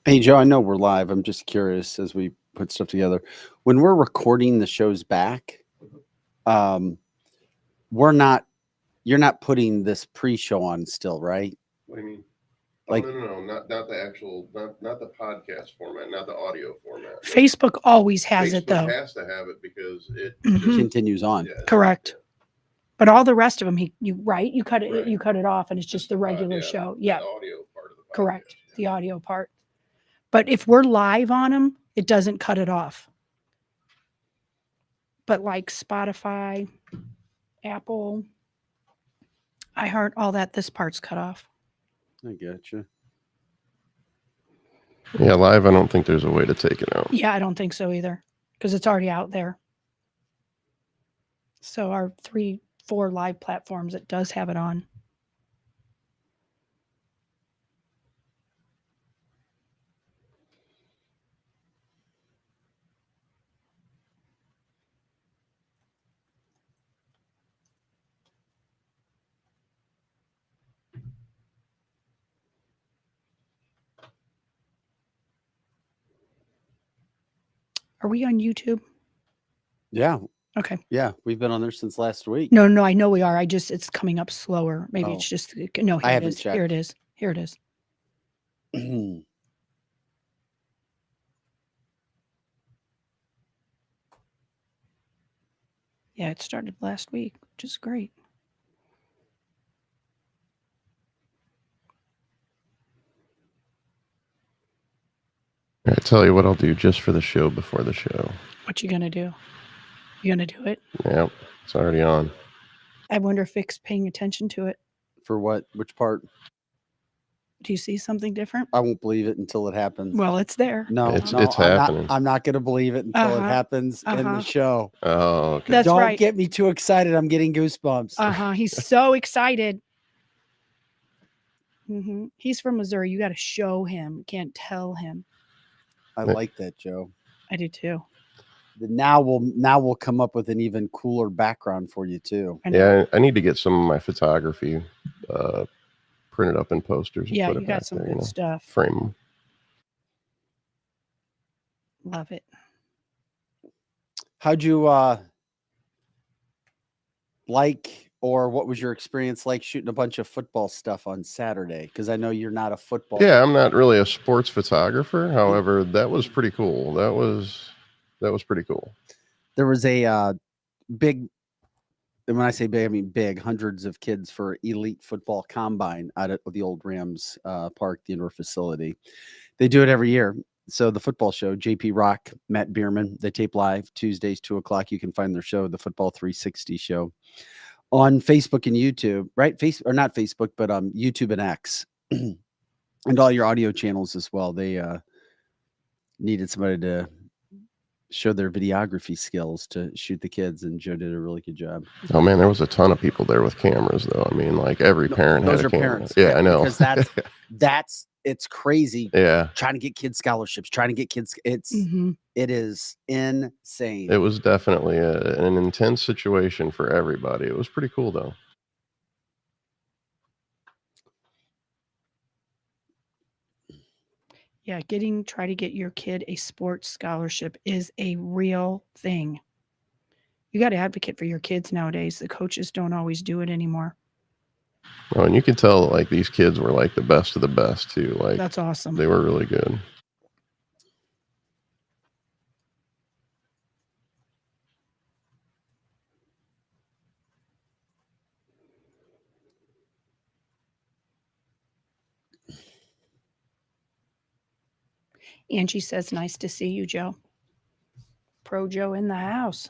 Hey, Joe, I know we're live. I'm just curious as we put stuff together. When we're recording the shows back, um, you're not putting this pre-show on still, right? What do you mean? Like- No, not the actual, not the podcast format, not the audio format. Facebook always has it though. Facebook has to have it because it Mhm. just Continues on. yeah, Correct. But all the rest of them, you cut it, Right. you cut it off, and it's just the regular yeah, show. the Yeah, audio part of the podcast. correct. The audio part. But if we're live on them, it doesn't cut it off. But like Spotify, Apple, iHeart, all that, this part's cut off. I gotcha. Yeah, live, I don't think there's a way to take it out. Yeah, I don't think so either, because it's already out there. So our 3-4 live platforms, it does have it on. Are we on YouTube? Yeah. Okay. Yeah. We've been on there since last week. No, I know we are. It's coming up slower. Maybe it's Oh. just, no, here I it haven't is. Here it is. Here it is. Yeah, it started last week, which is great. I tell you what I'll do just for the show before the show. What you gonna do? You gonna do it? Yep, it's already on. I wonder if Vic's paying attention to it. For what? Which part? Do you see something different? I won't believe it until it happens. Well, it's there. No, It's no, it's I'm happening. I'm not going to believe it until it Uh-huh, happens in the show. Oh, okay. That's Don't right. get me too excited. I'm getting goosebumps. He's so excited. He's from Missouri. You got to show him. You can't tell him. I like that, Joe. I do too. Now we'll come up with an even cooler background for you too. I know. Yeah, I need to get some of my photography printed up in posters. And Yeah, put you it got back some there, good stuff. Frame them. Love it. How'd you like, or what was your experience like shooting a bunch of football stuff on Saturday? Because I know you're not a football. Yeah, I'm not really a sports photographer. However, that was pretty cool. That was pretty cool. There was a big, and when I say big, I mean big, hundreds of kids for elite football combine out at the old Rams Park, the indoor facility. They do it every year. So the football show, JP Rock, Matt Bierman, they tape live Tuesdays, 2:00. You can find their show, the Football 360 show, on Facebook and YouTube, right? Not Facebook, but YouTube and X, and all your audio channels as well. They needed somebody to show their videography skills to shoot the kids, and Joe did a really good job. Oh man, there was a ton of people there with cameras, though. I mean, like every parent Those had a are camera. parents. Yeah, I know. Because that's it's crazy. Yeah, Trying to get kids scholarships, trying to get kids. It is insane. it was definitely an intense situation for everybody. It was pretty cool, though. Yeah, try to get your kid a sports scholarship is a real thing. You got to advocate for your kids nowadays. The coaches don't always do it anymore. Oh, and you can tell like these kids were like the best of the best too. Like That's awesome. they were really good. Angie says, nice to see you, Joe. Pro Joe in the house.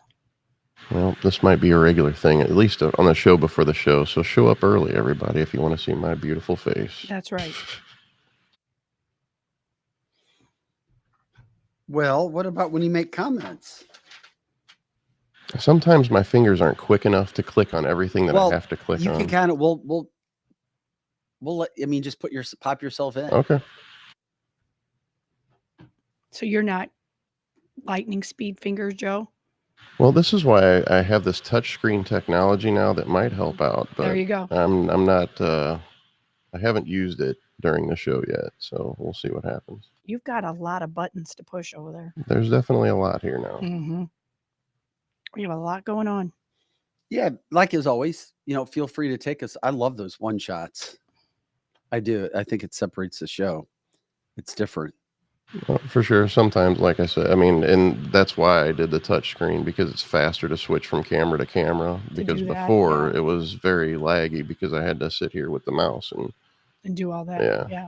Well, this might be a regular thing, at least on the show before the show. So show up early, everybody, if you want to see my beautiful face. That's right. Well, what about when you make comments? Sometimes my fingers aren't quick enough to click on everything that I have to click You on. can kind of we'll let, I mean, just pop yourself in. Okay. So you're not lightning speed fingers, Joe? Well, this is why I have this touch screen technology now that might help out. But There you go. I'm not. I haven't used it during the show yet. So we'll see what happens. You've got a lot of buttons to push over there. There's definitely a lot here now. Mm-hmm. We have a lot going on. Yeah, like as always, feel free to take us. I love those one shots. I do. I think it separates the show. It's different. Well, for sure. Sometimes, like I said, and that's why I did the touch screen, because it's faster to switch from camera to camera. Because do that, before yeah. it was very laggy because I had to sit here with the mouse And do all that. Yeah.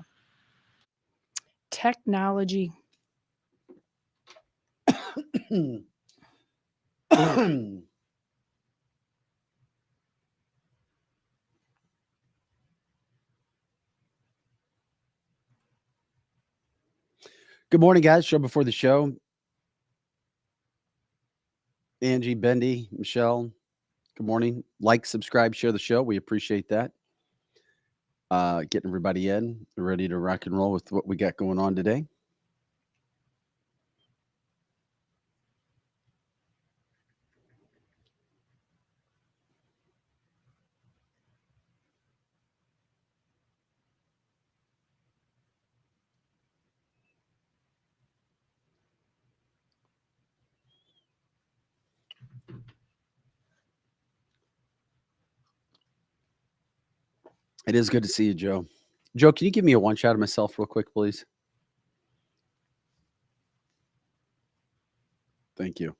Technology. Good morning, guys. Show before the show. Angie, Bendy, Michelle, good morning. Like, subscribe, share the show. We appreciate that. Getting everybody in, ready to rock and roll with what we got going on today. It is good to see you, Joe. Joe, can you give me a one shot of myself real quick, please? Thank you.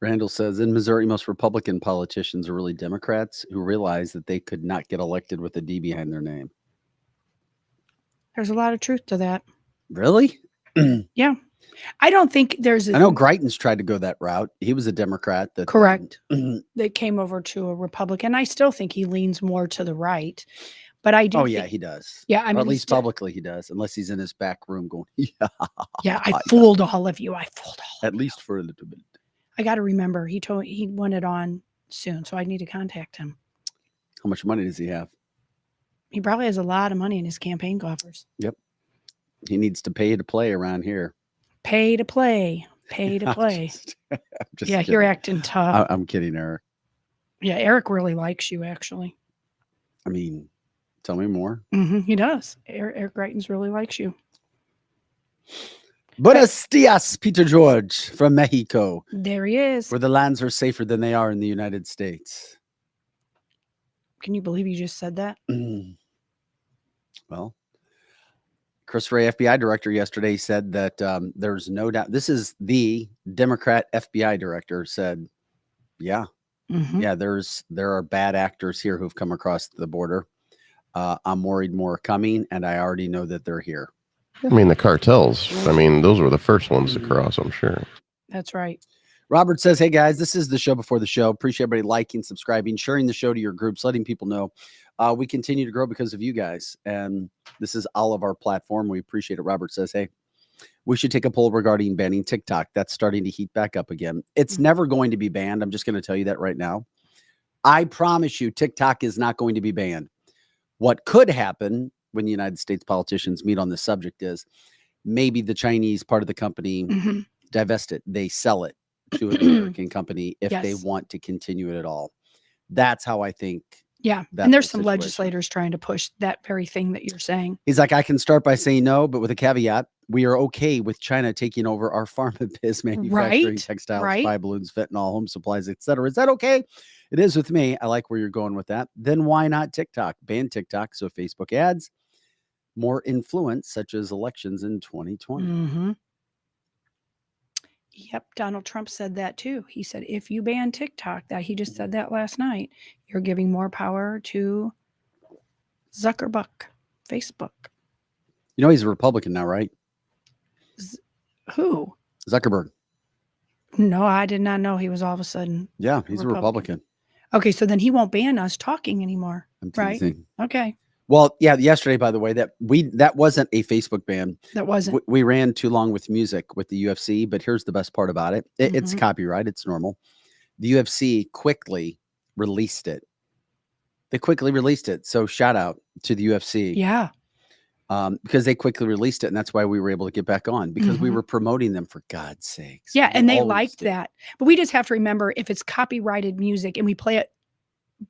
Randall says, in Missouri, most Republican politicians are really Democrats who realize that they could not get elected with a D behind their name. There's a lot of truth to that. Really? Yeah. I don't think there's I know Greitens tried to go that route. He was a Democrat. Correct. That came over to a Republican. I still think he leans more to the right. But I do. Oh, yeah, he does. Yeah. I mean, or at least publicly he does, unless he's in his back room going, yeah, I fooled all of you. I fooled all at least for a little bit. I got to remember, he went it on soon, so I need to contact him. How much money does he have? He probably has a lot of money in his campaign coffers. Yep. He needs to pay to play around here. Pay to play. Pay to play. I'm just yeah, kidding. you're acting tough. I'm kidding, Eric. Yeah, Eric really likes you, actually. I mean, tell me more. He does. Eric Greitens really likes you. Buenos dias, Peter George from Mexico. There he is. Where the lands are safer than they are in the United States. Can you believe you just said that? Well, Chris Wray, FBI director, yesterday said that there's no doubt. This is the Democrat FBI director said, yeah, there are bad actors here who've come across the border. I'm worried more are coming, and I already know that they're here. I mean, the cartels, those were the first ones to cross, I'm sure. That's right. Robert says, hey, guys, this is the show before the show. Appreciate everybody liking, subscribing, sharing the show to your groups, letting people know. We continue to grow because of you guys, and this is all of our platform. We appreciate it. Robert says, hey, we should take a poll regarding banning TikTok. That's starting to heat back up again. It's never going to be banned. I'm just going to tell you that right now. I promise you, TikTok is not going to be banned. What could happen when the United States politicians meet on this subject is maybe the Chinese part of the company divest it. They sell it to an American company if they want to continue it at all. That's how I think. Yeah. And there's some legislators trying to push that very thing that you're saying. He's like, I can start by saying no, but with a caveat, we are okay with China taking over our pharma biz, manufacturing, textiles, spy balloons, fentanyl, home supplies, etc. Is that okay? It is with me. I like where you're going with that. Then why not TikTok? Ban TikTok so Facebook ads more influence, such as elections in 2020. Yep. Donald Trump said that too. He said, if you ban TikTok, he just said that last night, you're giving more power to Zuckerberg, Facebook. You know, he's a Republican now, right? Who? Zuckerberg. No, I did not know he was all of a sudden. Yeah, he's a Republican. Okay, so then he won't ban us talking anymore. I'm teasing. Right? Okay. Well, yeah, yesterday, by the way, that wasn't a Facebook ban. That wasn't. We ran too long with music with the UFC, but here's the best part about it. It's copyright. It's normal. The UFC quickly released it. They quickly released it. So shout out to the UFC. Yeah. because they quickly released it, and that's why we were able to get back on because we Mhm. were promoting them for God's sakes. Yeah, We and they always liked do. that. But we just have to remember if it's copyrighted music and we play it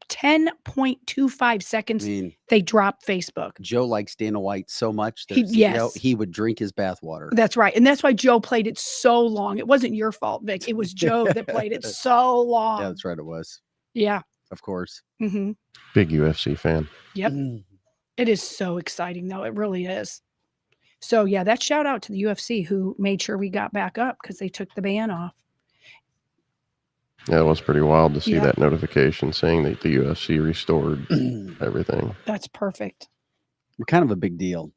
10.25 I seconds, mean, they drop Facebook. Joe likes Dana White so much that Yes. he would drink his bathwater. That's right. And that's why Joe played it so long. It wasn't your fault, Vic. It was Joe that played it so long. Yeah, that's right. It was, Yeah. of course. hmm Big UFC fan. Yep. It is so exciting, though. It really is. So, yeah, that shout out to the UFC who made sure we got back up because they took the ban off. Yeah, it was pretty wild to see Yeah. that notification saying that the UFC restored everything. That's perfect. We're kind of a big deal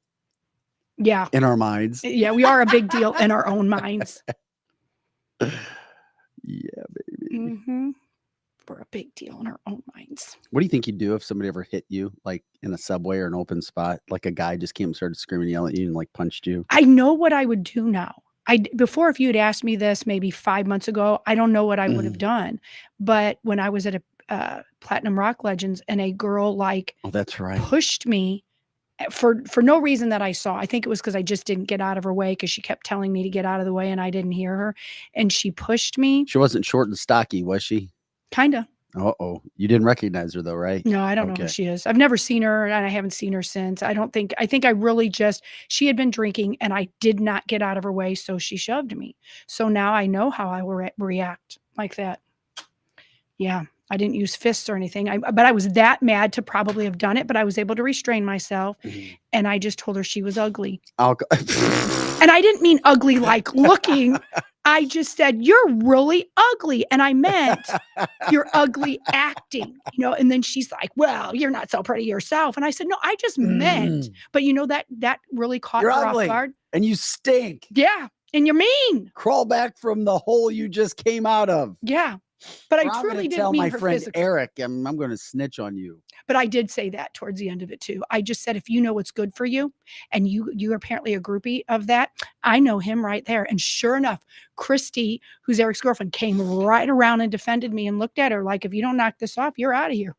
Yeah. in our minds. Yeah, we are a big deal in our own minds. Yeah, baby. hmm We're a big deal in our own minds. What do you think you'd do if somebody ever hit you, like in a subway or an open spot? Like a guy just came and started screaming, yelling at you, and like punched you. I know what I would do now. Before, if you had asked me this maybe 5 months ago, I don't know what I would have done. But when I was at a Platinum Rock Legends and a girl like Oh, that's right. pushed me for no reason that I saw. I think it was because I just didn't get out of her way because she kept telling me to get out of the way and I didn't hear her. And she pushed me. She wasn't short and stocky, was she? Kind of. Uh-oh. You didn't recognize her though, right? No, I don't know Okay. who she is. I've never seen her and I haven't seen her since. I think I really she had been drinking and I did not get out of her way. So she shoved me. So now I know how I will react like that. Yeah. I didn't use fists or anything. But I was that mad to probably have done it, but I was able to restrain myself. And I just told her she was ugly. And I didn't mean ugly like looking. I just said, you're really ugly. And I meant you're ugly acting, and then she's like, well, you're not so pretty yourself. And I said, no, I just meant, but that really caught You're her ugly. off guard. And you stink. Yeah. And you're mean. Crawl back from the hole you just came out of. Yeah. But Or I I'm truly gonna didn't tell mean my her friend physically. Eric, I'm going to snitch on you. But I did say that towards the end of it too. I just said, if you know what's good for you and you're apparently a groupie of that, I know him right there. And sure enough, Christy, who's Eric's girlfriend, came right around and defended me and looked at her like, if you don't knock this off, you're out of here.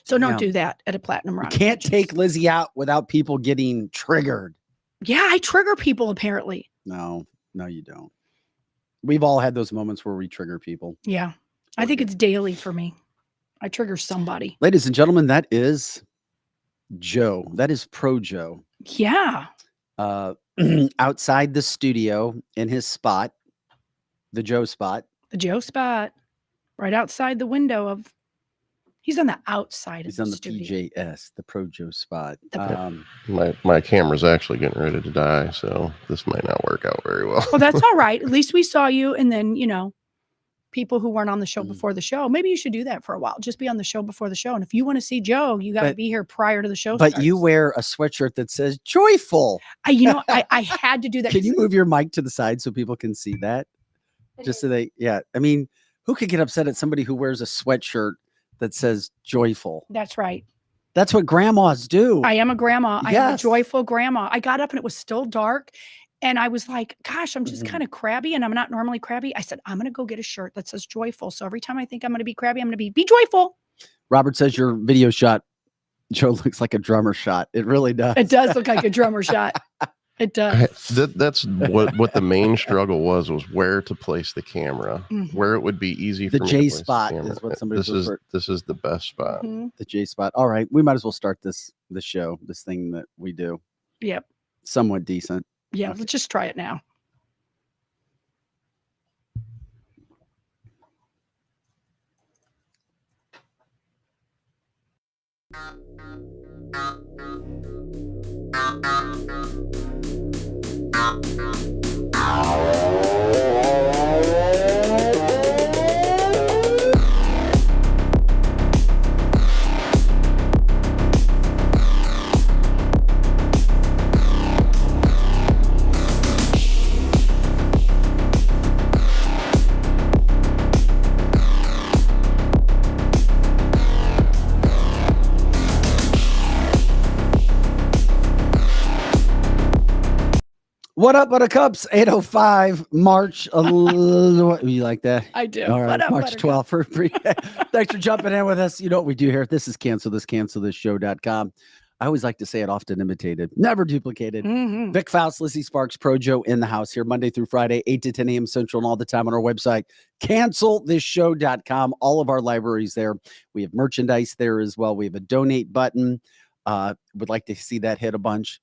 So don't Damn. do that at a Platinum You Rock. can't Legends. take Lizzie out without people getting triggered. Yeah, I trigger people apparently. No, you don't. We've all had those moments where we trigger people. Yeah. I think it's daily for me. I trigger somebody. Ladies and gentlemen, that is Joe. That is Pro Joe. Yeah. Outside the studio in his spot, the Joe spot. The Joe spot right outside the window of, he's on the outside He's of on the the studio. PJS, the Pro Joe spot. The My camera's actually getting ready to die, so this might not work out very well. Well, that's all right. At least we saw you. And then, people who weren't on the show Mm. before the show, maybe you should do that for a while. Just be on the show before the show. And if you want to see Joe, you got to But- be here prior to the show. But you starts. wear a sweatshirt that says joyful. I had to do that. Can you 'cause move your mic to the side so people can see that? Just so they, yeah. I mean, who could get upset at somebody who wears a sweatshirt that says joyful? That's right. That's what grandmas do. I am a grandma. I am a Yes. joyful grandma. I got up and it was still dark. And I was like, gosh, I'm just Mhm. kind of crabby and I'm not normally crabby. I said, I'm going to go get a shirt that says joyful. So every time I think I'm going to be crabby, I'm going to be joyful. Robert says your video shot, Joe, looks like a drummer shot. It really does. It does look like a drummer shot. It does. That's what the main struggle was where to place the camera, Mhm. where it would be easy The for me J to place the spot camera. is what somebody's This is the best spot. Mhm. The J spot. All right. We might as well start this show, this thing that we do. Yep. Somewhat decent. Yeah. Okay. Let's just try it now. What up, Buttercups? 8:05 March. You like that? I do. All right, What up, March Buttercup? 12th. Thanks for jumping in with us. You know what we do here. This is cancel this show.com. I always like to say it, often imitated, never duplicated. Mhm. Vic Faust, Lizzie Sparks, Pro Joe in the house here Monday through Friday, 8 to 10 a.m. Central, and all the time on our website, cancelthisshow.com. All of our libraries there. We have merchandise there as well. We have a donate button. Would like to see that hit a bunch.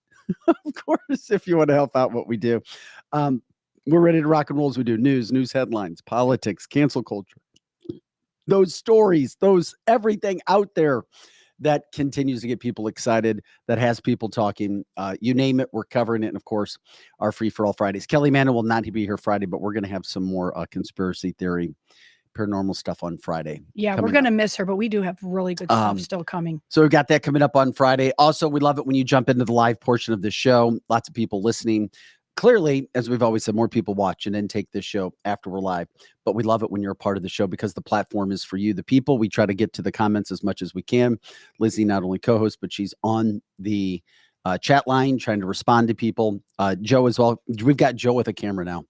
Of course, if you want to help out what we do. We're ready to rock and roll as we do news headlines, politics, cancel culture. Those stories, everything out there that continues to get people excited, that has people talking. You name it, we're covering it. And of course, our Free for All Fridays. Kelly Manning will not be here Friday, but we're going to have some more conspiracy theory, paranormal stuff on Friday. Yeah, we're going to miss her, but we do have really good stuff still coming. So we've got that coming up on Friday. Also, we love it when you jump into the live portion of the show. Lots of people listening. Clearly, as we've always said, more people watch and then take this show after we're live. But we love it when you're a part of the show because the platform is for you, the people. We try to get to the comments as much as we can. Lizzie not only co-hosts, but she's on the chat line trying to respond to people. Joe as well. We've got Joe with a camera now.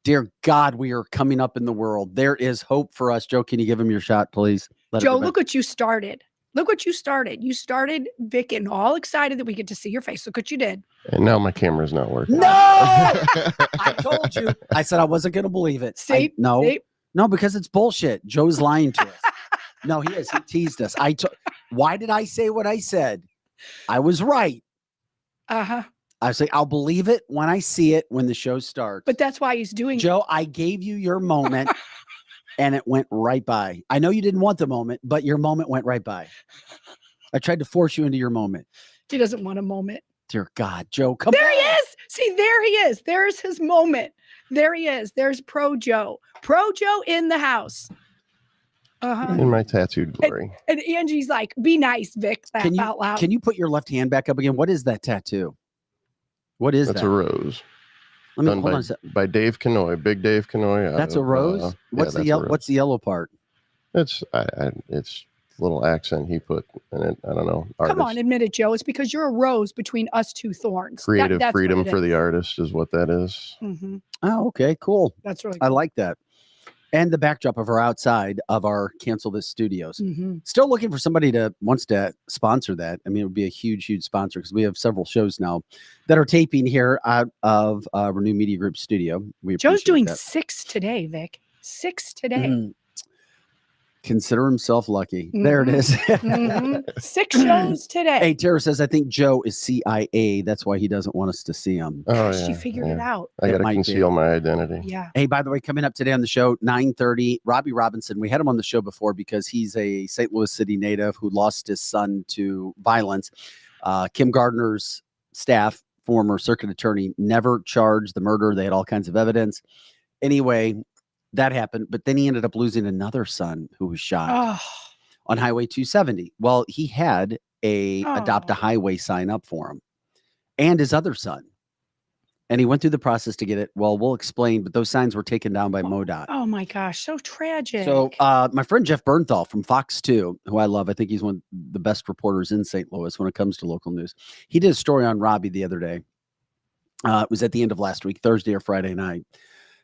Dear God, we are coming up in the world. There is hope for us. Joe, can you give him your shot, please? Joe, look what you started. Look what you started. You started, Vic, and all excited that we get to see your face. Look what you did. And now my camera's not working. No! I told you. I said I wasn't going to believe it. See? No, because it's bullshit. Joe's lying to us. No, he is. He teased us. Why did I say what I said? I was right. Uh-huh. I say I'll believe it when I see it when the show starts. But that's why he's doing Joe, I gave you your moment. And it went right by. I know you didn't want the moment, but your moment went right by. I tried to force you into your moment. He doesn't want a moment. Dear God, Joe, come there on. There he is. See, there he is. There's his moment. There he is. There's Pro Joe. Pro Joe in the house. Uh-huh. In my tattooed glory. And Angie's like, be nice, Vic. Laugh out loud. Can you put your left hand back up again? What is that tattoo? What is that? That's a rose. Let me Done hold on a second. By Dave Canoy, Big Dave Canoy. That's a rose. What's the yellow? What's the yellow part? It's it's a little accent he put in it. I don't know. Come on, admit it, Joe. It's because you're a rose between us two thorns. Creative freedom for the artist is what that is. Mm-hmm. Oh, okay, cool. That's really cool. I like that. And the backdrop of our outside of our Cancel This Studios. Mm-hmm. Still looking for somebody wants to sponsor that. I mean, it would be a huge sponsor because we have several shows now that are taping here out of Renew Media Group studio. Joe's doing 6 today, Vic. 6 today. Mm-hmm. Consider himself lucky. Mm-hmm. There it is. Mm-hmm. 6 shows today. Hey, Tara says, I think Joe is CIA. That's why he doesn't want us to see him. Oh, yeah. She figured it out. I got to conceal my identity. Yeah. Hey, by the way, coming up today on the show, 9:30, Robbie Robinson. We had him on the show before because he's a St. Louis City native who lost his son to violence. Kim Gardner's staff, former circuit attorney, never charged the murder. They had all kinds of evidence. Anyway, that happened, but then he ended up losing another son who was shot on Highway 270. Well, he had a Adopt a Highway sign up for him and his other son. And he went through the process to get it. Well, we'll explain, but those signs were taken down by MoDOT. Oh my gosh, so tragic. So my friend Jeff Bernthal from Fox 2, who I love, I think he's one of the best reporters in St. Louis when it comes to local news. He did a story on Robbie the other day. It was at the end of last week, Thursday or Friday night.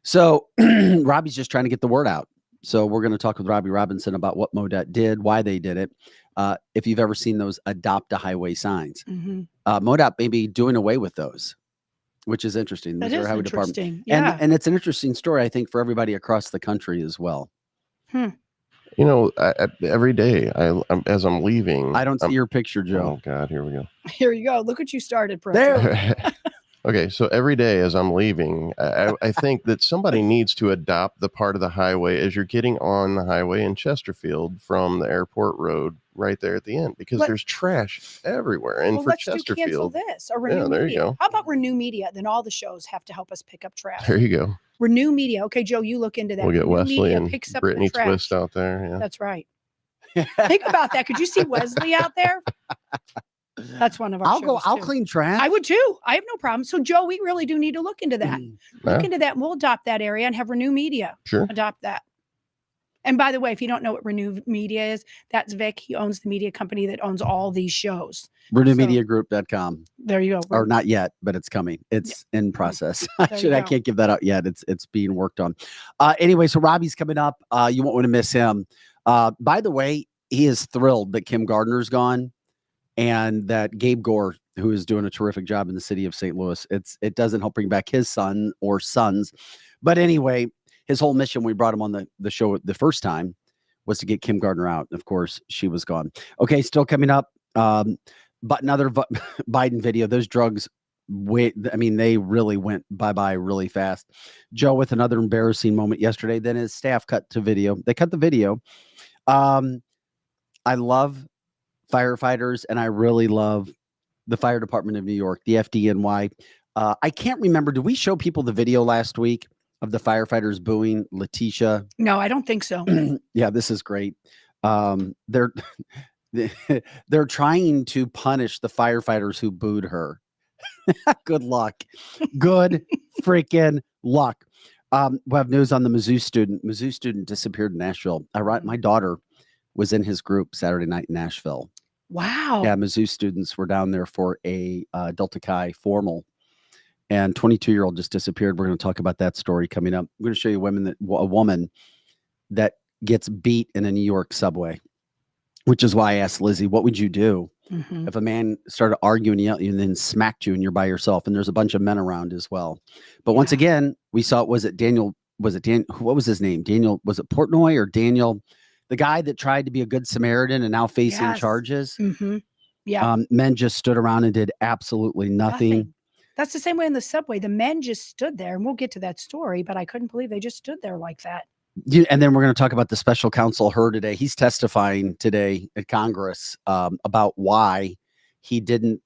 So Robbie's just trying to get the word out. So we're going to talk with Robbie Robinson about what MoDOT did, why they did it. If you've ever seen those Adopt a Highway signs, MoDOT may be doing away with those, which is interesting. That is interesting. Yeah. And it's an interesting story, I think, for everybody across the country as well. You know, every day as I'm leaving. I don't see your picture, Joe. Oh, God, here we go. Here you go. Look what you started, Pro. There. Okay, so every day as I'm leaving, I think that somebody needs to adopt the part of the highway as you're getting on the highway in Chesterfield from the airport road right there at the end, because there's trash everywhere. And for Chesterfield, let's do Cancel This or Renew there Media. you go. How about Renew Media? Then all the shows have to help us pick up trash. There you go. Renew Media. Okay, Joe, you look into that. We'll get Renew Wesley Media and picks up Brittany the trash. Twist out there. Yeah. That's right. Think about that. Could you see Wesley out there? That's one of our shows. I'll clean trash. I would too. I have no problem. So, Joe, we really do need to look into that. Look into that. And we'll adopt that area and have Renew Media. Sure. Adopt that. And by the way, if you don't know what Renew Media is, that's Vic. He owns the media company that owns all these shows. RenewMediaGroup.com. There you go. Or not yet, but it's coming. It's in process. I can't give that out yet. It's being worked on. Anyway, so Robbie's coming up. You won't want to miss him. By the way, he is thrilled that Kim Gardner's gone. and that Gabe Gore, who is doing a terrific job in the city of St. Louis, it doesn't help bring back his son or sons. But anyway, his whole mission, we brought him on the show the first time, was to get Kim Gardner out. And of course, she was gone. Okay, still coming up. But another Biden video, those drugs, they really went bye-bye really fast. Joe with another embarrassing moment yesterday. Then his staff cut the video. I love firefighters, and I really love the fire department of New York, the FDNY. I can't remember. Did we show people the video last week of the firefighters booing Letitia? No, I don't think so. Yeah, this is great. They're trying to punish the firefighters who booed her. Good luck. Good freaking luck. We have news on the Mizzou student. Mizzou student disappeared in Nashville. My daughter was in his group Saturday night in Nashville. Wow. Yeah, Mizzou students were down there for a Delta Chi formal, and 22-year-old just disappeared. We're going to talk about that story coming up. I'm going to show you a woman that gets beat in a New York subway, which is why I asked Lizzie, what would you do if a man started arguing and then smacked you and you're by yourself? And there's a bunch of men around as well. But once again, we saw, what was his name? Daniel, was it Portnoy or Daniel? The guy that tried to be a good Samaritan and now facing charges. Yeah. Men just stood around and did absolutely nothing. That's the same way in the subway. The men just stood there, and we'll get to that story, but I couldn't believe they just stood there like that. And then we're going to talk about the special counsel Hur today. He's testifying today at Congress about why he didn't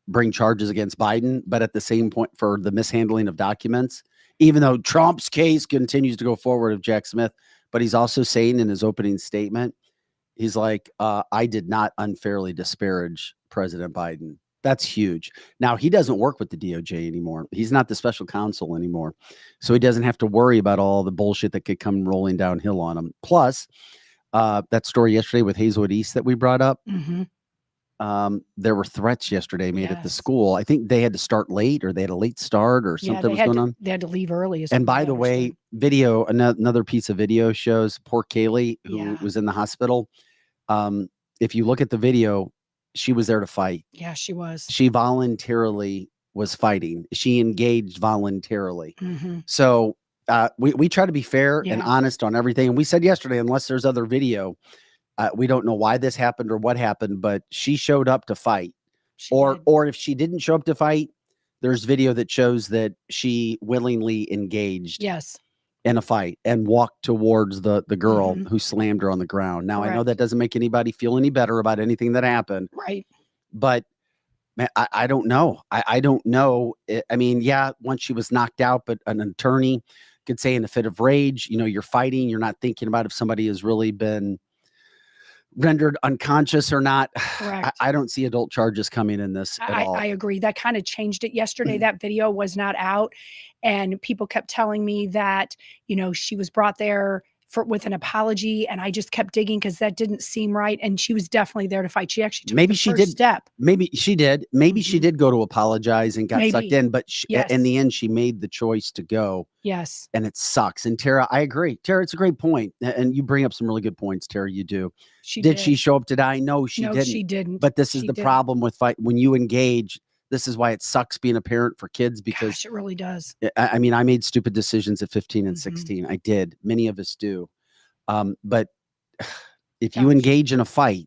bring charges against Biden, but at the same point for the mishandling of documents, even though Trump's case continues to go forward of Jack Smith. But he's also saying in his opening statement, he's like, I did not unfairly disparage President Biden. That's huge. Now, he doesn't work with the DOJ anymore. He's not the special counsel anymore. So he doesn't have to worry about all the bullshit that could come rolling downhill on him. Plus, that story yesterday with Hazelwood East that we brought up, there were threats yesterday made at the school. I think they had to start late, or they had a late start, or something was going on. They had to leave early. And by the way, another piece of video shows poor Kaylee, who was in the hospital. If you look at the video, she was there to fight. Yeah, she was. She voluntarily was fighting. She engaged voluntarily. So we try to be fair and honest on everything. And we said yesterday, unless there's other video, we don't know why this happened or what happened, but she showed up to fight. Or if she didn't show up to fight, there's video that shows that she willingly engaged in a fight and walked towards the girl who slammed her on the ground. Now, I know that doesn't make anybody feel any better about anything that happened. Right. But man, I don't know. I don't know. I mean, once she was knocked out, but an attorney could say in a fit of rage, you're fighting, you're not thinking about if somebody has really been rendered unconscious or not. I don't see adult charges coming in this at all. I agree. That kind of changed it yesterday. That video was not out, and people kept telling me that, she was brought there with an apology, and I just kept digging because that didn't seem right. And she was definitely there to fight. She actually took the first step. Maybe she did. Maybe she did go to apologize and got sucked in, but in the end, she made the choice to go. Yes. And it sucks. And Tara, I agree. Tara, it's a great point. And you bring up some really good points, Tara, you do. Did she show up to die? No, she didn't. She didn't. But this is the problem with fight. When you engage, this is why it sucks being a parent for kids, because Gosh, it really does. I mean, I made stupid decisions at 15 and 16. I did. Many of us do. But if you engage in a fight,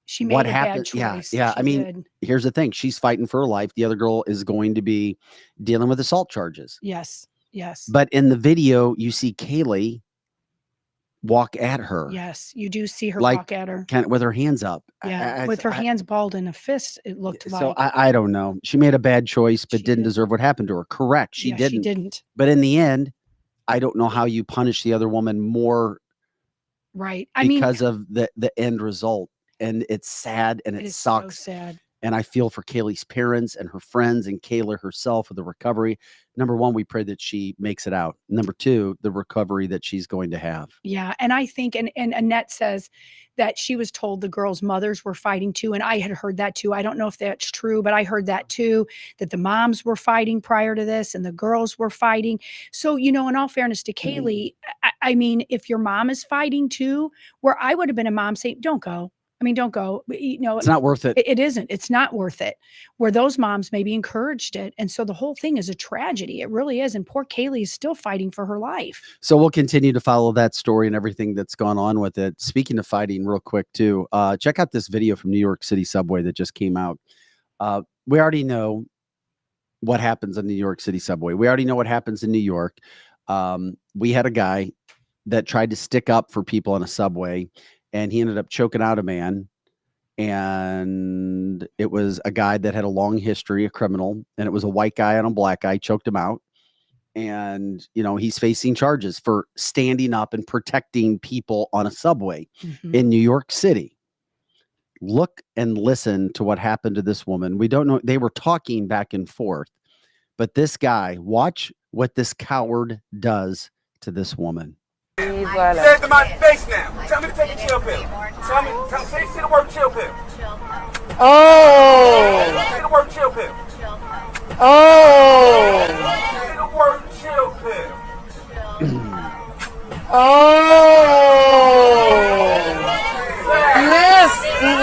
she made a bad choice. I mean, here's the thing. She's fighting for her life. The other girl is going to be dealing with assault charges. Yes. But in the video, you see Kaylee walk at her. Yes, you do see her walk at her. With her hands up. Yeah, with her hands balled in a fist, it looked like. So I don't know. She made a bad choice, but didn't deserve what happened to her. Correct. She didn't. She didn't. But in the end, I don't know how you punish the other woman more. Right. Because of the end result. And it's sad and it sucks. So sad. And I feel for Kaylee's parents and her friends and Kayla herself with the recovery. Number one, we pray that she makes it out. Number two, the recovery that she's going to have. Yeah. And I think, and Annette says that she was told the girls' mothers were fighting too. And I had heard that too. I don't know if that's true, but I heard that too, that the moms were fighting prior to this and the girls were fighting. So, in all fairness to Kaylee, I mean, if your mom is fighting too, where I would have been a mom saying, don't go. I mean, don't go. It's not worth it. It isn't. It's not worth it. Where those moms maybe encouraged it. And so the whole thing is a tragedy. It really is. And poor Kaylee is still fighting for her life. So we'll continue to follow that story and everything that's gone on with it. Speaking of fighting, real quick, too, check out this video from New York City subway that just came out. We already know what happens in the New York City subway. We already know what happens in New York. We had a guy that tried to stick up for people in a subway, and he ended up choking out a man. And it was a guy that had a long history, a criminal, and it was a white guy and a black guy, choked him out. And, he's facing charges for standing up and protecting people on a subway in New York City. Look and listen to what happened to this woman. We don't know. They were talking back and forth, but this guy, watch what this coward does to this woman. Say it to my face now. Tell me to take a chill pill. Say the word chill pill. Oh. Say the word chill pill. Oh. Say the word chill pill. Oh. Miss,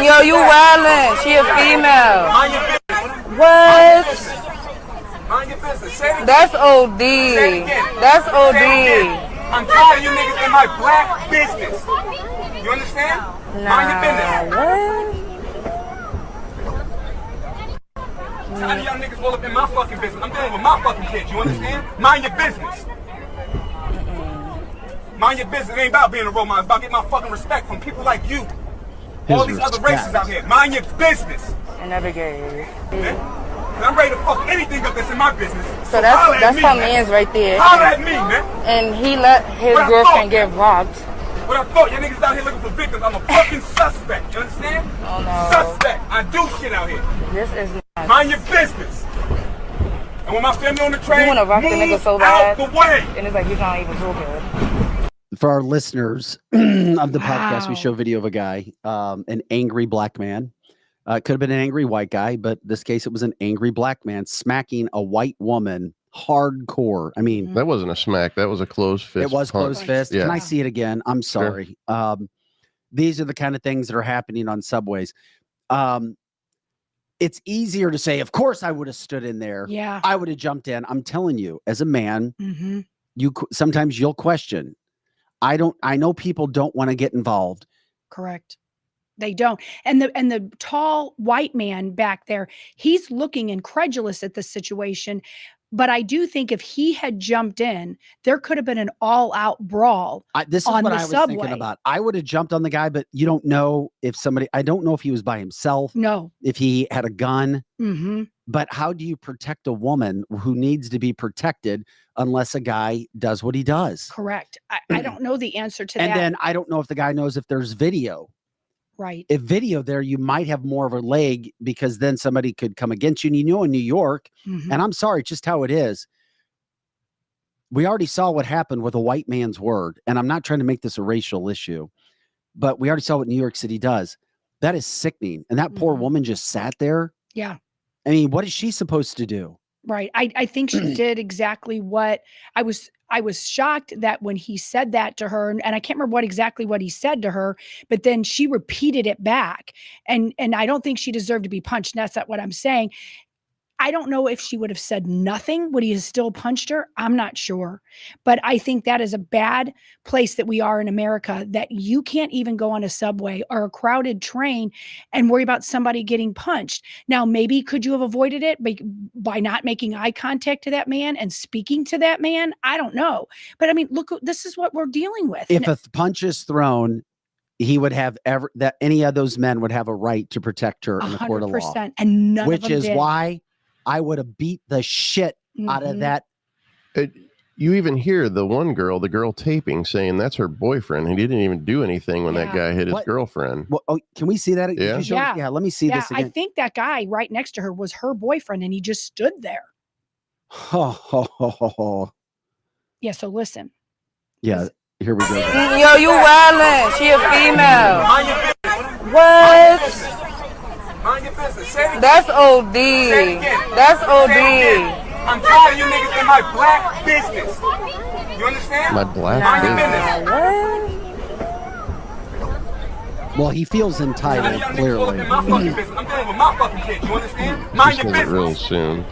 yo, you wildin'. She a female. Mind your business. What? Mind your business. Say it again. That's OD. Say it again. That's Say it again. OD. I'm tired of you niggas in my black business. You understand? Mind your business. What? Tired of y'all niggas all up in my fucking business. I'm dealing with my fucking kids. You understand? Mind your business. Mind your business. It ain't about being a role model. It's about getting my fucking respect from people like you. All these other races out here. Mind your business. I never gave. And I'm ready to fuck anything up that's in my business. So that's how man's right there. Holler at me, man. And he let his girlfriend get robbed. What I thought, y'all niggas out here looking for victims. I'm a fucking suspect. You understand? Oh no. Suspect. I do shit out here. This is not. Mind your business. And when my family on the train, You wanna rock the nigga so bad. out the way. And it's like he's not even so good. For our listeners of the podcast, we show video of a guy, an angry black man. It could have been an angry white guy, but this case, it was an angry black man smacking a white woman hardcore. I mean, That wasn't a smack. That was a closed fist. it was punch. closed fist. Yeah. Can I see it again? I'm sorry. These are the kind of things that are happening on subways. It's easier to say, of course, I would have stood in there. Yeah. I would have jumped in. I'm telling you, as a man, Mm-hmm. sometimes you'll question. I know people don't want to get involved. Correct. They don't. And the tall white man back there, he's looking incredulous at the situation. But I do think if he had jumped in, there could have been an all-out brawl. This is on what the I was subway. thinking about. I would have jumped on the guy, but you don't know if I don't know if he was by himself, No. if he had a gun. Mm-hmm. But how do you protect a woman who needs to be protected unless a guy does what he does? Correct. I don't know the answer to And that. then I don't know if the guy knows if there's video. Right. If video there, you might have more of a leg because then somebody could come against you. And in New York, Mhm. and I'm sorry, just how it is. We already saw what happened with a white man's word. And I'm not trying to make this a racial issue, but we already saw what New York City does. That is sickening. And that poor Mhm. woman just sat there. Yeah. I mean, what is she supposed to do? Right. I think she did exactly what I was shocked that when he said that to her, and I can't remember exactly what he said to her, but then she repeated it back. And I don't think she deserved to be punched. And that's not what I'm saying. I don't know if she would have said nothing. Would he have still punched her? I'm not sure. But I think that is a bad place that we are in America, that you can't even go on a subway or a crowded train and worry about somebody getting punched. Now, maybe could you have avoided it by not making eye contact to that man and speaking to that man? I don't know. But I mean, look, this is what we're dealing with. If a punch is thrown, he would have any of those men would have a right to protect her in the court of law. 100%. And none of Which them is did. why I would have beat the shit out of Mhm. that. You even hear the girl taping, saying that's her boyfriend. He didn't even do anything when that Yeah. guy hit his What? girlfriend. Well, can we see that? Did Yeah. you show- Yeah. Yeah. Let me see Yeah, this I again. think that guy right next to her was her boyfriend, and he just stood there. Yeah, so listen. Yeah. Here we go. Yo, you wildin'. She a female. Mind your business. What? Mind your business. Say it again. That's OD. Say it again. That's Say it again. OD. I'm tired of you niggas in my black business. You understand? My black Mind your business. business. Well, he feels None of entitled, y'all niggas clearly. all up in my fucking business. I'm dealing with my fucking kids. You understand? Just Mind your said it real business. soon.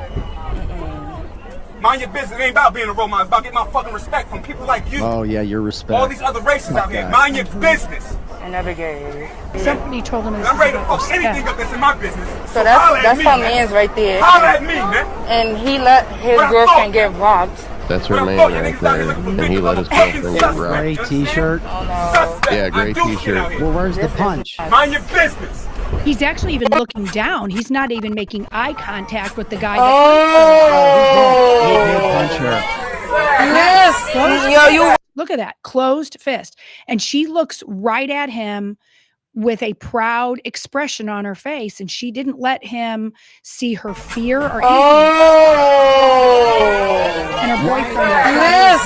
Mind your business. It ain't about being a role model. It's about getting my fucking respect from people like you. Oh yeah, your respect. All these other races out here. Okay. Mind your business. I never gave. Somebody told him this I'm is ready to about fuck anything respect. up that's in my business. So holla at that's me, her man. man's right there. Holla at me, man. And he let his What I girlfriend thought. get robbed. That's her What I man thought, you right niggas out here there. looking for And he victims. let his I'm a fucking girlfriend get suspect. Gray robbed. t-shirt. Oh no. Suspect. Yeah, gray I do shit t-shirt. out here. Well, where's the This is- punch? Mind your business. He's actually even looking down. He's not even making eye contact with the guy. He did Oh. punch her. Yes. Yo, you. Look at that, closed fist. And she looks right at him with a proud expression on her face, and she didn't let him see her fear or anything. Oh. And her boyfriend. Yes.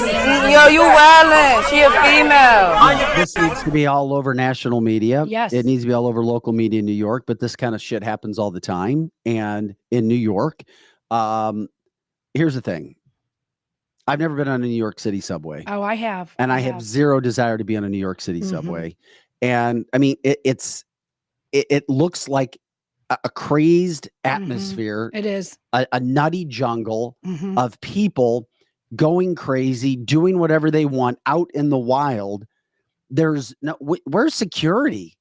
Yo, you wildin'. She a female. Mind your This business. needs to be all over national media. Yes. It needs to be all over local media in New York, but this kind of shit happens all the time. And in New York, here's the thing. I've never been on a New York City subway. Oh, I have. And I have zero desire to be on a New York City Mhm. subway. And I mean, it looks like a crazed atmosphere, It is. a nutty jungle Mhm. of people going crazy, doing whatever they want out in the wild. There's no, where's security?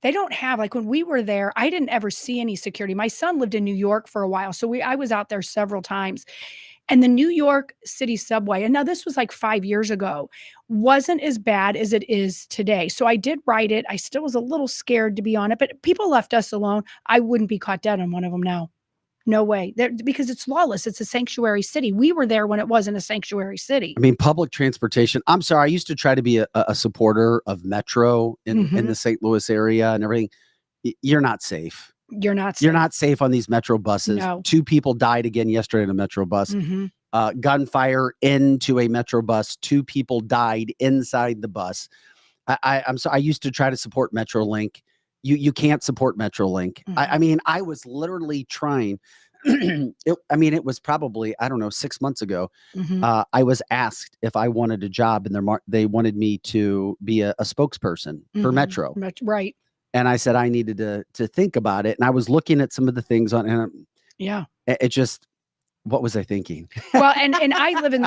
They don't have, like, when we were there, I didn't ever see any security. My son lived in New York for a while, so I was out there several times. And the New York City subway, and now this was like 5 years ago, wasn't as bad as it is today. So I did ride it. I still was a little scared to be on it, but people left us alone. I wouldn't be caught dead on one of them now. No way. Because it's lawless. It's a sanctuary city. We were there when it wasn't a sanctuary city. I mean, public transportation. I'm sorry. I used to try to be a supporter of Metro in Mhm. the St. Louis area and everything. You're not safe. You're not You're safe. not safe on these Metro buses. No. 2 people died again yesterday in a Metro bus. Mhm. Gunfire into a Metro bus. 2 people died inside the bus. I'm sorry. I used to try to support MetroLink. You can't support MetroLink. I mean, I was literally trying. It was probably, I don't know, 6 months ago. Mhm. I was asked if I wanted a job, and they wanted me to be a spokesperson for Mhm. Metro. Right. And I said I needed to think about it. And I was looking at some of the things on, and Yeah. it just, what was I thinking? Well, and I live in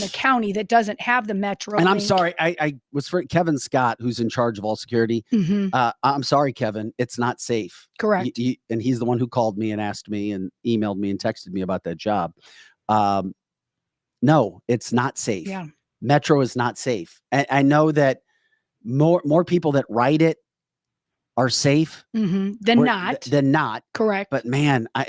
the county that doesn't have the Metro. And I'm link. sorry, I was for Kevin Scott, who's in charge of all security. Mhm. I'm sorry, Kevin, it's not safe. Correct. And he's the one who called me and asked me and emailed me and texted me about that job. No, it's not safe. Yeah. Metro is not safe. And I know that more people that ride it are safe Then not. than not. Correct. But man, I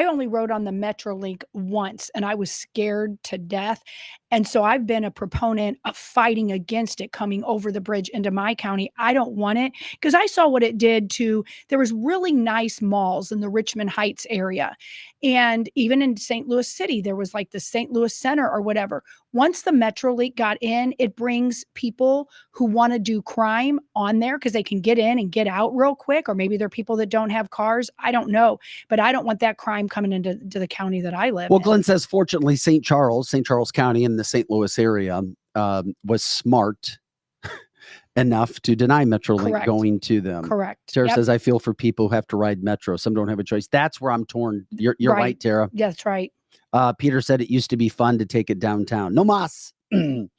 only rode on the MetroLink once, and I was scared to death. And so I've been a proponent of fighting against it coming over the bridge into my county. I don't want it because I saw what it did to, there was really nice malls in the Richmond Heights area. And even in St. Louis City, there was like the St. Louis Center or whatever. Once the MetroLink got in, it brings people who want to do crime on there because they can get in and get out real quick. Or maybe they're people that don't have cars. I don't know. But I don't want that crime coming into the county that I live well, in. Glenn says, fortunately, St. Charles County in the St. Louis area was smart enough to deny MetroLink Correct. going to them. Correct. Tara Yep. says, I feel for people who have to ride Metro. Some don't have a choice. That's where I'm torn. You're right, Right. Tara. Yeah, that's right. Peter said it used to be fun to take it downtown. No mas. And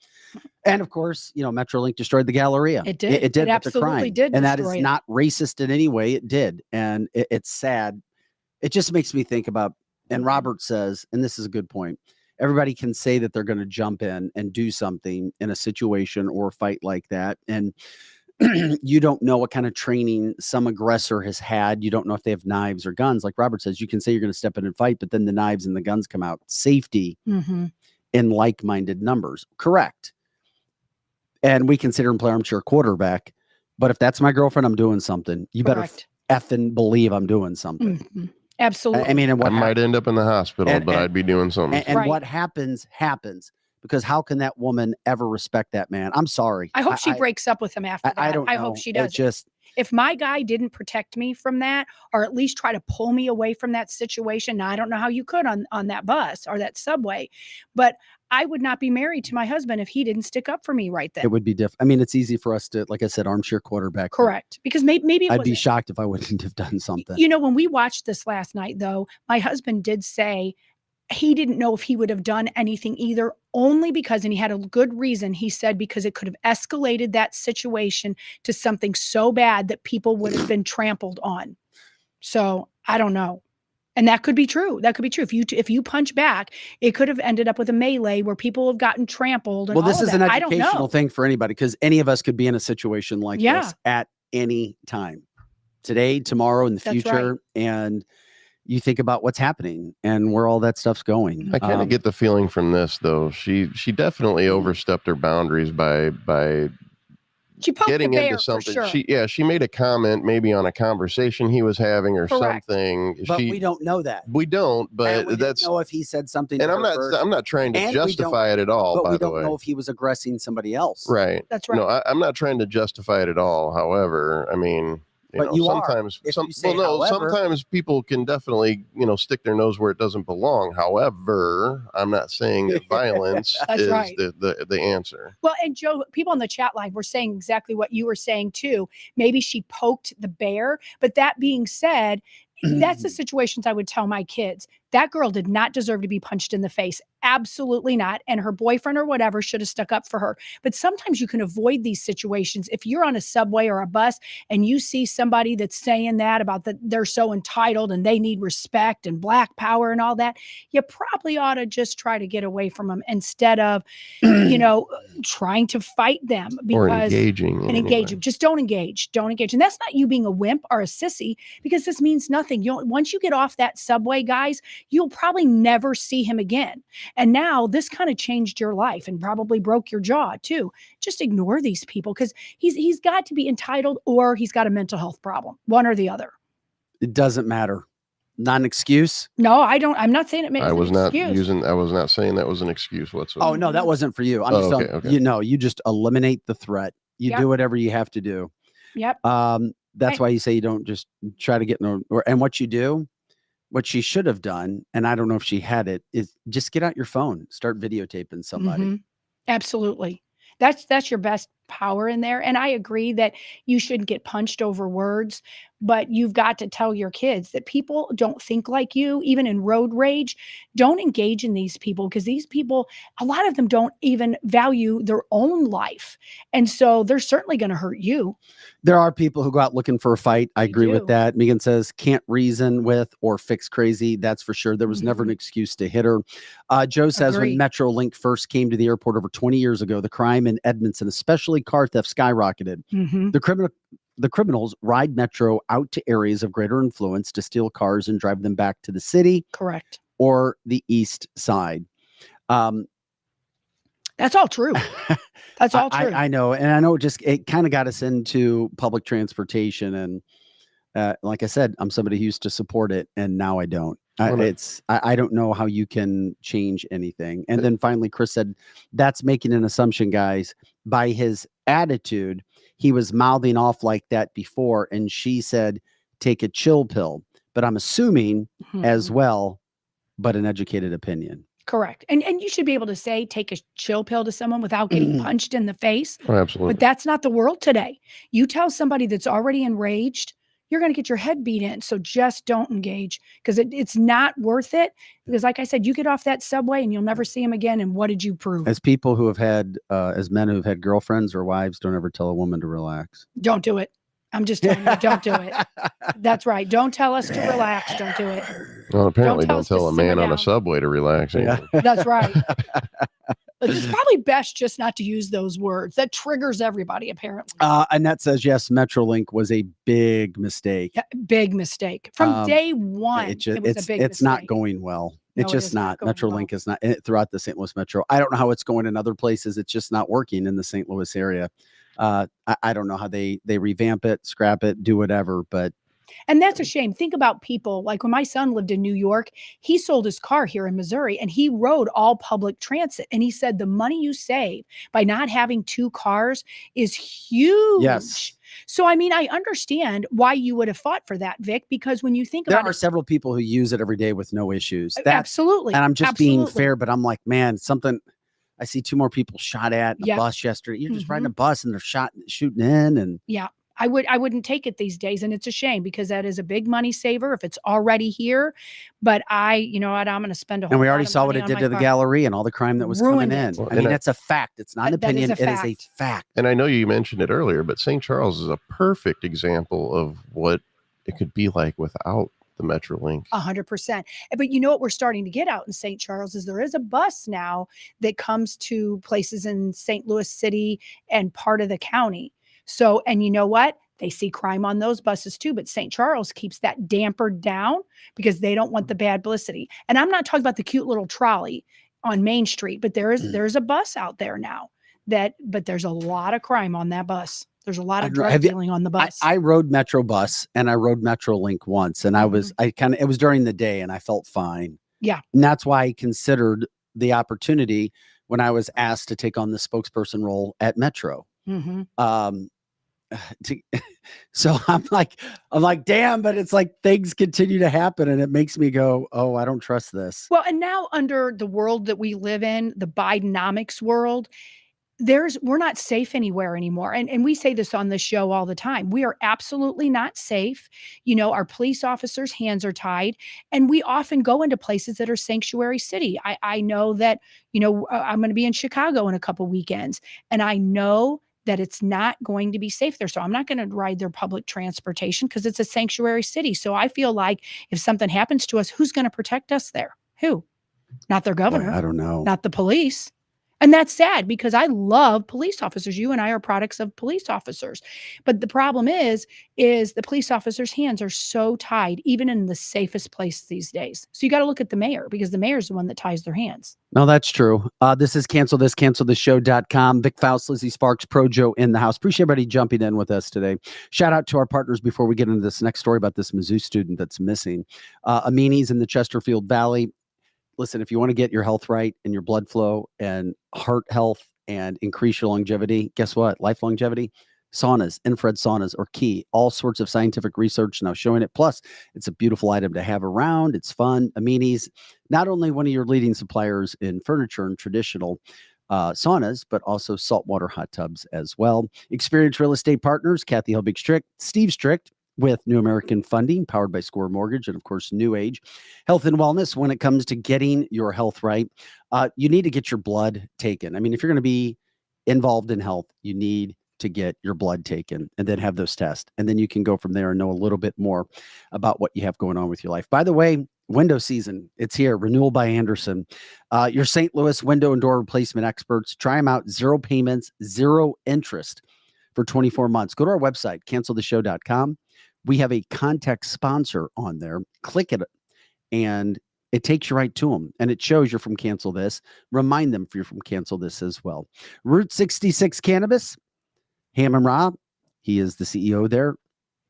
of course, MetroLink destroyed the Galleria. It did. It did. It That's a absolutely crime. did And that is destroy it. not racist in any way. It did. And it's sad. It just makes me think about, and Robert says, and this is a good point, everybody can say that they're going to jump in and do something in a situation or a fight like that. And you don't know what kind of training some aggressor has had. You don't know if they have knives or guns. Like Robert says, you can say you're going to step in and fight, but then the knives and the guns come out. Safety in like-minded numbers. Correct. And we consider him play armchair quarterback. But if that's my girlfriend, I'm doing something. You Correct. better effing believe I'm doing something. Absolutely. I mean, and I what might end up in the hospital, but I'd be doing something. and Right. what happens. Because how can that woman ever respect that man? I'm sorry. I hope she breaks up with him after that. I don't know. I hope she It does. just, If my guy didn't protect me from that, or at least try to pull me away from that situation, now I don't know how you could on that bus or that subway, but I would not be married to my husband if he didn't stick up for me right then. It would be different. I mean, it's easy for us to, like I said, armchair quarterback. Correct. Because maybe it I'd be wasn't. shocked if I wouldn't have done something. You know, when we watched this last night, though, my husband did say he didn't know if he would have done anything either, only because, and he had a good reason, he said, because it could have escalated that situation to something so bad that people would have been trampled on. So I don't know. And that could be true. That could be true. If you punch back, it could have ended up with a melee where people have gotten trampled. And Well, this all of is an that. I don't educational know. thing for anybody, because any of us could be in a situation like Yeah. this at any time, today, tomorrow, in the That's future. right. And you think about what's happening and where all that stuff's going. I kind of get the feeling from this, though. She definitely overstepped her boundaries by She poked getting the bear into something. for sure. She made a comment maybe on a conversation he was having or Correct. something. But we don't know that. We don't, And but we that's don't know if he said something. and to I'm her first, not trying to And we don't- justify it at all, but by we the don't way. know if he was aggressing somebody else. Right. That's right. No, I'm not trying to justify it at all. However, I mean, But you are, sometimes if you say however. sometimes people can definitely, stick their nose where it doesn't belong. However, I'm not saying that violence That's is right. the answer. Well, and Joe, people on the chat line were saying exactly what you were saying too. Maybe she poked the bear, but that being said, that's the situations I would tell my kids. That girl did not deserve to be punched in the face. Absolutely not. And her boyfriend or whatever should have stuck up for her. But sometimes you can avoid these situations. If you're on a subway or a bus and you see somebody that's saying that about that they're so entitled and they need respect and black power and all that, you probably ought to just try to get away from them instead of, trying to fight them Or because engaging. in and any engage way. them. Just don't engage. Don't engage. And that's not you being a wimp or a sissy, because this means nothing. Once you get off that subway, guys, you'll probably never see him again. And now this kind of changed your life and probably broke your jaw too. Just ignore these people, because he's got to be entitled or he's got a mental health problem, one or the other. It doesn't matter. Not an excuse. No, I'm not saying it makes I was an not excuse. I was not saying that was an excuse whatsoever. Oh, no, that wasn't for you. I'm just okay, telling okay. you just eliminate the threat. You Yep. do whatever you have to do. Yep. That's Right. why you say you don't just try to get and what you do, what she should have done, and I don't know if she had it, is just get out your phone, start videotaping somebody. Mhm. Absolutely. That's your best power in there. And I agree that you shouldn't get punched over words, but you've got to tell your kids that people don't think like you, even in road rage. Don't engage in these people, because these people, a lot of them don't even value their own life. And so they're certainly going to hurt you. There are people who go out looking for a fight. I They agree do. with that. Megan says can't reason with or fix crazy. That's for sure. There was never an excuse to hit her. Joe says when Agreed. Metrolink first came to the airport over 20 years ago, the crime in Edmonton, especially car theft, skyrocketed. Mhm. The criminals ride Metro out to areas of greater influence to steal cars and drive them back to the city Correct. or the east side. That's all true. That's all true. I know. And I know it kind of got us into public transportation. And like I said, I'm somebody who used to support it, and now I don't. I don't know how you can change anything. And then finally, Chris said, that's making an assumption, guys. By his attitude, he was mouthing off like that before. And she said, take a chill pill. But I'm assuming as Mhm. well, but an educated opinion. Correct. And you should be able to say, take a chill pill to someone without getting punched in the face. Oh, absolutely. But that's not the world today. You tell somebody that's already enraged, you're going to get your head beat in. So just don't engage, because it's not worth it. Because like I said, you get off that subway and you'll never see him again. And what did you prove? As people who have had, as men who have had girlfriends or wives, don't ever tell a woman to relax. Don't do it. I'm just telling you, don't do it. That's right. Don't tell us to relax. Don't do it. Well, apparently tell don't us to tell a simmer man on down. a subway to relax. either. That's right. It's probably best just not to use those words. That triggers everybody, apparently. Annette says, yes, Metrolink was a big mistake. Yeah, big mistake. From day one, It's it was a big it's not mistake. going well. No, It's it just is not not. going Metrolink well. is not throughout the St. Louis Metro. I don't know how it's going in other places. It's just not working in the St. Louis area. I don't know how they revamp it, scrap it, do whatever, but And that's a shame. Think about people like when my son lived in New York, he sold his car here in Missouri and he rode all public transit. And he said the money you save by not having 2 cars is huge. Yes. So, I mean, I understand why you would have fought for that, Vic, because when you think There about are several people who use it every day with no issues. absolutely. And I'm just being absolutely. fair, but I'm like, man, something. I see 2 more people shot at in a Yep. bus yesterday. You're just riding a Mhm. bus and they're shooting in, and Yeah. I wouldn't take it these days. And it's a shame because that is a big money saver if it's already here. But you know what, I'm going to spend a whole we lot already of saw what money it on did my to the car. gallery and all the crime that was Ruined coming it. in. Well, I mean, and that's a fact. It's not an That is opinion. a It is a fact. fact. And I know you mentioned it earlier, but St. Charles is a perfect example of what it could be like without the Metrolink. 100%. But you know what we're starting to get out in St. Charles is there is a bus now that comes to places in St. Louis City and part of the county. So, and you know what? They see crime on those buses too, but St. Charles keeps that dampered down because they don't want the bad publicity. And I'm not talking about the cute little trolley on Main Street, but there's a bus out there now but there's a lot of crime on that bus. There's a lot of drug dealing on the bus. I rode Metro Bus and I rode Metrolink once, and it was during the day and I felt fine. Yeah. And that's why I considered the opportunity when I was asked to take on the spokesperson role at Metro. Mm-hmm. So I'm like, damn, but it's like things continue to happen and it makes me go, oh, I don't trust this. Well, and now under the world that we live in, the Bidenomics world, we're not safe anywhere anymore. And we say this on the show all the time. We are absolutely not safe. You know, our police officers' hands are tied, and we often go into places that are sanctuary city. I know that, you know, I'm going to be in Chicago in a couple weekends, and I know that it's not going to be safe there. So I'm not going to ride their public transportation because it's a sanctuary city. So I feel like if something happens to us, who's going to protect us there? Who? Not their governor. I don't know. Not the police. And that's sad because I love police officers. You and I are products of police officers. But the problem is the police officers' hands are so tied, even in the safest place these days. So you got to look at the mayor because the mayor's the one that ties their hands. No, that's true. This is cancelthisshow.com. Vic Faust, Lizzie Sparks, Projo in the house. Appreciate everybody jumping in with us today. Shout out to our partners before we get into this next story about this Mizzou student that's missing. Amini's in the Chesterfield Valley. Listen, if you want to get your health right and your blood flow and heart health and increase your longevity, guess what? Life longevity, saunas, infrared saunas are key. All sorts of scientific research now showing it. Plus, it's a beautiful item to have around. It's fun. Amini's, not only one of your leading suppliers in furniture and traditional saunas, but also saltwater hot tubs as well. Experienced real estate partners, Kathy Helbig-Strict, Steve Strict, with New American Funding, powered by Score Mortgage, and of course, New Age Health and Wellness. When it comes to getting your health right, you need to get your blood taken. I mean, if you're going to be involved in health, you need to get your blood taken and then have those tests. And then you can go from there and know a little bit more about what you have going on with your life. By the way, window season, it's here. Renewal by Andersen. Your St. Louis window and door replacement experts. Try them out. 0 payments, 0 interest for 24 months. Go to our website, canceltheshow.com. We have a contact sponsor on there. Click it, and it takes you right to them. And it shows you're from Cancel This. Remind them if you're from Cancel This as well. Route 66 Cannabis, Hammond Rob. He is the CEO there.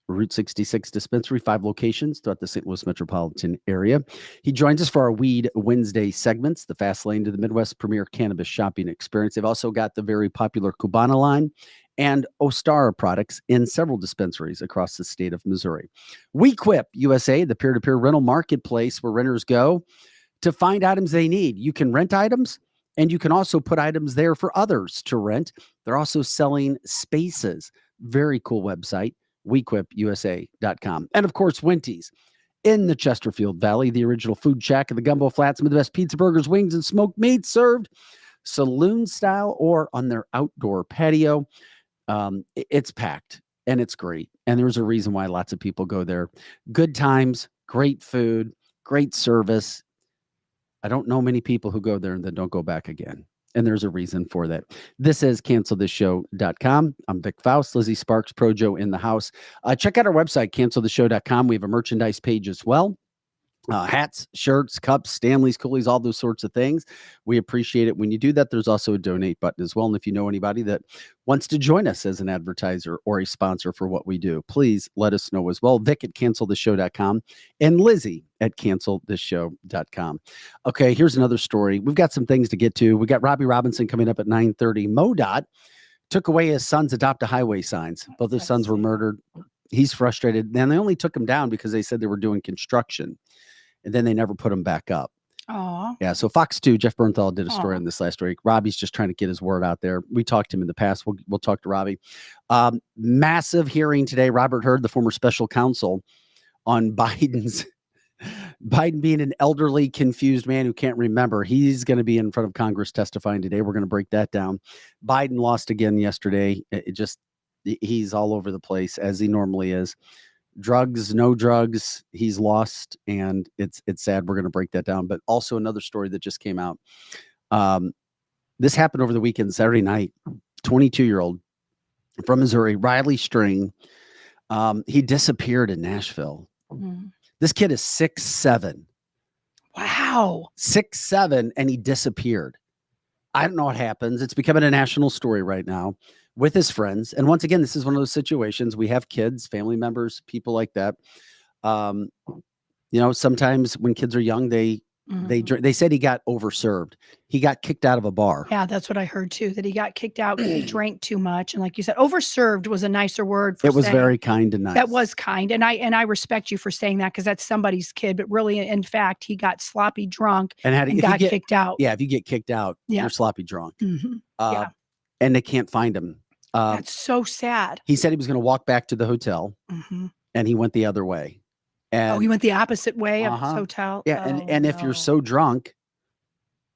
Route 66 Dispensary, 5 locations throughout the St. Louis metropolitan area. He joins us for our Weed Wednesday segments, the fast lane to the Midwest premier cannabis shopping experience. They've also got the very popular Cubana line and Ostara products in several dispensaries across the state of Missouri. WeQuip USA, the peer-to-peer rental marketplace where renters go to find items they need. You can rent items, and you can also put items there for others to rent. They're also selling spaces. Very cool website, WeQuipUSA.com. And of course, Winty's in the Chesterfield Valley, the original food shack of the Gumbo Flats, some of the best pizza, burgers, wings, and smoked meats served saloon style or on their outdoor patio. It's packed and it's great. And there's a reason why lots of people go there. Good times, great food, great service. I don't know many people who go there and then don't go back again. And there's a reason for that. This is cancelthisshow.com. I'm Vic Faust, Lizzie Sparks, Projo in the house. Check out our website, canceltheshow.com. We have a merchandise page as well. hats, shirts, cups, Stanley's, Coolies, all those sorts of things. We appreciate it when you do that. There's also a donate button as well. And if you know anybody that wants to join us as an advertiser or a sponsor for what we do, please let us know as well. Vic at canceltheshow.com and Lizzie at canceltheshow.com. Okay, here's another story. We've got some things to get to. We got Robbie Robinson coming up at 9:30. MoDOT took away his son's Adopt a Highway signs. Both his sons were murdered. He's frustrated. And they only took him down because they said they were doing construction. And then they never put him back up. Oh, Yeah. So Fox 2, Jeff Bernthal did a story on this last week. Robbie's just trying to get his word out there. We talked to him in the past. We'll talk to Robbie. Massive hearing today. Robert Hurd, the former special counsel, on Biden being an elderly, confused man who can't remember. He's going to be in front of Congress testifying today. We're going to break that down. Biden lost again yesterday. He's all over the place as he normally is. Drugs, no drugs, he's lost, and it's sad. We're going to break that down. But also another story that just came out. This happened over the weekend, Saturday night. 22-year-old from Missouri, Riley String. He disappeared in Nashville. mm. This kid is 6'7". Wow. 6'7", and he disappeared. I don't know what happens. It's becoming a national story right now with his friends. And once again, this is one of those situations. We have kids, family members, people like that. Sometimes when kids are young, they said he got overserved. He got kicked out of a bar. Yeah, that's what I heard too, that he got kicked out because he drank too much. And like you said, overserved was a nicer word for It was saying. very kind and nice. That was kind. And I respect you for saying that because that's somebody's kid. But really, in fact, he got sloppy drunk and got kicked out. Yeah, if you get kicked out, you're sloppy drunk. Mm-hmm. Yeah. And they can't find him. That's so sad. He said he was going to walk back to the hotel, Mm-hmm. and he went the other way. And he went the opposite way of his hotel. Yeah, and if you're so drunk,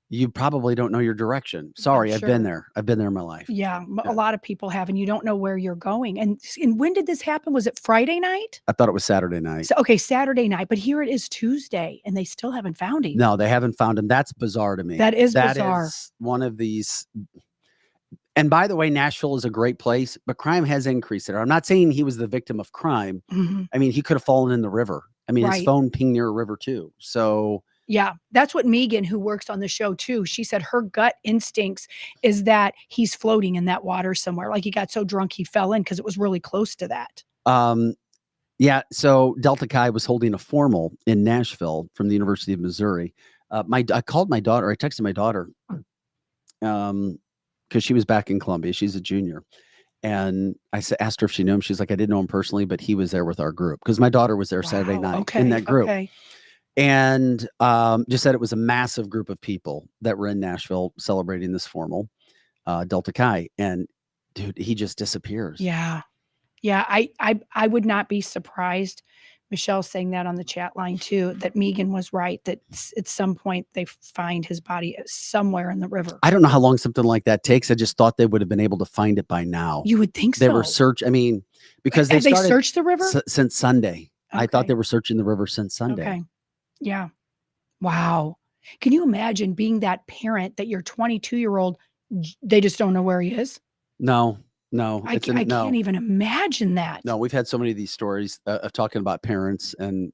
you probably don't know your direction. Sorry, I've been there. I've been there in my life. Yeah, a lot of people have, and you don't know where you're going. And when did this happen? Was it Friday night? I thought it was Saturday night. So, okay, Saturday night, but here it is Tuesday, and they still haven't found him. No, they haven't found him. That's bizarre to me. That is bizarre. That is one of these. And by the way, Nashville is a great place, but crime has increased there. I'm not saying he was the victim of crime. Mm-hmm. I mean, he could have fallen in the river. I mean, his phone pinged near a river too. So yeah, that's what Megan, who works on the show too, she said her gut instincts is that he's floating in that water somewhere. Like he got so drunk he fell in because it was really close to that. Yeah. So Delta Chi was holding a formal in Nashville from the University of Missouri. I called my daughter. I texted my daughter because she was back in Columbia. She's a junior. And I asked her if she knew him. She's like, I didn't know him personally, but he was there with our group because my daughter was there Saturday night in that group. Okay. And just said it was a massive group of people that were in Nashville celebrating this formal Delta Chi. And dude, he just disappears. Yeah. Yeah. I would not be surprised. Michelle's saying that on the chat line too, that Megan was right, that at some point they find his body somewhere in the river. I don't know how long something like that takes. I just thought they would have been able to find it by now. You would think they so. were because they searched the river since Sunday. Okay. I thought they were searching the river since Sunday. Okay. Yeah. Wow. Can you imagine being that parent that your 22-year-old, they just don't know where he is? No. I can't even imagine that. No, we've had so many of these stories of talking about parents and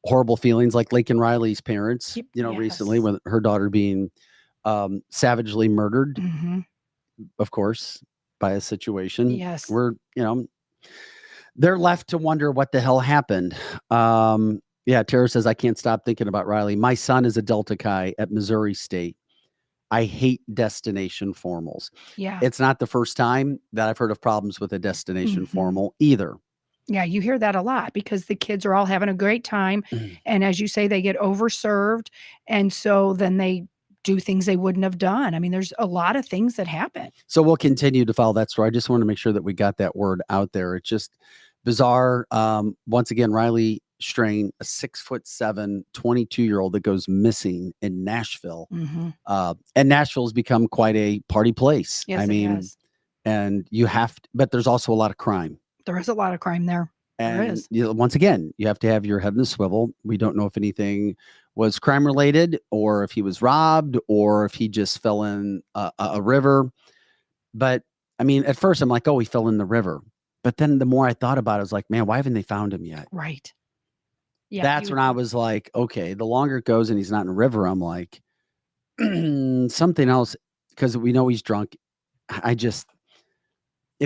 horrible feelings, like Lake and Riley's parents, recently with her daughter being savagely murdered, of course, by a situation. Yes. Where, they're left to wonder what the hell happened. Yeah, Tara says, I can't stop thinking about Riley. My son is a Delta Chi at Missouri State. I hate destination formals. Yeah. It's not the first time that I've heard of problems with a destination formal either. Yeah, you hear that a lot because the kids are all having a great time. And as you say, they get overserved. And so then they do things they wouldn't have done. I mean, there's a lot of things that happen. So we'll continue to follow that story. I just want to make sure that we got that word out there. It's just bizarre. Once again, Riley Strain, a 6'7", 22-year-old that goes missing in Nashville. And Nashville has become quite a party place. Yes, I mean, and you have to, but there's also a lot of crime. There is a lot of crime there. And there is. Once again, you have to have your head in the swivel. We don't know if anything was crime related or if he was robbed or if he just fell in a river. But I mean, at first I'm like, oh, he fell in the river. But then the more I thought about it, I was like, man, why haven't they found him yet? Right. Yeah, That's when I was like, okay, the longer it goes and he's not in the river, I'm like, something else, because we know he's drunk. If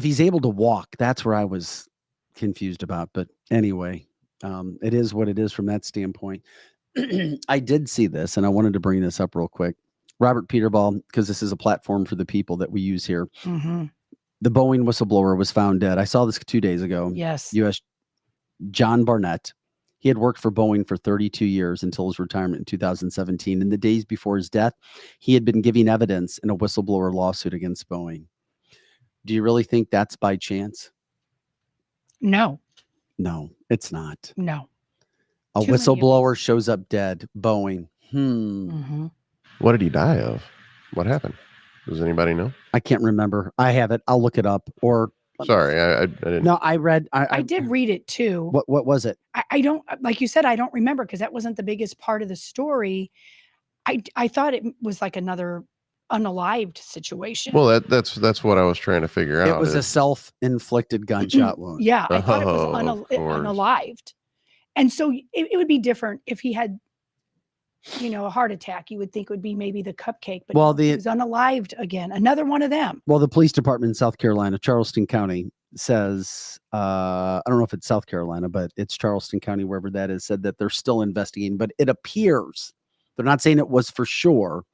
he's able to walk, that's where I was confused about. But anyway, it is what it is from that standpoint. I did see this, and I wanted to bring this up real quick. Robert Peterball, because this is a platform for the people that we use here. Mhm. The Boeing whistleblower was found dead. I saw this 2 days ago. Yes. U.S. John Barnett. He had worked for Boeing for 32 years until his retirement in 2017. In the days before his death, he had been giving evidence in a whistleblower lawsuit against Boeing. Do you really think that's by chance? No. No, it's not. No. A Too many of whistleblower these. shows up dead. Boeing. Mhm. What did he die of? What happened? Does anybody know? I can't remember. I have it. I'll look it up. Or Sorry, I didn't. no, I read. I did read it too. What was it? I don't, like you said, I don't remember because that wasn't the biggest part of the story. I thought it was like another unalived situation. Well, that's what I was trying to figure out. It was a self-inflicted gunshot wound. Yeah, I thought it was Oh, of course. unalived. And so it would be different if he had, a heart attack. You would think it would be maybe the cupcake, but Well, no, he was unalived again. Another one of them. Well, the police department in South Carolina, Charleston County, says, I don't know if it's South Carolina, but it's Charleston County, wherever that is, said that they're still investigating, but it appears, they're not saying it was for sure.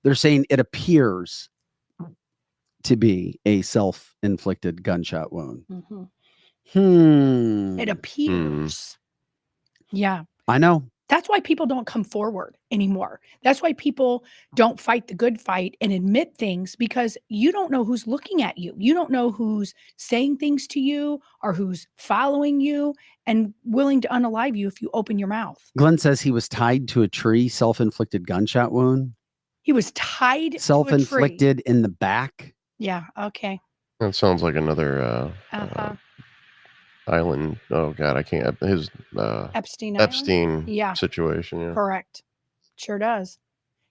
They're saying it appears to be a self-inflicted gunshot wound. It appears. Yeah. I know. That's why people don't come forward anymore. That's why people don't fight the good fight and admit things, because you don't know who's looking at you. You don't know who's saying things to you or who's following you and willing to unalive you if you open your mouth. Glenn says he was tied to a tree, self-inflicted gunshot wound. He was tied to a tree. Self-inflicted in the back. Yeah. Okay. That sounds like another island. Oh God, I can't. His Epstein Island? Epstein Yeah. situation. Yeah. Correct. Sure does.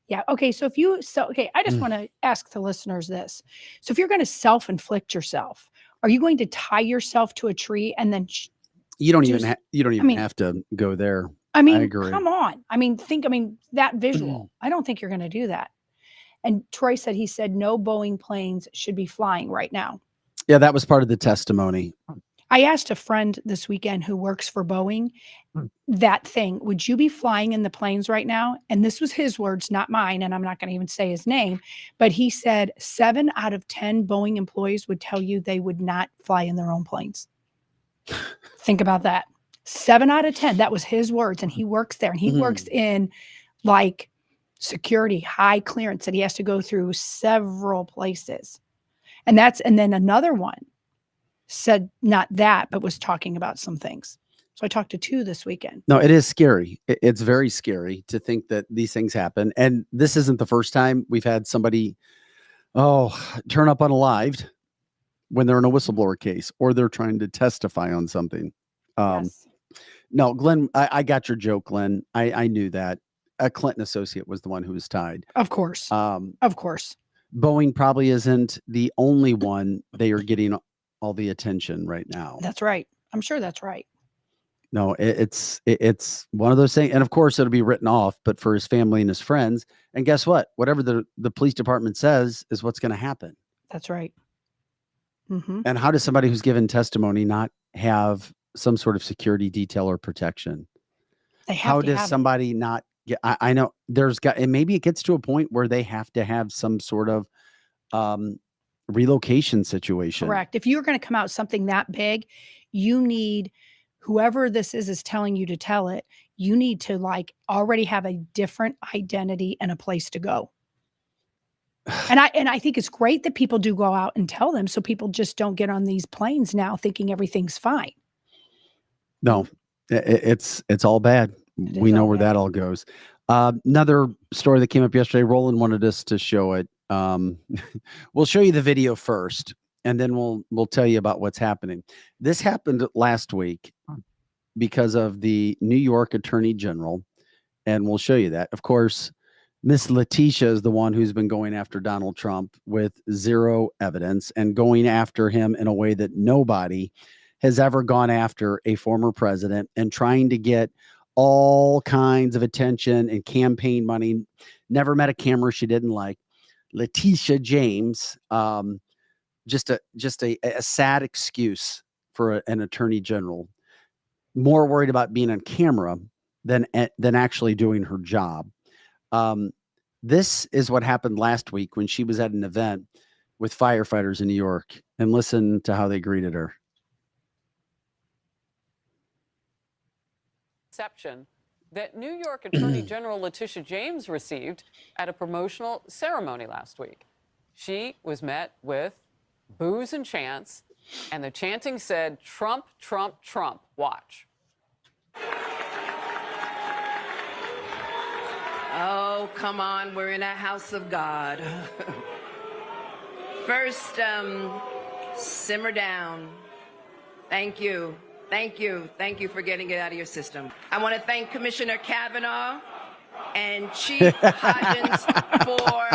Yeah. Okay. So I just want to ask the listeners this. So if you're going to self-inflict yourself, are you going to tie yourself to a tree and then You don't even have to go there. I mean, agree. come on. That visual. I don't think you're going to do that. And Troy said, no Boeing planes should be flying right now. Yeah, that was part of the testimony. I asked a friend this weekend who works for Boeing that thing, would you be flying in the planes right now? And this was his words, not mine. And I'm not going to even say his name, but he said 7 out of 10 Boeing employees would tell you they would not fly in their own planes. Think about that. 7 out of 10. That was his words. And he works there, and he works in like security, high clearance that he has to go through several places. And then another one said not that, but was talking about some things. So I talked to 2 this weekend. No, it is scary. It's very scary to think that these things happen. And this isn't the first time we've had somebody, turn up unalived when they're in a whistleblower case or they're trying to testify on something. Yes. No, Glenn, I got your joke, Glenn. I knew that. A Clinton associate was the one who was tied. Of course. Of course. Boeing probably isn't the only one they are getting all the attention right now. That's right. I'm sure that's right. No, it's one of those things. And of course it'll be written off, but for his family and his friends. And guess what? Whatever the police department says is what's going to happen. That's right. And how does somebody who's given testimony not have some sort of security detail or protection? How does somebody not get, I know and maybe it gets to a point where they have to have some sort of relocation situation. Correct. If you're going to come out something that big, you need whoever this is telling you to tell it. You need to already have a different identity and a place to go. And I think it's great that people do go out and tell them, so people just don't get on these planes now thinking everything's fine. No, it's all bad. We know where that all goes. Another story that came up yesterday, Roland wanted us to show it. We'll show you the video first, and then we'll tell you about what's happening. This happened last week because of the New York Attorney General, and we'll show you that. Of course, Miss Letitia is the one who's been going after Donald Trump with zero evidence and going after him in a way that nobody has ever gone after a former president, and trying to get all kinds of attention and campaign money. Never met a camera she didn't like. Letitia James, just a sad excuse for an attorney general. More worried about being on camera than actually doing her job. This is what happened last week when she was at an event with firefighters in New York, and listen to how they greeted her. Exception that New York Attorney General Letitia James received at a promotional ceremony last week. She was met with boos and chants, and the chanting said, "Trump, Trump, Trump, watch." Oh, come on, we're in a house of God. First, simmer down. Thank you. Thank you. Thank you for getting it out of your system. I want to thank Commissioner Kavanaugh and Chief Hodgins for...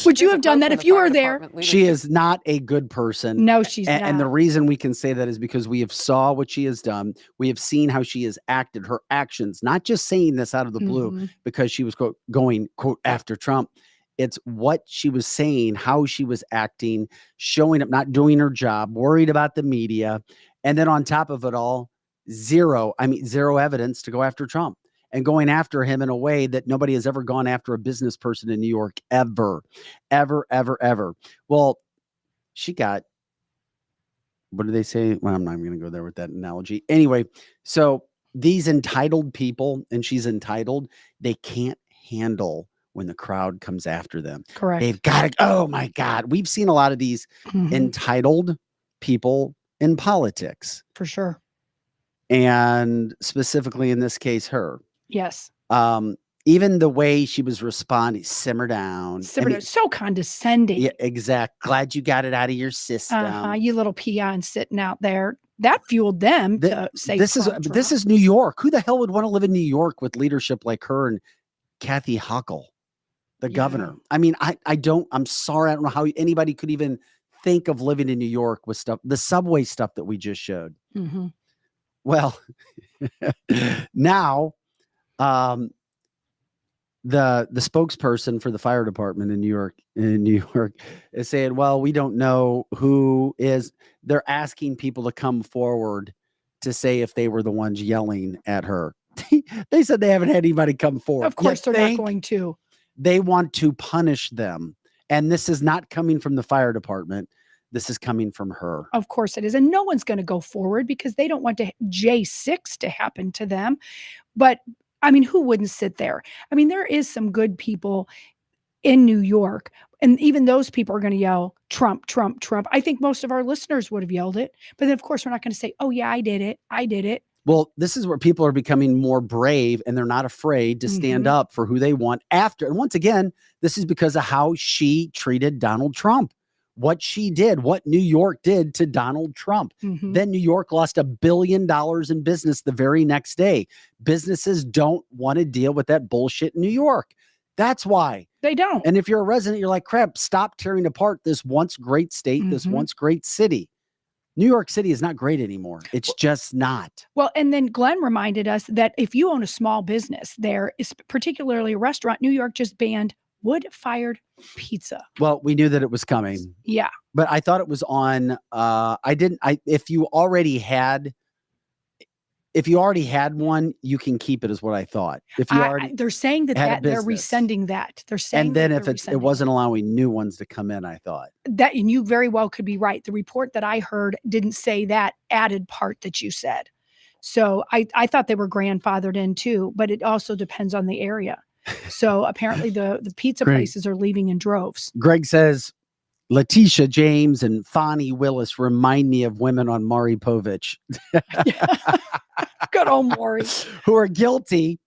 Would you have done that if you were there? She is not a good person. No, she's not. And the reason we can say that is because we have saw what she has done. We have seen how she has acted, her actions, not just saying this out of the blue because she was going, quote, after Trump. It's what she was saying, how she was acting, showing up, not doing her job, worried about the media. And then on top of it all, zero evidence to go after Trump. And going after him in a way that nobody has ever gone after a business person in New York, ever. Well, she got, what do they say? Well, I'm not even going to go there with that analogy. Anyway, so these entitled people, and she's entitled, they can't handle when the crowd comes after them. Correct. They've got to, oh my God. We've seen a lot of these entitled people in politics. For sure. And specifically in this case, her. Yes. Even the way she was responding, simmer down. So condescending. Yeah, exactly. Glad you got it out of your system. You little peon sitting out there. That fueled them to say this is New York. Who the hell would want to live in New York with leadership like her and Kathy Hochul, the governor? I mean, I'm sorry. I don't know how anybody could even think of living in New York with the subway stuff that we just showed. Well, now, the spokesperson for the fire department in New York is saying, well, we don't know who is. They're asking people to come forward to say if they were the ones yelling at her. They said they haven't had anybody come forward. Of course, they're not going to. They want to punish them. And this is not coming from the fire department. This is coming from her. Of course it is. And no one's going to go forward because they don't want J6 to happen to them. But I mean, who wouldn't sit there? I mean, there is some good people in New York, and even those people are going to yell, Trump, Trump, Trump. I think most of our listeners would have yelled it. But then, of course, we're not going to say, oh, yeah, I did it. I did it. Well, this is where people are becoming more brave, and they're not afraid to stand up for who they want after. And once again, this is because of how she treated Donald Trump. What she did, what New York did to Donald Trump. Then New York lost $1 billion in business the very next day. Businesses don't want to deal with that bullshit in New York. That's why. They don't. And if you're a resident, you're like, crap, stop tearing apart this once great state, this once great city. New York City is not great anymore. It's just not. Well, and then Glenn reminded us that if you own a small business, there is particularly a restaurant, New York just banned wood-fired pizza. Well, we knew that it was coming. Yeah. But I thought it was on, if you already had one, you can keep it is what I thought. If you they're saying that they're rescinding that. They're saying and then if it wasn't allowing new ones to come in, I thought. That, and you very well could be right. The report that I heard didn't say that added part that you said. So I thought they were grandfathered in too, but it also depends on the area. So apparently the pizza places are leaving in droves. Greg says, Letitia James and Fonnie Willis remind me of women on Maury Povich. Good old Maury. Who are guilty,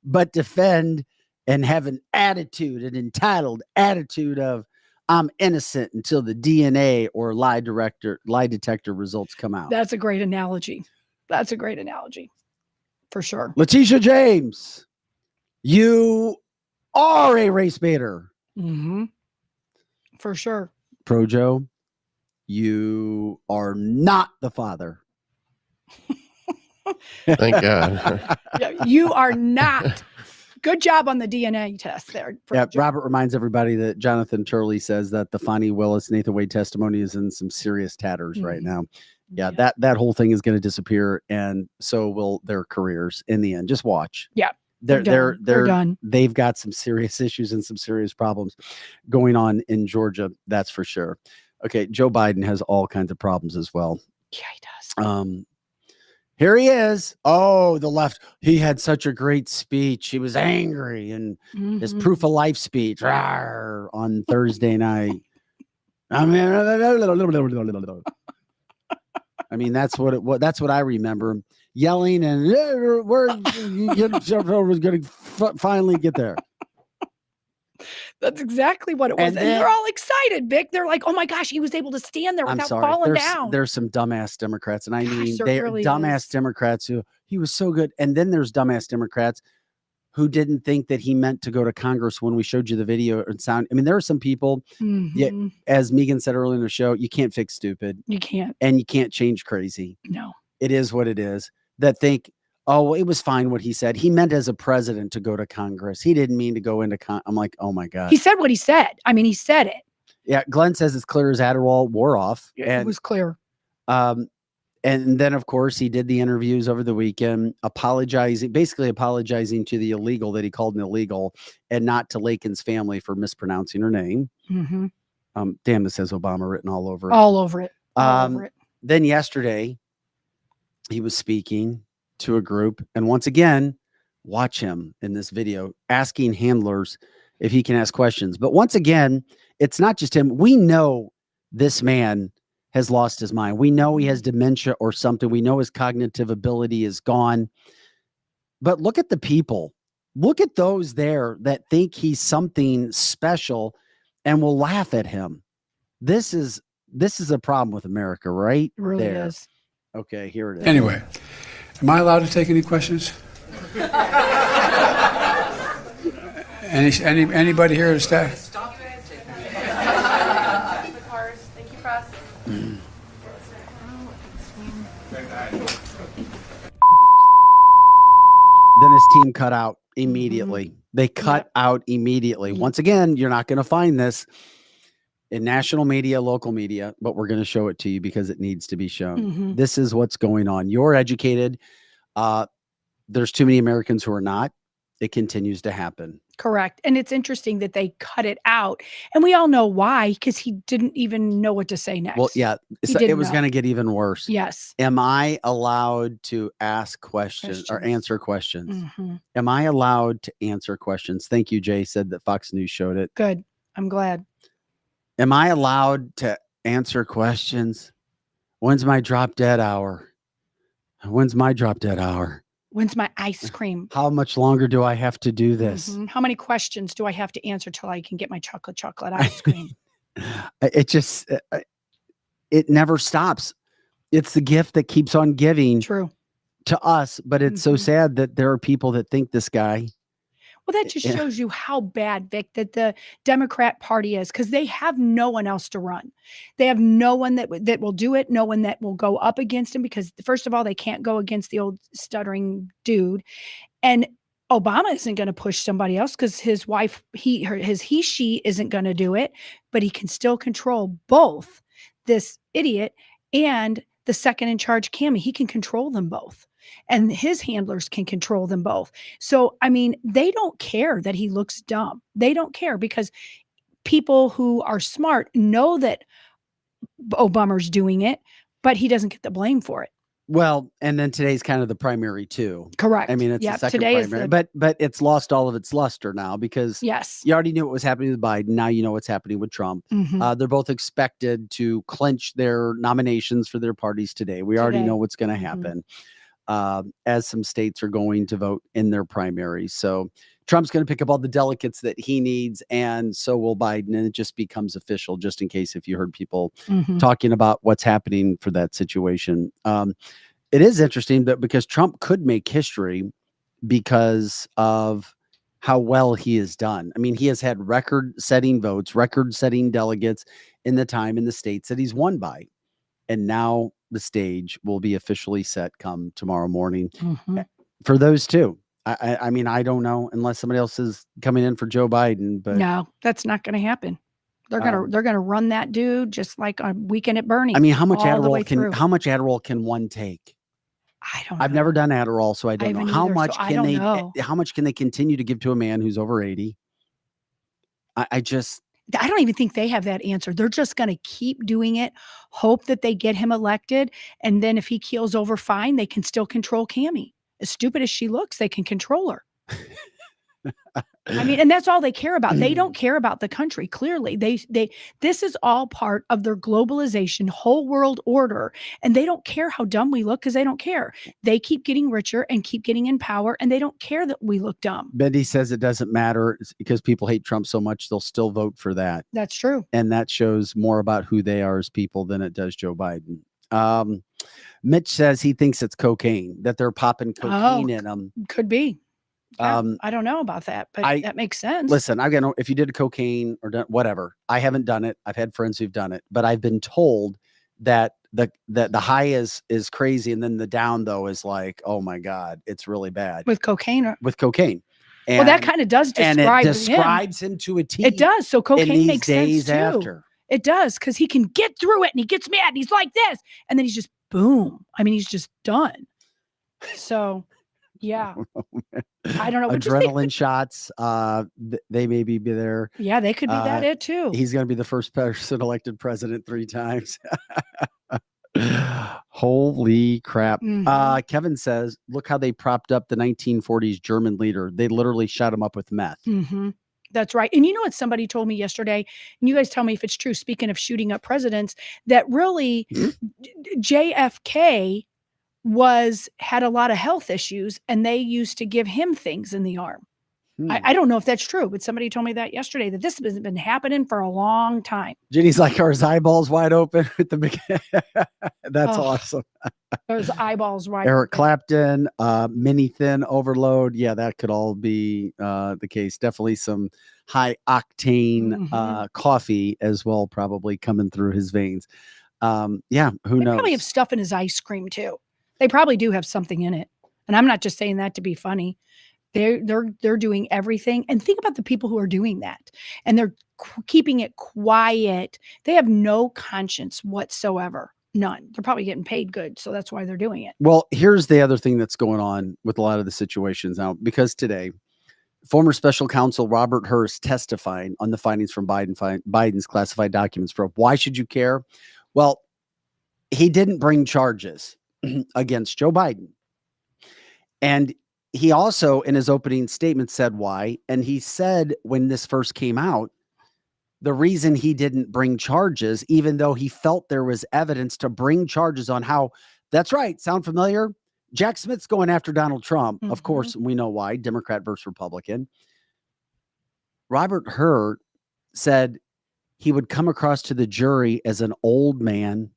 but defend and have an entitled attitude of, I'm innocent until the DNA or lie detector results come out. That's a great analogy. For sure. Letitia James, you are a race baiter. For sure. Projo, you are not the father. Thank God. Yeah, you are not. Good job on the DNA test there. Yeah, Robert reminds everybody that Jonathan Turley says that the Fonnie Willis, Nathan Wade testimony is in some serious tatters right now. Yeah, that whole thing is going to disappear, and so will their careers in the end. Just watch. Yeah. They're done. They've got some serious issues and some serious problems going on in Georgia. That's for sure. Okay, Joe Biden has all kinds of problems as well. Yeah, he does. Here he is. Oh, the left. He had such a great speech. He was angry, and his proof of life speech on Thursday night. I mean, that's what I remember. Yelling and we're going to finally get there. That's exactly what it was. And they're all excited, Vic. They're like, oh my gosh, he was able to stand there without falling down. There's some dumbass Democrats. And I mean, they're really dumbass Democrats who he was so good. And then there's dumbass Democrats who didn't think that he meant to go to Congress when we showed you the video and sound. I mean, there are some people, as Megan said earlier in the show, you can't fix stupid. You can't. And you can't change crazy. No. It is what it is. That think, oh, it was fine what he said. He meant as a president to go to Congress. He didn't mean to go into I'm like, oh my God. He said what he said. I mean, he said it. Yeah. Glenn says it's clear as Adderall wore off. Yeah, it was clear. And then, of course, he did the interviews over the weekend, basically apologizing to the illegal that he called an illegal and not to Lakin's family for mispronouncing her name. Damn, this says Obama written all over it. All over it. All over it. Then yesterday, he was speaking to a group, and once again, watch him in this video asking handlers if he can ask questions. But once again, it's not just him. We know this man has lost his mind. We know he has dementia or something. We know his cognitive ability is gone. But look at the people. Look at those there that think he's something special and will laugh at him. This is a problem with America, right? It really there. is. Okay, here it is. Anyway, am I allowed to take any questions? Anybody here to staff? Thank you, press. Then his team cut out immediately. They cut out immediately. Once again, you're not going to find this in national media, local media, but we're going to show it to you because it needs to be shown. This is what's going on. You're educated. There's too many Americans who are not. It continues to happen. Correct. And it's interesting that they cut it out. And we all know why, because he didn't even know what to say next. Well, yeah, so it was going to get even worse. Yes. Am I allowed to ask questions or answer questions? Am I allowed to answer questions? Thank you, Jay said that Fox News showed it. Good. I'm glad. Am I allowed to answer questions? When's my drop dead hour? When's my drop dead hour? When's my ice cream? How much longer do I have to do this? How many questions do I have to answer till I can get my chocolate ice cream? It never stops. It's the gift that keeps on giving. True. To us, but it's so sad that there are people that think this guy. Well, that just shows you how bad, Vic, that the Democrat Party is, because they have no one else to run. They have no one that will do it, no one that will go up against him, because first of all, they can't go against the old stuttering dude. And Obama isn't going to push somebody else because his wife, she isn't going to do it, but he can still control both this idiot and the second in charge, Cammie. He can control them both. And his handlers can control them both. So, I mean, they don't care that he looks dumb. They don't care because people who are smart know that Obama's doing it, but he doesn't get the blame for it. Well, and then today's kind of the primary too. Correct. I mean, it's the second primary, but it's lost all of its luster now because you already knew what was happening with Biden. Now you know what's happening with Trump. They're both expected to clinch their nominations for their parties today. We already know what's going to happen. As some states are going to vote in their primaries. So Trump's going to pick up all the delegates that he needs, and so will Biden, and it just becomes official, just in case if you heard people talking about what's happening for that situation. It is interesting that because Trump could make history because of how well he has done. I mean, he has had record-setting votes, record-setting delegates in the time in the states that he's won by. And now the stage will be officially set come tomorrow morning Mhm. for those two. I mean, I don't know unless somebody else is coming in for Joe Biden, but No, that's not going to happen. They're gonna run that dude just like on Weekend at Bernie's. I mean, how much all the way through. Adderall can one take? I don't. I've never done Adderall, so I don't know haven't how either, so much I can don't they. know. How much can they continue to give to a man who's over 80? I just. I don't even think they have that answer. They're just going to keep doing it, hope that they get him elected, and then if he keels over, fine, they can still control Cammie. As stupid as she looks, they can control her. I mean, and that's all they care about. They don't care about the country. Clearly, this is all part of their globalization, whole world order, and they don't care how dumb we look because they don't care. They keep getting richer and keep getting in power, and they don't care that we look dumb. Bendy says it doesn't matter because people hate Trump so much, they'll still vote for that. That's true. And that shows more about who they are as people than it does Joe Biden. Mitch says he thinks it's cocaine, that they're popping cocaine in them. Could be. Yeah, I don't know about that, but that makes sense. Listen, if you did cocaine or done whatever, I haven't done it. I've had friends who've done it, but I've been told that the high is crazy, and then the down though is like, oh my God, it's really bad with cocaine. And, well, that kind of does describe and it describes him to a T. It does. So cocaine makes sense too. After. It does, because he can get through it and he gets mad and he's like this, and then he's just boom. I mean, he's just done. So. Yeah. I don't know. Adrenaline shots. They may be there. Yeah, they could be that it too. He's going to be the first person elected president 3 times. Holy crap. Mhm. Kevin says, look how they propped up the 1940s German leader. They literally shot him up with meth. Mm-hmm. That's right. And you know what somebody told me yesterday, and you guys tell me if it's true, speaking of shooting up presidents, that really JFK had a lot of health issues, and they used to give him things in the arm. I don't know if that's true, but somebody told me that yesterday, that this has been happening for a long time. Jenny's like, are his eyeballs wide open with the big that's awesome. Those eyeballs wide Eric open. Clapton, mini thin overload. Yeah, that could all be the case. Definitely some high octane coffee as well, probably coming through his veins. Who knows? Probably have stuff in his ice cream too. They probably do have something in it. And I'm not just saying that to be funny. They're doing everything. And think about the people who are doing that. And they're keeping it quiet. They have no conscience whatsoever. None. They're probably getting paid good. So that's why they're doing it. Well, here's the other thing that's going on with a lot of the situations now, because today, former special counsel Robert Hur testifying on the findings from Biden's classified documents probe. Why should you care? Well, he didn't bring charges against Joe Biden. And he also, in his opening statement, said why. And he said when this first came out, the reason he didn't bring charges, even though he felt there was evidence to bring charges on how, that's right, sound familiar? Jack Smith's going after Donald Trump. Of course, we know why, Democrat versus Republican. Robert Hur said he would come across to the jury as an old man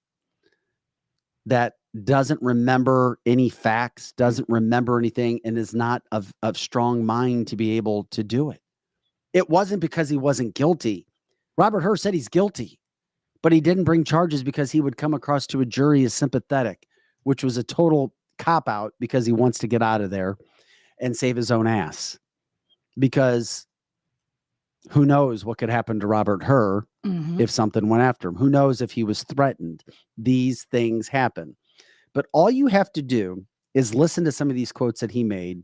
that doesn't remember any facts, doesn't remember anything, and is not of strong mind to be able to do it. It wasn't because he wasn't guilty. Robert Hur said he's guilty, but he didn't bring charges because he would come across to a jury as sympathetic, which was a total cop-out because he wants to get out of there and save his own ass. Because who knows what could happen to Robert Hur if something went after him? Who knows if he was threatened? These things happen. But all you have to do is listen to some of these quotes that he made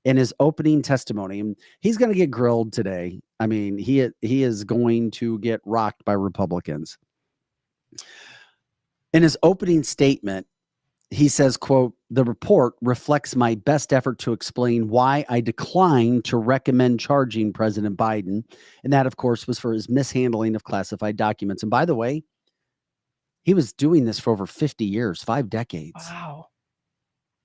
in his opening testimony. And he's going to get grilled today. I mean, he is going to get rocked by Republicans. In his opening statement, he says, quote, "The report reflects my best effort to explain why I declined to recommend charging President Biden." And that, of course, was for his mishandling of classified documents. And by the way, he was doing this for over 50 years, 5 decades. Wow.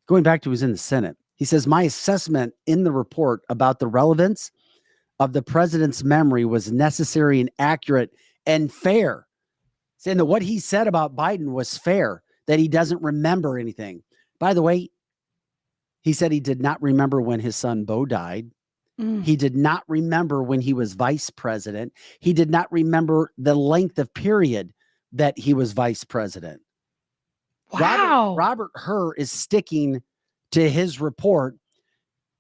Going back to he was in the Senate. He says, my assessment in the report about the relevance of the president's memory was necessary and accurate and fair. Saying that what he said about Biden was fair, that he doesn't remember anything. By the way, he said he did not remember when his son Beau died. He did not remember when he was vice president. He did not remember the length of period that he was vice president. Wow. Robert Hur is sticking to his report.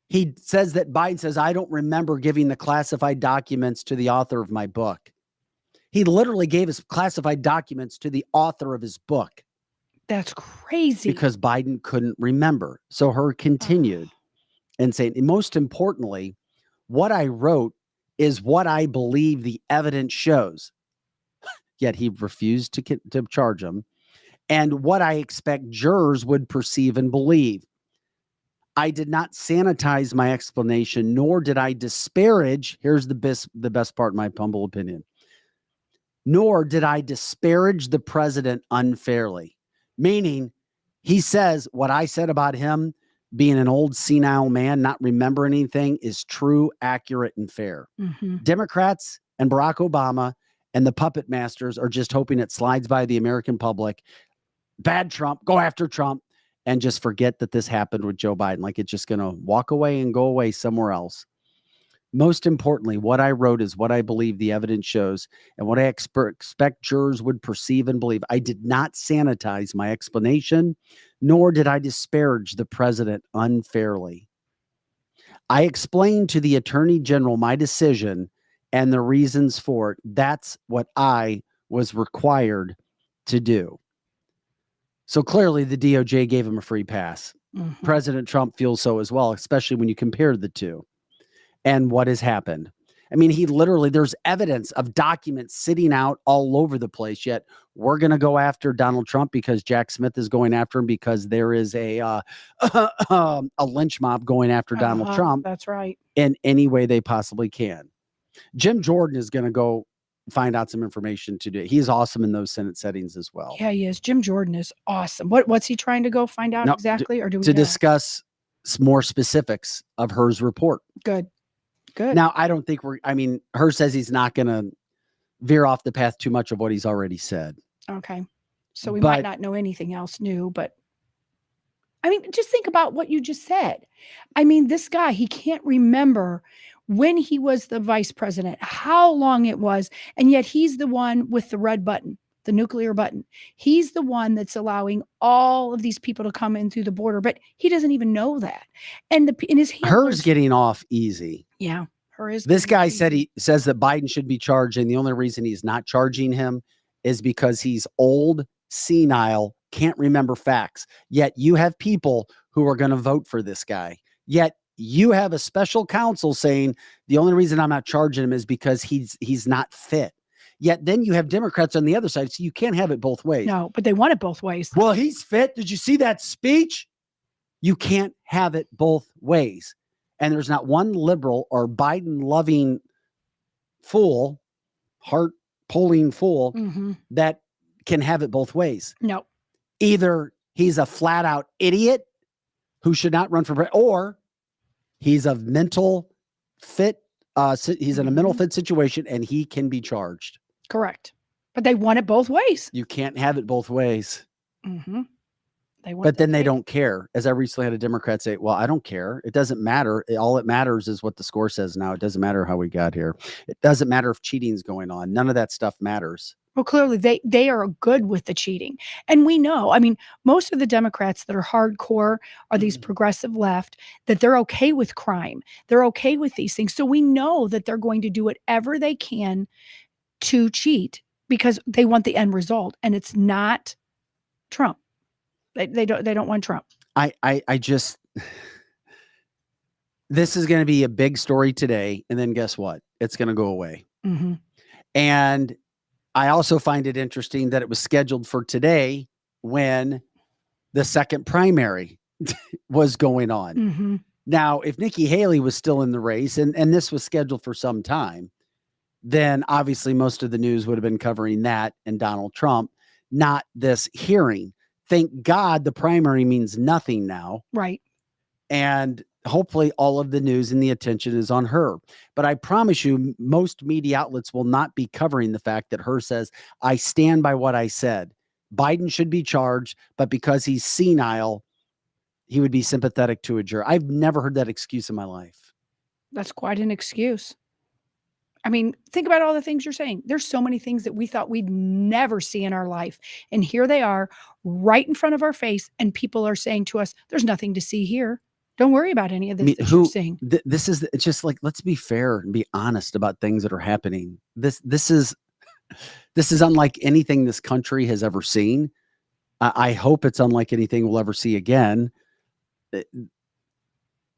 He says that Biden says, I don't remember giving the classified documents to the author of my book. He literally gave his classified documents to the author of his book. That's crazy. Because Biden couldn't remember. So Hur continued and saying, and most importantly, what I wrote is what I believe the evidence shows. Yet he refused to charge him. And what I expect jurors would perceive and believe. I did not sanitize my explanation, nor did I disparage. Here's the best part, in my humble opinion. Nor did I disparage the president unfairly. Meaning, he says what I said about him being an old senile man, not remember anything, is true, accurate, and fair. Mm-hmm. Democrats and Barack Obama and the puppet masters are just hoping it slides by the American public. Bad Trump, go after Trump, and just forget that this happened with Joe Biden. Like it's just going to walk away and go away somewhere else. Most importantly, what I wrote is what I believe the evidence shows and what I expect jurors would perceive and believe. I did not sanitize my explanation, nor did I disparage the president unfairly. I explained to the attorney general my decision and the reasons for it. That's what I was required to do. So clearly the DOJ gave him a free pass. Mm-hmm. President Trump feels so as well, especially when you compare the two. And what has happened? I mean, there's evidence of documents sitting out all over the place, yet we're going to go after Donald Trump because Jack Smith is going after him because there is a lynch mob going after Donald Trump. That's right. In any way they possibly can. Jim Jordan is going to go find out some information to do. He's awesome in those Senate settings as well. Yeah, he is. Jim Jordan is awesome. What's he trying to go find out exactly? Or do we to know? Discuss more specifics of Hur's report. Good. Now, I don't think Hur says he's not going to veer off the path too much of what he's already said. Okay. So we might not know anything else new, but I mean, just think about what you just said. I mean, this guy, he can't remember when he was the vice president, how long it was, and yet he's the one with the red button, the nuclear button. He's the one that's allowing all of these people to come in through the border, but he doesn't even know that. And in his Hur's getting off easy. Yeah, Hur is. This guy says that Biden should be charged, and the only reason he's not charging him is because he's old, senile, can't remember facts. Yet you have people who are going to vote for this guy. Yet you have a special counsel saying the only reason I'm not charging him is because he's not fit. Yet then you have Democrats on the other side, so you can't have it both ways. No, but they want it both ways. Well, he's fit. Did you see that speech? You can't have it both ways. And there's not one liberal or Biden-loving fool, heart-pulling fool that can have it both ways. No. Either he's a flat-out idiot who should not run for president, or he's a mental fit. He's in a mental fit situation, and he can be charged. Correct. But they want it both ways. You can't have it both ways. Mm-hmm. But then they don't care. As I recently had a Democrat say, well, I don't care. It doesn't matter. All it matters is what the score says now. It doesn't matter how we got here. It doesn't matter if cheating is going on. None of that stuff matters. Well, clearly they are good with the cheating. And we know, I mean, most of the Democrats that are hardcore are these progressive left, that they're okay with crime. They're okay with these things. So we know that they're going to do whatever they can to cheat because they want the end result. And it's not Trump. They don't want Trump. I just, this is going to be a big story today. And then guess what? It's going to go away. Mm-hmm. And I also find it interesting that it was scheduled for today when the second primary was going on. Mm-hmm. Now, if Nikki Haley was still in the race and this was scheduled for some time, then obviously most of the news would have been covering that and Donald Trump, not this hearing. Thank God the primary means nothing now. Right. And hopefully all of the news and the attention is on her. But I promise you, most media outlets will not be covering the fact that Hur says, I stand by what I said. Biden should be charged, but because he's senile, he would be sympathetic to a juror. I've never heard that excuse in my life. That's quite an excuse. I mean, think about all the things you're saying. There's so many things that we thought we'd never see in our life. And here they are right in front of our face. And people are saying to us, there's nothing to see here. Don't worry about any of I this mean, that you're seeing. this is it's just like, let's be fair and be honest about things that are happening. This is unlike anything this country has ever seen. I hope it's unlike anything we'll ever see again.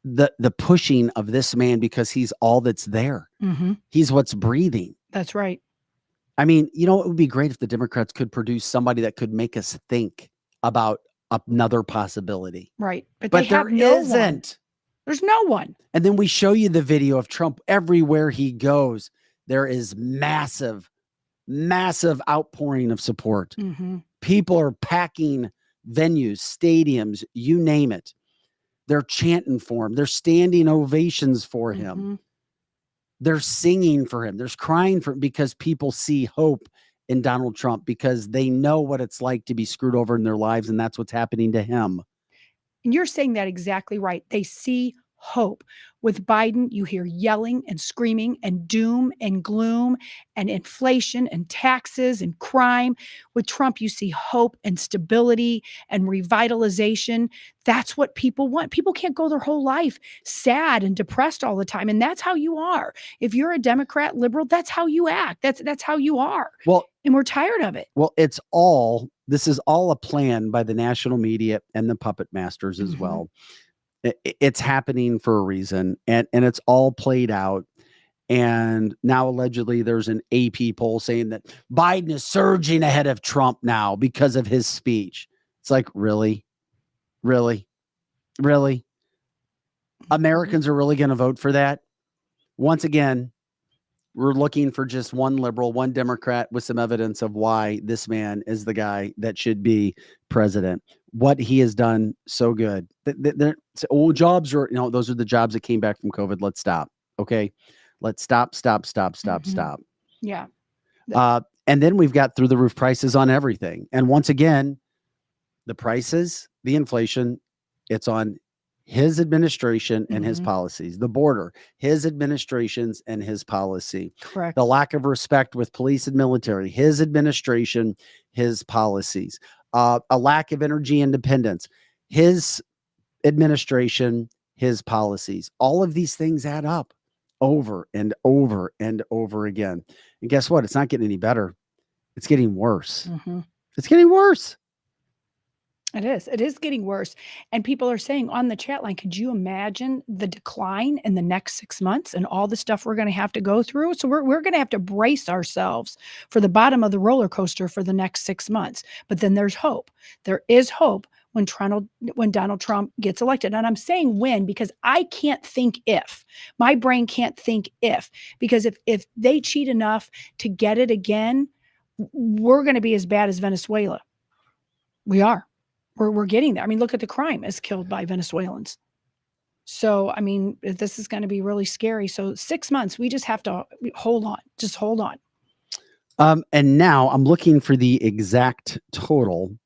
The pushing of this man, because he's all that's there. Mm-hmm. He's what's breathing. That's right. I mean, it would be great if the Democrats could produce somebody that could make us think about another possibility. Right. But But they have there no one. isn't. There's no one. And then we show you the video of Trump everywhere he goes. There is massive outpouring of support. Mm-hmm. People are packing venues, stadiums, you name it. They're chanting for him. They're standing ovations for him. Mm-hmm. They're singing for him. There's crying for him because people see hope in Donald Trump, because they know what it's like to be screwed over in their lives, and that's what's happening to him. And you're saying that exactly right. They see hope. With Biden, you hear yelling and screaming and doom and gloom and inflation and taxes and crime. With Trump, you see hope and stability and revitalization. That's what people want. People can't go their whole life sad and depressed all the time. And that's how you are. If you're a Democrat, liberal, that's how you act. That's how you are. Well, and we're tired of it. Well, this is all a plan by the national media and the puppet masters as well. It's happening for a reason, and it's all played out. And now allegedly there's an AP poll saying that Biden is surging ahead of Trump now because of his speech. It's like, really? Americans are really going to vote for that? Once again, we're looking for just one liberal, one Democrat with some evidence of why this man is the guy that should be president. What he has done so good. Jobs are, those are the jobs that came back from COVID. Let's stop. Okay. Let's stop. Yeah. And then we've got through the roof prices on everything. And once again, the prices, the inflation, it's on his administration and his policies. The border, his administrations and his policy. Correct. The lack of respect with police and military, his administration, his policies. A lack of energy independence, his administration, his policies. All of these things add up over and over and over again. And guess what? It's not getting any better. It's getting worse. It's getting worse. It is. It is getting worse. And people are saying on the chat line, could you imagine the decline in the next 6 months and all the stuff we're going to have to go through? So we're going to have to brace ourselves for the bottom of the roller coaster for the next 6 months. But then there's hope. There is hope when Donald Trump gets elected. And I'm saying when, because I can't think if. My brain can't think if. Because if they cheat enough to get it again, we're going to be as bad as Venezuela. We are. We're getting there. I mean, look at the crime as killed by Venezuelans. So, I mean, this is going to be really scary. So 6 months, we just have to hold on. Just hold on. And now I'm looking for the exact total.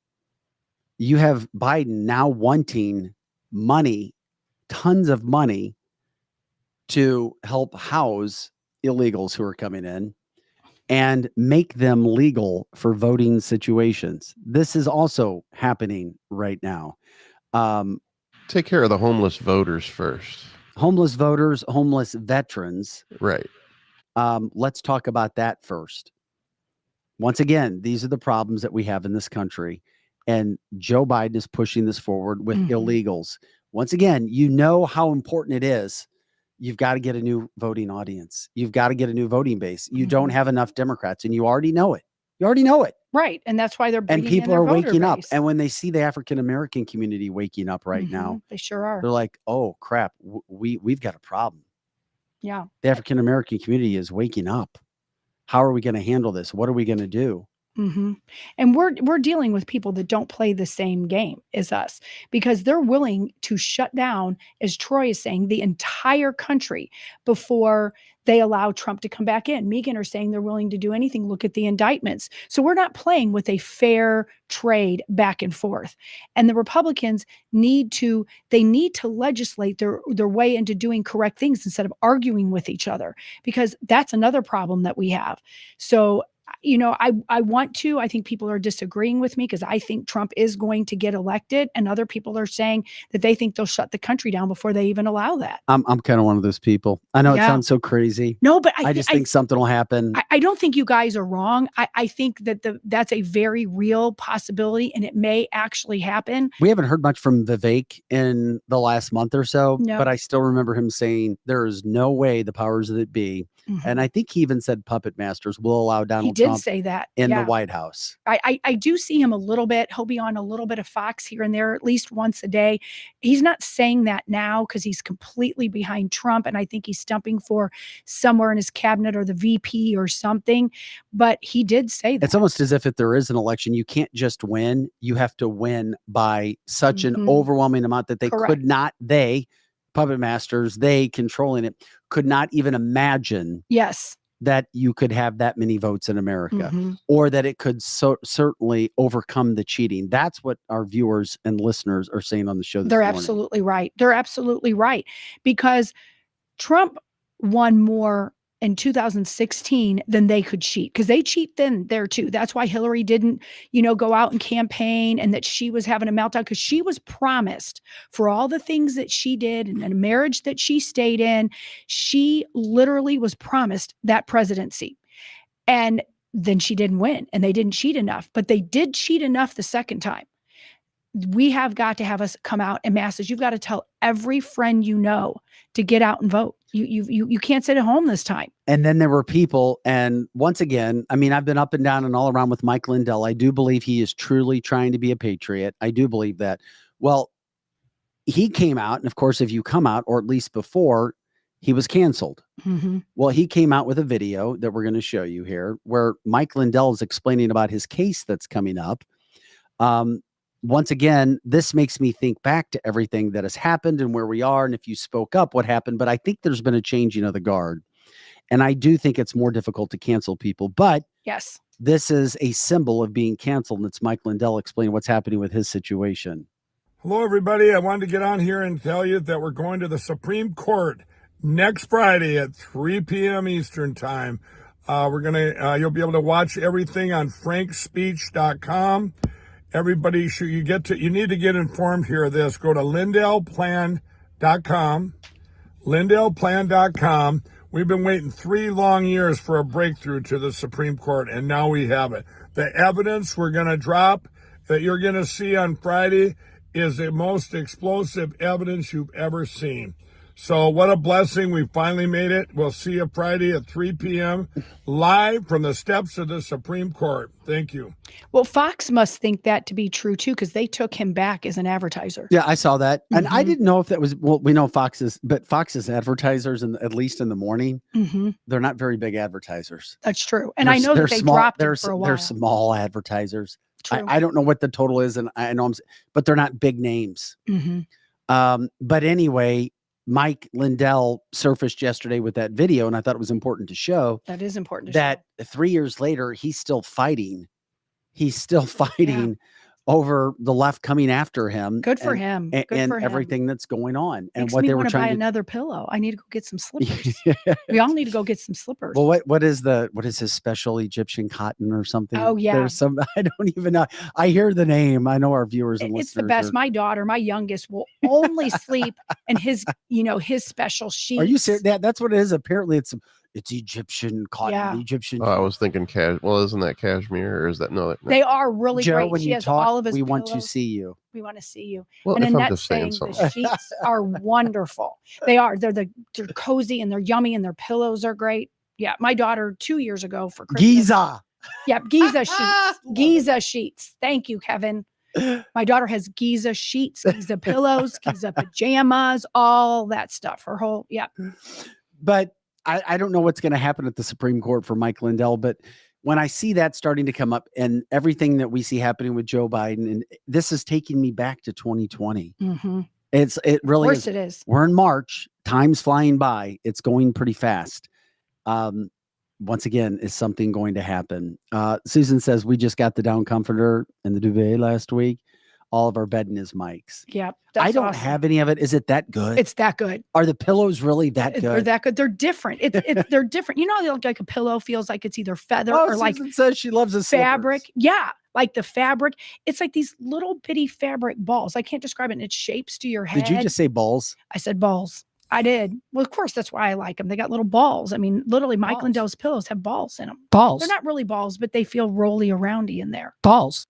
You have Biden now wanting money, tons of money, to help house illegals who are coming in and make them legal for voting situations. This is also happening right now. Take care of the homeless voters first. Homeless voters, homeless veterans. Right. Let's talk about that first. Once again, these are the problems that we have in this country. And Joe Biden is pushing this forward with illegals. Once again, you know how important it is. You've got to get a new voting audience. You've got to get a new voting base. You don't have enough Democrats, and you already know it. You already know it. Right. And that's why they're and bringing people in are their voter waking up. base. And when they see the African-American community waking up right now, They sure are. they're like, oh, crap, we've got a problem. Yeah. The African-American community is waking up. How are we going to handle this? What are we going to do? And we're dealing with people that don't play the same game as us, because they're willing to shut down, as Troy is saying, the entire country before they allow Trump to come back in. Megan are saying they're willing to do anything. Look at the indictments. So we're not playing with a fair trade back and forth. And the Republicans need to legislate their way into doing correct things instead of arguing with each other, because that's another problem that we have. So, I think people are disagreeing with me because I think Trump is going to get elected, and other people are saying that they think they'll shut the country down before they even allow that. I'm kind of one of those people. I know it sounds so crazy. No, but I just think something will happen. I don't think you guys are wrong. I think that that's a very real possibility, and it may actually happen. We haven't heard much from Vivek in the last month or so, but I still remember him saying there is no way the powers that be, and I think he even said puppet masters will allow Donald Trump say that in the White House. I do see him a little bit. He'll be on a little bit of Fox here and there, at least once a day. He's not saying that now because he's completely behind Trump, and I think he's stumping for somewhere in his cabinet or the VP or something. But he did say that. It's almost as if there is an election, you can't just win. You have to win by such an overwhelming amount that they could not, puppet masters, they controlling it, could not even imagine that you could have that many votes in America, or that it could certainly overcome the cheating. That's what our viewers and listeners are saying on the show this morning. Absolutely right. They're absolutely right, because Trump won more in 2016 than they could cheat, because they cheat then there too. That's why Hillary didn't, go out and campaign, and that she was having a meltdown, because she was promised for all the things that she did and a marriage that she stayed in. She literally was promised that presidency, and then she didn't win, and they didn't cheat enough, but they did cheat enough the second time. We have got to have us come out in masses. You've got to tell every friend to get out and vote. You can't sit at home this time. And then there were people, and once again, I mean, I've been up and down and all around with Mike Lindell. I do believe he is truly trying to be a patriot. I do believe that. Well, he came out, and of course, if you come out, or at least before, he was canceled. Well, he came out with a video that we're going to show you here, where Mike Lindell is explaining about his case that's coming up. Once again, this makes me think back to everything that has happened and where we are, and if you spoke up, what happened. But I think there's been a changing of the guard, and I do think it's more difficult to cancel people. But this is a symbol of being canceled, and it's Mike Lindell explaining what's happening with his situation. Hello, everybody. I wanted to get on here and tell you that we're going to the Supreme Court next Friday at 3 p.m. Eastern time. You'll be able to watch everything on frankspeech.com. Everybody, you need to get informed here of this. Go to lindellplan.com. Lindellplan.com. We've been waiting 3 long years for a breakthrough to the Supreme Court, and now we have it. The evidence we're going to drop that you're going to see on Friday is the most explosive evidence you've ever seen. So what a blessing. We finally made it. We'll see you Friday at 3 p.m. live from the steps of the Supreme Court. Thank you. Well, Fox must think that to be true too, because they took him back as an advertiser. Yeah, I saw that. And I didn't know if that was, well, we know Fox's advertisers, at least in the morning, they're not very big advertisers. That's true. And I know that they dropped it for a while. They're small advertisers. I don't know what the total is, and I know but they're not big names. But anyway, Mike Lindell surfaced yesterday with that video, and I thought it was important to show. That is important to that show. 3 years later, he's still fighting. He's still fighting over the left coming after him. Good for him. Good and for him. Everything that's going on. And Makes what me they were trying buy to another pillow. I need to go get some slippers. We all need to go get some slippers. Well, what is his special Egyptian cotton or something? Oh, yeah. There's some, I don't even know. I hear the name. I know our viewers and listeners. It's the best. My daughter, my youngest, will only sleep in his special sheets. Are you serious? That's what it is. Apparently it's Egyptian cotton, Egyptian. I was thinking well, isn't that cashmere, or is that no? They are really Joe, great. When she you has talk, all of his we pillows. want to see you. We want to see you. Well, and if Annette's saying the sheets are wonderful. They are. They're cozy and they're yummy and their pillows are great. Yeah, my daughter 2 years ago for Christmas. Giza. Yep, Giza sheets. Giza sheets. Thank you, Kevin. My daughter has Giza sheets, Giza pillows, Giza pajamas, all that stuff. Her whole, But I don't know what's going to happen at the Supreme Court for Mike Lindell, but when I see that starting to come up and everything that we see happening with Joe Biden, and this is taking me back to 2020. It really of course it is. We're in March. Time's flying by. It's going pretty fast. once again, is something going to happen? Susan says, we just got the down comforter and the duvet last week. All of our bedding is Mike's. Yep. I don't awesome. have any of it. Is it that good? It's that good. Are the pillows really that good? They're that good. They're different. They're different. You know, like a pillow feels like it's either feather or like Susan says she loves the fabric. slippers. Yeah. Like the fabric. It's like these little bitty fabric balls. I can't describe it. And it shapes to your head. Did you just say balls? I said balls. I did. Well, of course, that's why I like them. They got little balls. I mean, literally, Mike Lindell's pillows have balls in them. Balls. They're not really balls, but they feel rolly aroundy in there. Balls.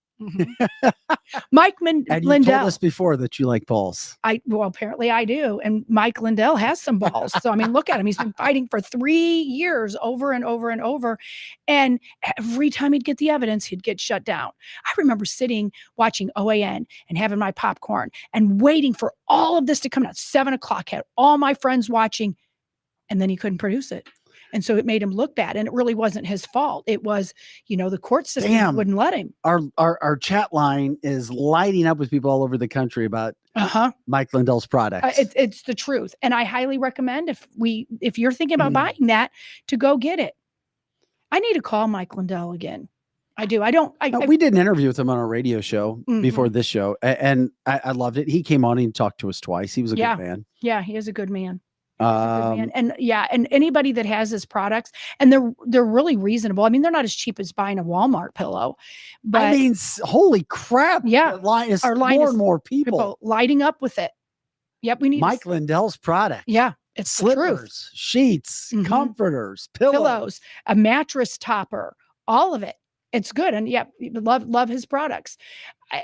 Mike And you Lindell. told us before that you like balls. Well, apparently I do. And Mike Lindell has some balls. So, I mean, look at him. He's been fighting for 3 years over and over and over. And every time he'd get the evidence, he'd get shut down. I remember sitting watching OAN and having my popcorn and waiting for all of this to come out. 7 o'clock, had all my friends watching, and then he couldn't produce it. And so it made him look bad. And it really wasn't his fault. It was, the court system wouldn't let him. Our chat line is lighting up with people all over the country about Mike Lindell's products. It's the truth. And I highly recommend if you're thinking about buying that, to go get it. I need to call Mike Lindell again. I do. We did an interview with him on our radio show before this show. And I loved it. He came on and talked to us twice. He was a good man. Yeah, he is a good man. And anybody that has his products, and they're really reasonable. I mean, they're not as cheap as buying a Walmart pillow, but I mean, holy crap! Yeah, our line more and more people lighting up with it. Yep, we need Mike Lindell's product. Yeah, it's slippers, sheets, comforters, pillows, a mattress topper, all of it. It's good, and love his products.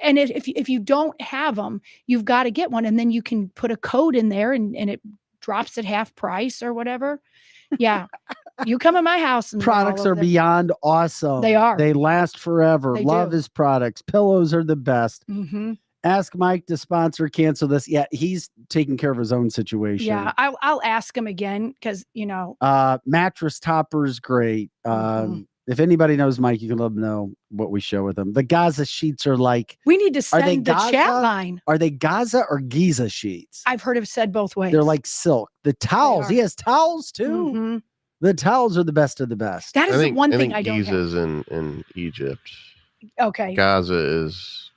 And if you don't have them, you've got to get one, and then you can put a code in there, and it drops at half price or whatever. Yeah. You come in my house and products are beyond awesome. They are. They last forever. Love his products. Pillows are the best. Ask Mike to sponsor Cancel This. Yeah, he's taking care of his own situation. Yeah, I'll ask him again because mattress toppers great. If anybody knows Mike, you can let them know what we show with them. The Gaza sheets are like. We need to send the chat line. Are they Gaza or Giza sheets? I've heard it said both ways. They're like silk. The towels. He has towels too. The towels are the best of the best. That is the one thing I don't Giza's in Egypt. Okay. Gaza is,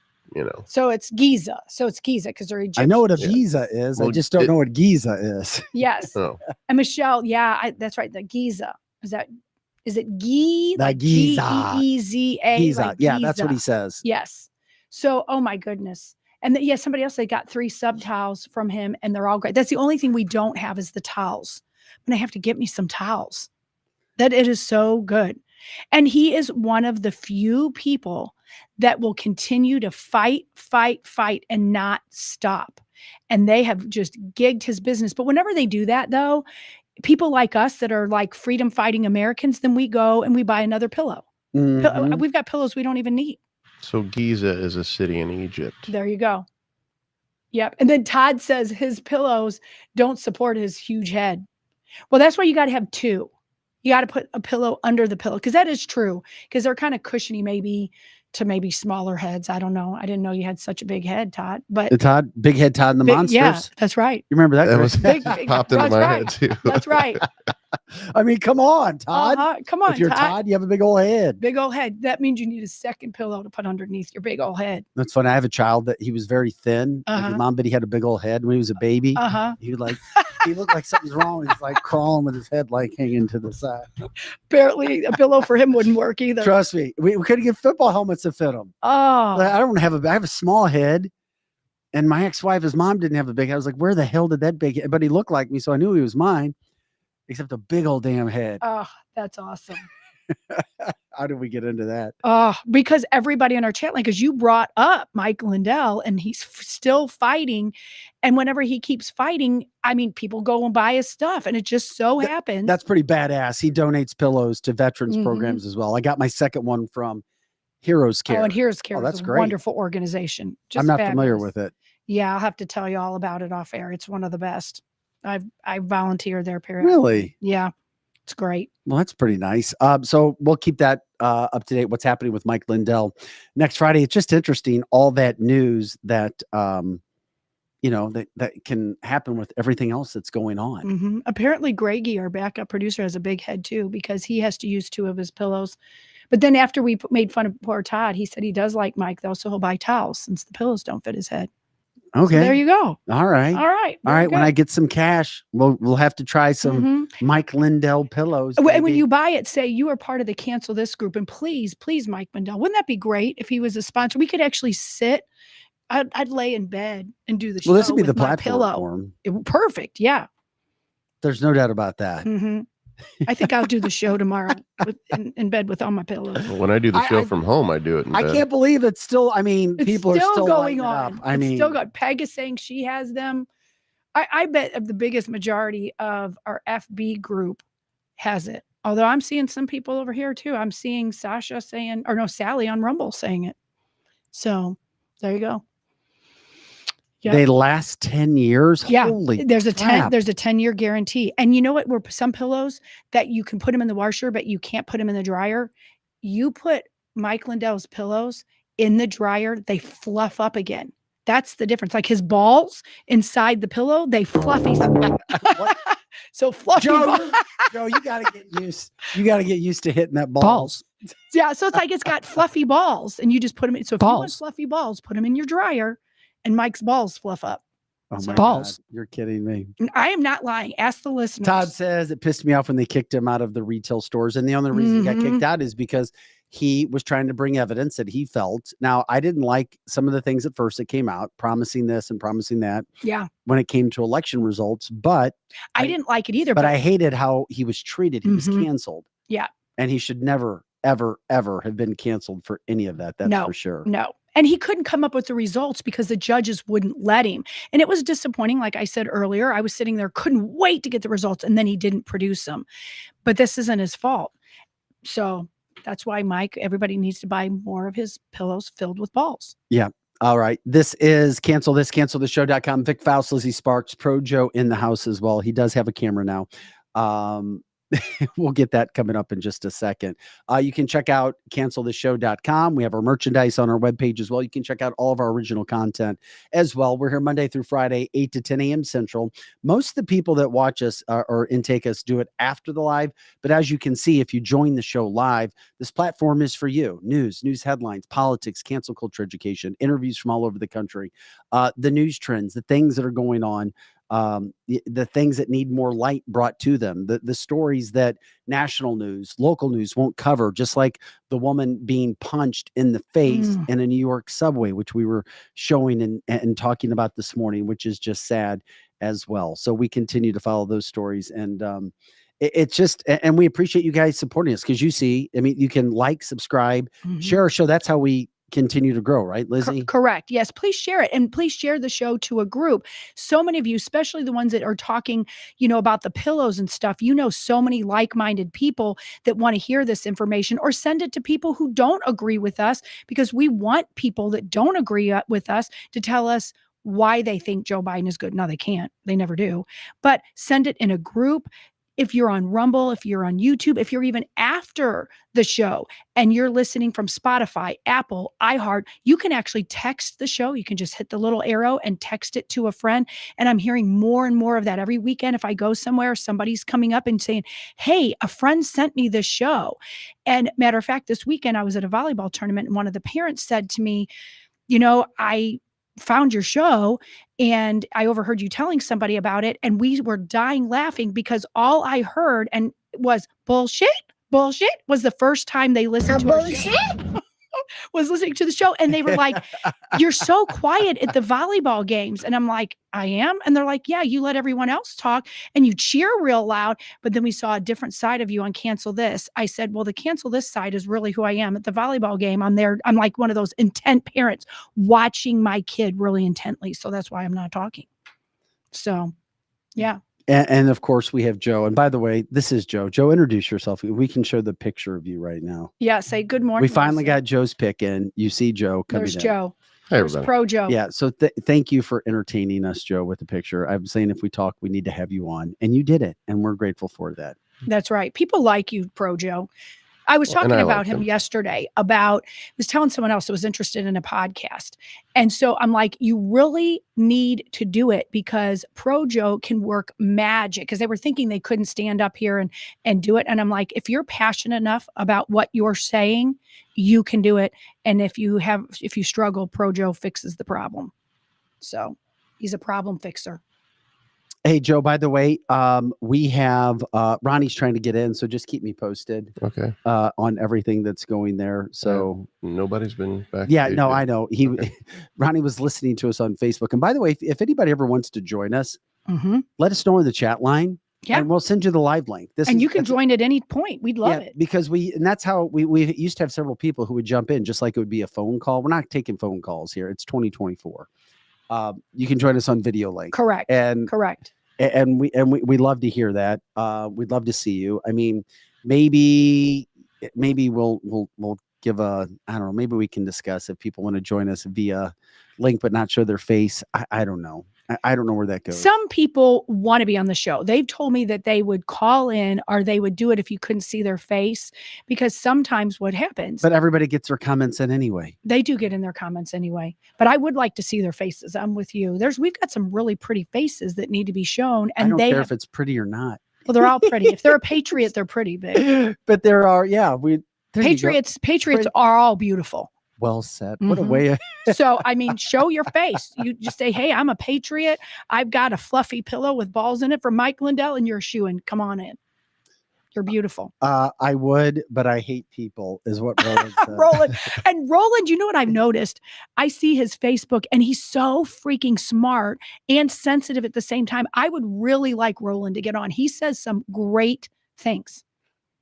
So it's Giza. Because they're Egyptian. I know what a Giza is. I just don't know what Giza is. Yes. And Michelle, that's right. The Giza. Is it Gee? Like Giza. G-E-E-Z-A. Giza. Like Yeah, Giza. that's what he says. Yes. So, oh my goodness. And somebody else, they got 3 sub towels from him and they're all great. That's the only thing we don't have is the towels. And I have to get me some towels. That it is so good. And he is one of the few people that will continue to fight and not stop. And they have just gigged his business. But whenever they do that though, people like us that are like freedom fighting Americans, then we go and we buy another pillow. We've got pillows we don't even need. So Giza is a city in Egypt. There you go. Yep. And then Todd says his pillows don't support his huge head. Well, that's why you got to have 2. You got to put a pillow under the pillow because that is true because they're kind of cushiony maybe to maybe smaller heads. I don't know. I didn't know you had such a big head, Todd. But Big Head Todd and the Monsters. Yeah, that's right. You remember that? That was big, popped into my head too. That's right. I mean, come on, Todd. Come on, if you're Todd, you have a big old head. Big old head. That means you need a second pillow to put underneath your big old head. That's funny. I have a child that he was very thin. Like his mom, but he had a big old head when he was a baby. He would he looked like something's wrong. He's like crawling with his head like hanging to the side. Apparently, a pillow for him wouldn't work either. Trust me, we couldn't get football helmets to fit him. I have a small head, and my ex-wife, his mom didn't have a big head. I was like, where the hell did that big head? But he looked like me, so I knew he was mine. Except a big old damn head. Oh, that's awesome. How did we get into that? Because everybody in our chat line, because you brought up Mike Lindell and he's still fighting. And whenever he keeps fighting, I mean, people go and buy his stuff. And it just so happens. That's pretty badass. He donates pillows to veterans programs as well. I got my second one from Heroes Care. Oh, and Heroes Care that's is a great. wonderful organization. I'm not familiar with it. Yeah, I'll have to tell you all about it off air. It's one of the best. I volunteer there periodically. Really? Yeah. It's great. Well, that's pretty nice. So we'll keep that up to date. What's happening with Mike Lindell next Friday? It's just interesting. All that news that that can happen with everything else that's going on. Apparently Greggy, our backup producer, has a big head too, because he has to use 2 of his pillows. But then after we made fun of poor Todd, he said he does like Mike though, so he'll buy towels since the pillows don't fit his head. Okay. So there you go. All right. All right. All right. When I get some cash, we'll have to try some Mike Lindell pillows. And when you buy it, say you are part of the Cancel This group, and please, Mike Lindell, wouldn't that be great if he was a sponsor? We could actually sit. I'd lay in bed and do the show. Well, this would be with the my platform pillow. for him. Perfect. Yeah. There's no doubt about that. I think I'll do the show tomorrow in bed with all my pillows. When I do the show from home, I do it in bed. I can't believe it's still. I mean, people are still going on. It's still got Peg is saying she has them. I bet the biggest majority of our FB group has it. Although I'm seeing some people over here too. I'm seeing Sasha saying, or no, Sally on Rumble saying it. So there you go. Yep. They last 10 years. Yeah. Holy there's a crap. 10-year guarantee. And you know what? Where some pillows that you can put them in the washer, but you can't put them in the dryer. You put Mike Lindell's pillows in the dryer, they fluff up again. That's the difference. Like his balls inside the pillow, they fluffy. So fluffy. Joe, you gotta get used. You gotta get used to hitting that balls. Yeah. So it's like it's got fluffy balls, and you just put them in. So if you want fluffy balls, put them in your dryer. And Mike's balls fluff up. Oh my God, you're kidding me. I am not lying. Ask the listeners. Todd says it pissed me off when they kicked him out of the retail stores. And the only reason he got kicked out is because he was trying to bring evidence that he felt. Now, I didn't like some of the things at first that came out, promising this and promising that. Yeah. When it came to election results. But I didn't like it either. But I hated how he was treated. He was canceled. Yeah. And he should never, ever, ever have been canceled for any of that. That's for sure. No. And he couldn't come up with the results because the judges wouldn't let him. And it was disappointing. Like I said earlier, I was sitting there, couldn't wait to get the results. And then he didn't produce them. But this isn't his fault. So that's why, Mike, everybody needs to buy more of his pillows filled with balls. Yeah. All right. This is cancelthisshow.com. Vic Faust, Lizzie Sparks, Pro Joe in the house as well. He does have a camera now. We'll get that coming up in just a second. You can check out cancelthisshow.com. We have our merchandise on our webpage as well. You can check out all of our original content as well. We're here Monday through Friday, 8 to 10 a.m. Central. Most of the people that watch us or intake us do it after the live. But as you can see, if you join the show live, this platform is for you. News headlines, politics, cancel culture education, interviews from all over the country, the news trends, the things that are going on. The things that need more light brought to them, the stories that national news, local news won't cover, just like the woman being punched in the face in a New York subway, which we were showing and talking about this morning, which is just sad as well. So we continue to follow those stories, and it's just, and we appreciate you guys supporting us, because you see, I mean, you can like, subscribe, share our show. That's how we continue to grow, right, Lizzie? Correct. Yes. Please share it. And please share the show to a group. So many of you, especially the ones that are talking, about the pillows and stuff, so many like-minded people that want to hear this information, or send it to people who don't agree with us, because we want people that don't agree with us to tell us why they think Joe Biden is good. No, they can't. They never do. But send it in a group. If you're on Rumble, if you're on YouTube, if you're even after the show and you're listening from Spotify, Apple, iHeart, you can actually text the show. You can just hit the little arrow and text it to a friend. And I'm hearing more and more of that every weekend. If I go somewhere, somebody's coming up and saying, hey, a friend sent me this show. And matter of fact, this weekend I was at a volleyball tournament, and one of the parents said to me, I found your show and I overheard you telling somebody about it, and we were dying laughing because all I heard and was bullshit was the first time they listened to our show. Was listening to the show, and they were like, you're so quiet at the volleyball games. And I'm like, I am. And they're like, yeah, you let everyone else talk and you cheer real loud. But then we saw a different side of you on Cancel This. I said, well, the Cancel This side is really who I am. At the volleyball game, I'm there. I'm like one of those intent parents watching my kid really intently. So that's why I'm not talking. So, yeah. And of course, we have Joe. And by the way, this is Joe. Joe, introduce yourself. We can show the picture of you right now. Yeah, say good morning. We finally got Joe's pick in. You see Joe coming in. There's Joe. Hey, There's everybody. Pro Joe. Yeah, so thank you for entertaining us, Joe, with the picture. I'm saying if we talk, we need to have you on. And you did it. And we're grateful for that. That's right. People like you, Pro Joe. I was talking I about like him him. yesterday was telling someone else that was interested in a podcast. And so I'm like, you really need to do it because Pro Joe can work magic, because they were thinking they couldn't stand up here and do it. And I'm like, if you're passionate enough about what you're saying, you can do it. And if you struggle, Pro Joe fixes the problem. So he's a problem fixer. Hey, Joe, by the way, we have Ronnie's trying to get in, so just keep me posted. Okay. On everything that's going there. So nobody's been back. Yeah, no, I know. Ronnie was listening to us on Facebook. And by the way, if anybody ever wants to join us, let us know in the chat line. Yeah. And we'll send you the live link. You can join at any point. We'd love it. Because that's how we used to have several people who would jump in, just like it would be a phone call. We're not taking phone calls here. It's 2024. You can join us on video link. Correct. Correct. And we love to hear that. We'd love to see you. I mean, maybe we'll give I don't know, maybe we can discuss if people want to join us via link but not show their face. I don't know. I don't know where that goes. Some people want to be on the show. They've told me that they would call in or they would do it if you couldn't see their face, because sometimes what happens. But everybody gets their comments in anyway. They do get in their comments anyway. But I would like to see their faces. I'm with you. We've got some really pretty faces that need to be shown. And I don't care if it's pretty or not. Well, they're all pretty. If they're a patriot, they're pretty big. But there are, Patriots are all beautiful. Well said. What a way. So, I mean, show your face. You just say, hey, I'm a patriot. I've got a fluffy pillow with balls in it from Mike Lindell, and you're a shoo-in. Come on in. You're beautiful. I would, but I hate people is what Roland said. Roland, you know what I've noticed? I see his Facebook and he's so freaking smart and sensitive at the same time. I would really like Roland to get on. He says some great things.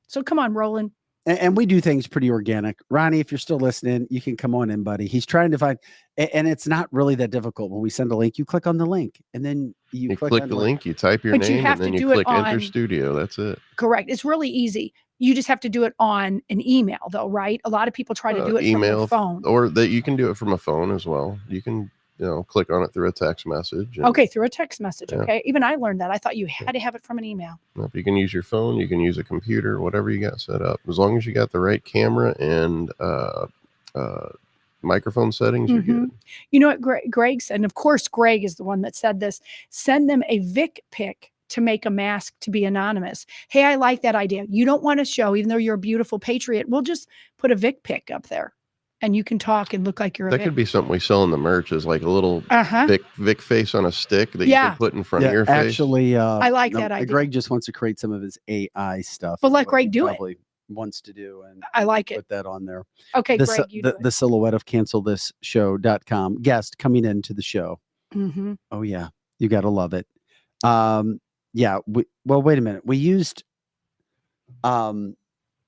So come on, Roland. And we do things pretty organic. Ronnie, if you're still listening, you can come on in, buddy. He's trying to find, and it's not really that difficult. When we send a link, you click on the link, and then you click the link, you type your name, and then you click Enter Studio. That's it. Correct. It's really easy. You just have to do it on an email, though, right? A lot of people try to do it from their phone. Or that you can do it from a phone as well. You can click on it through a text message. Okay, through a text message. Yeah. Okay. Even I learned that. I thought you had to have it from an email. If you can use your phone, you can use a computer, whatever you got set up. As long as you got the right camera and microphone settings, you're good. You know what Greg said? And of course, Greg is the one that said this. Send them a Vic pic to make a mask to be anonymous. Hey, I like that idea. You don't want to show, even though you're a beautiful patriot, we'll just put a Vic pic up there. And you can talk and look like you're that could be something we sell in the merch, is like a little Vic face on a stick that you can put in front of your face. Actually, I like that idea. Greg just wants to create some of his AI stuff. But let Greg do it. Wants to do, and I like it. Put that on there. Okay, Greg, you do it. The silhouette of cancelthisshow.com guest coming into the show. Oh yeah, you got to love it. Yeah. Wait a minute. We used Restream.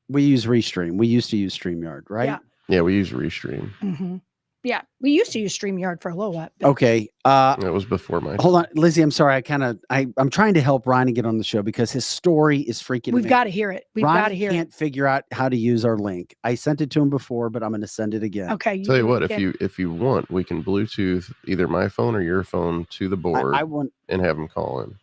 We used to use StreamYard, right? Yeah, we use Restream. Yeah, we used to use StreamYard for a little while. Okay. It was before my. Hold on, Lizzie. I'm sorry. I'm trying to help Ronnie get on the show because his story is freaking. We've got to hear it. Ronnie can't figure out how to use our link. I sent it to him before, but I'm going to send it again. Okay. Tell you what, if you want, we can Bluetooth either my phone or your phone to the board. And have him call in.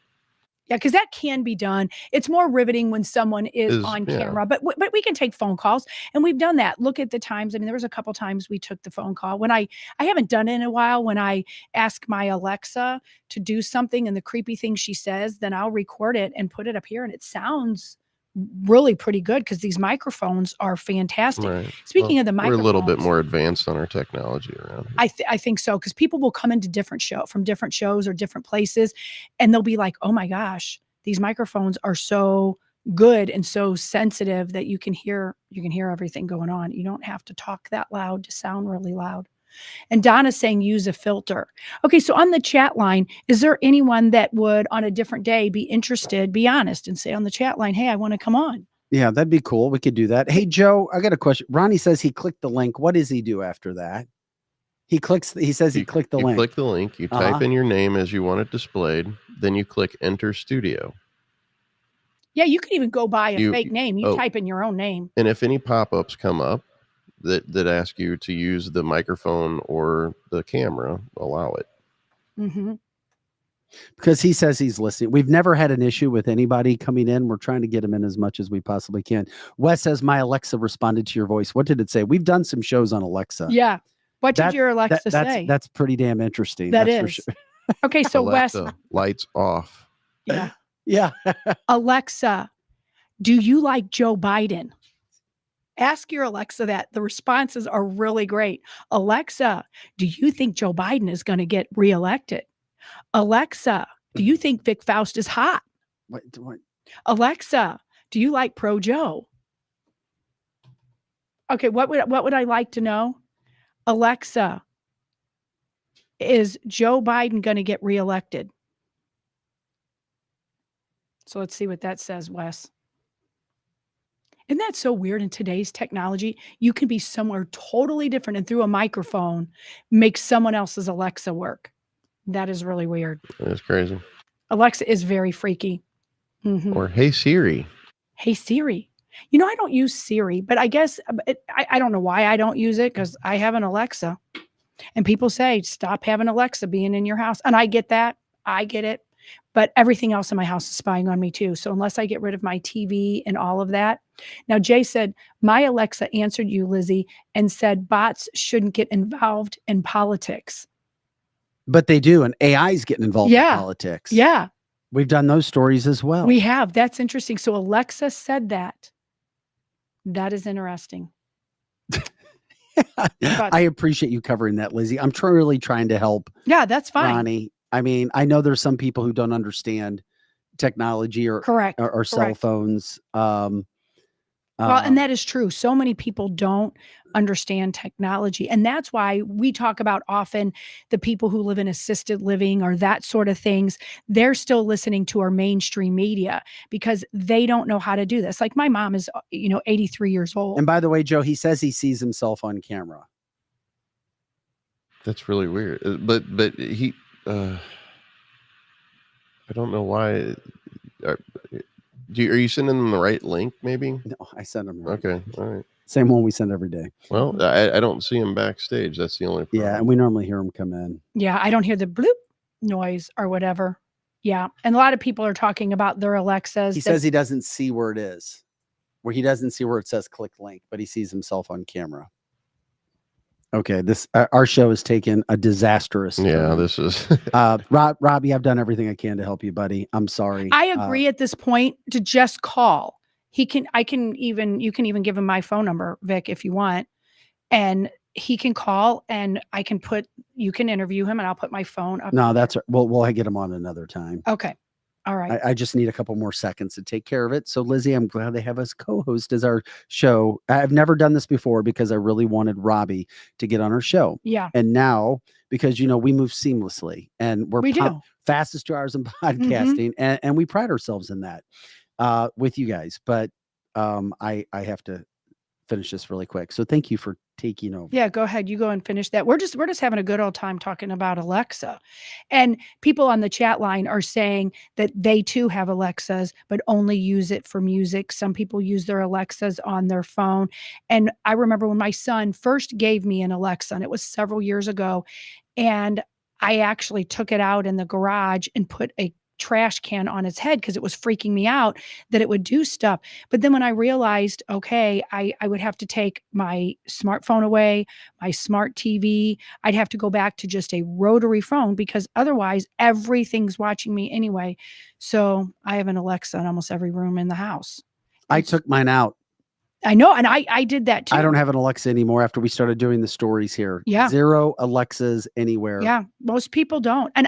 Yeah, because that can be done. It's more riveting when someone is on camera, but we can take phone calls, and we've done that. Look at the times. I mean, there was a couple times we took the phone call. When I haven't done it in a while. When I ask my Alexa to do something and the creepy thing she says, then I'll record it and put it up here, and it sounds really pretty good because these microphones are fantastic. Right. Speaking of the microphones, we're a little bit more advanced on our technology around here. I think so, because people will come into different shows or different places, and they'll be like, oh my gosh, these microphones are so good and so sensitive that you can hear everything going on. You don't have to talk that loud to sound really loud. And Donna's saying use a filter. Okay, so on the chat line, is there anyone that would on a different day be interested, be honest, and say on the chat line, hey, I want to come on? Yeah, that'd be cool. We could do that. Hey, Joe, I got a question. Ronnie says he clicked the link. What does he do after that? He says he clicked the link. You click the link. You type in your name as you want it displayed. Then you click Enter Studio. Yeah, you can even go by a fake name. You type in your own name. And if any pop-ups come up that ask you to use the microphone or the camera, allow it. Because he says he's listening. We've never had an issue with anybody coming in. We're trying to get him in as much as we possibly can. Wes says, my Alexa responded to your voice. What did it say? We've done some shows on Alexa. Yeah. What did your Alexa say? That's pretty damn interesting. That that's is. for sure. Okay, so Alexa, Wes. lights off. Yeah. Yeah. Alexa, do you like Joe Biden? Ask your Alexa that. The responses are really great. Alexa, do you think Joe Biden is going to get reelected? Alexa, do you think Vic Faust is hot? What? Alexa, do you like Pro Joe? Okay, what would I like to know? Alexa, is Joe Biden going to get reelected? So let's see what that says, Wes. Isn't that so weird in today's technology? You can be somewhere totally different and through a microphone make someone else's Alexa work. That is really weird. That's crazy. Alexa is very freaky. Or hey Siri. Hey Siri. You know, I don't use Siri, but I guess I don't know why I don't use it because I have an Alexa. And people say, stop having Alexa being in your house. And I get that. I get it. But everything else in my house is spying on me too. So unless I get rid of my TV and all of that. Now, Jay said, my Alexa answered you, Lizzie, and said bots shouldn't get involved in politics. But they do. And AI is getting involved in politics. Yeah. We've done those stories as well. We have. That's interesting. So Alexa said that. That is interesting. I appreciate you covering that, Lizzie. I'm really trying to help. Yeah, that's fine. Ronnie. I mean, I know there's some people who don't understand technology or cell phones. Well, and that is true. So many people don't understand technology. And that's why we talk about often the people who live in assisted living or that sort of things. They're still listening to our mainstream media because they don't know how to do this. Like my mom is, 83 years old. And by the way, Joe, he says he sees himself on camera. That's really weird. But he, I don't know why. Are you sending them the right link? Maybe. No, I send them. Okay, all right. Same one we send every day. Well, I don't see him backstage. That's the only problem. Yeah, and we normally hear him come in. Yeah, I don't hear the bloop noise or whatever. Yeah, and a lot of people are talking about their Alexas. He says he doesn't see where it is, where he doesn't see where it says click link, but he sees himself on camera. Okay, this our show has taken a disastrous turn. Yeah, this is Robbie, I've done everything I can to help you, buddy. I'm sorry. I agree at this point to just call. You can even give him my phone number, Vic, if you want. And he can call and you can interview him and I'll put my phone up. No, we'll get him on another time. Okay. All right. I just need a couple more seconds to take care of it. So, Lizzie, I'm glad they have us co-host as our show. I've never done this before because I really wanted Robbie to get on our show. Yeah. And now, because, we move seamlessly and we're fastest 2 hours in podcasting and we pride ourselves in that with you guys. But I have to finish this really quick. So thank you for taking over. Yeah, go ahead. You go and finish that. We're just having a good old time talking about Alexa. And people on the chat line are saying that they too have Alexas, but only use it for music. Some people use their Alexas on their phone. And I remember when my son first gave me an Alexa, and it was several years ago, and I actually took it out in the garage and put a trash can on its head because it was freaking me out that it would do stuff. But then when I realized, okay, I would have to take my smartphone away, my smart TV, I'd have to go back to just a rotary phone because otherwise everything's watching me anyway. So I have an Alexa in almost every room in the house. I took mine out. I know. And I did that too. I don't have an Alexa anymore after we started doing the stories here. Yeah. 0 Alexas anywhere. Yeah. Most people don't. And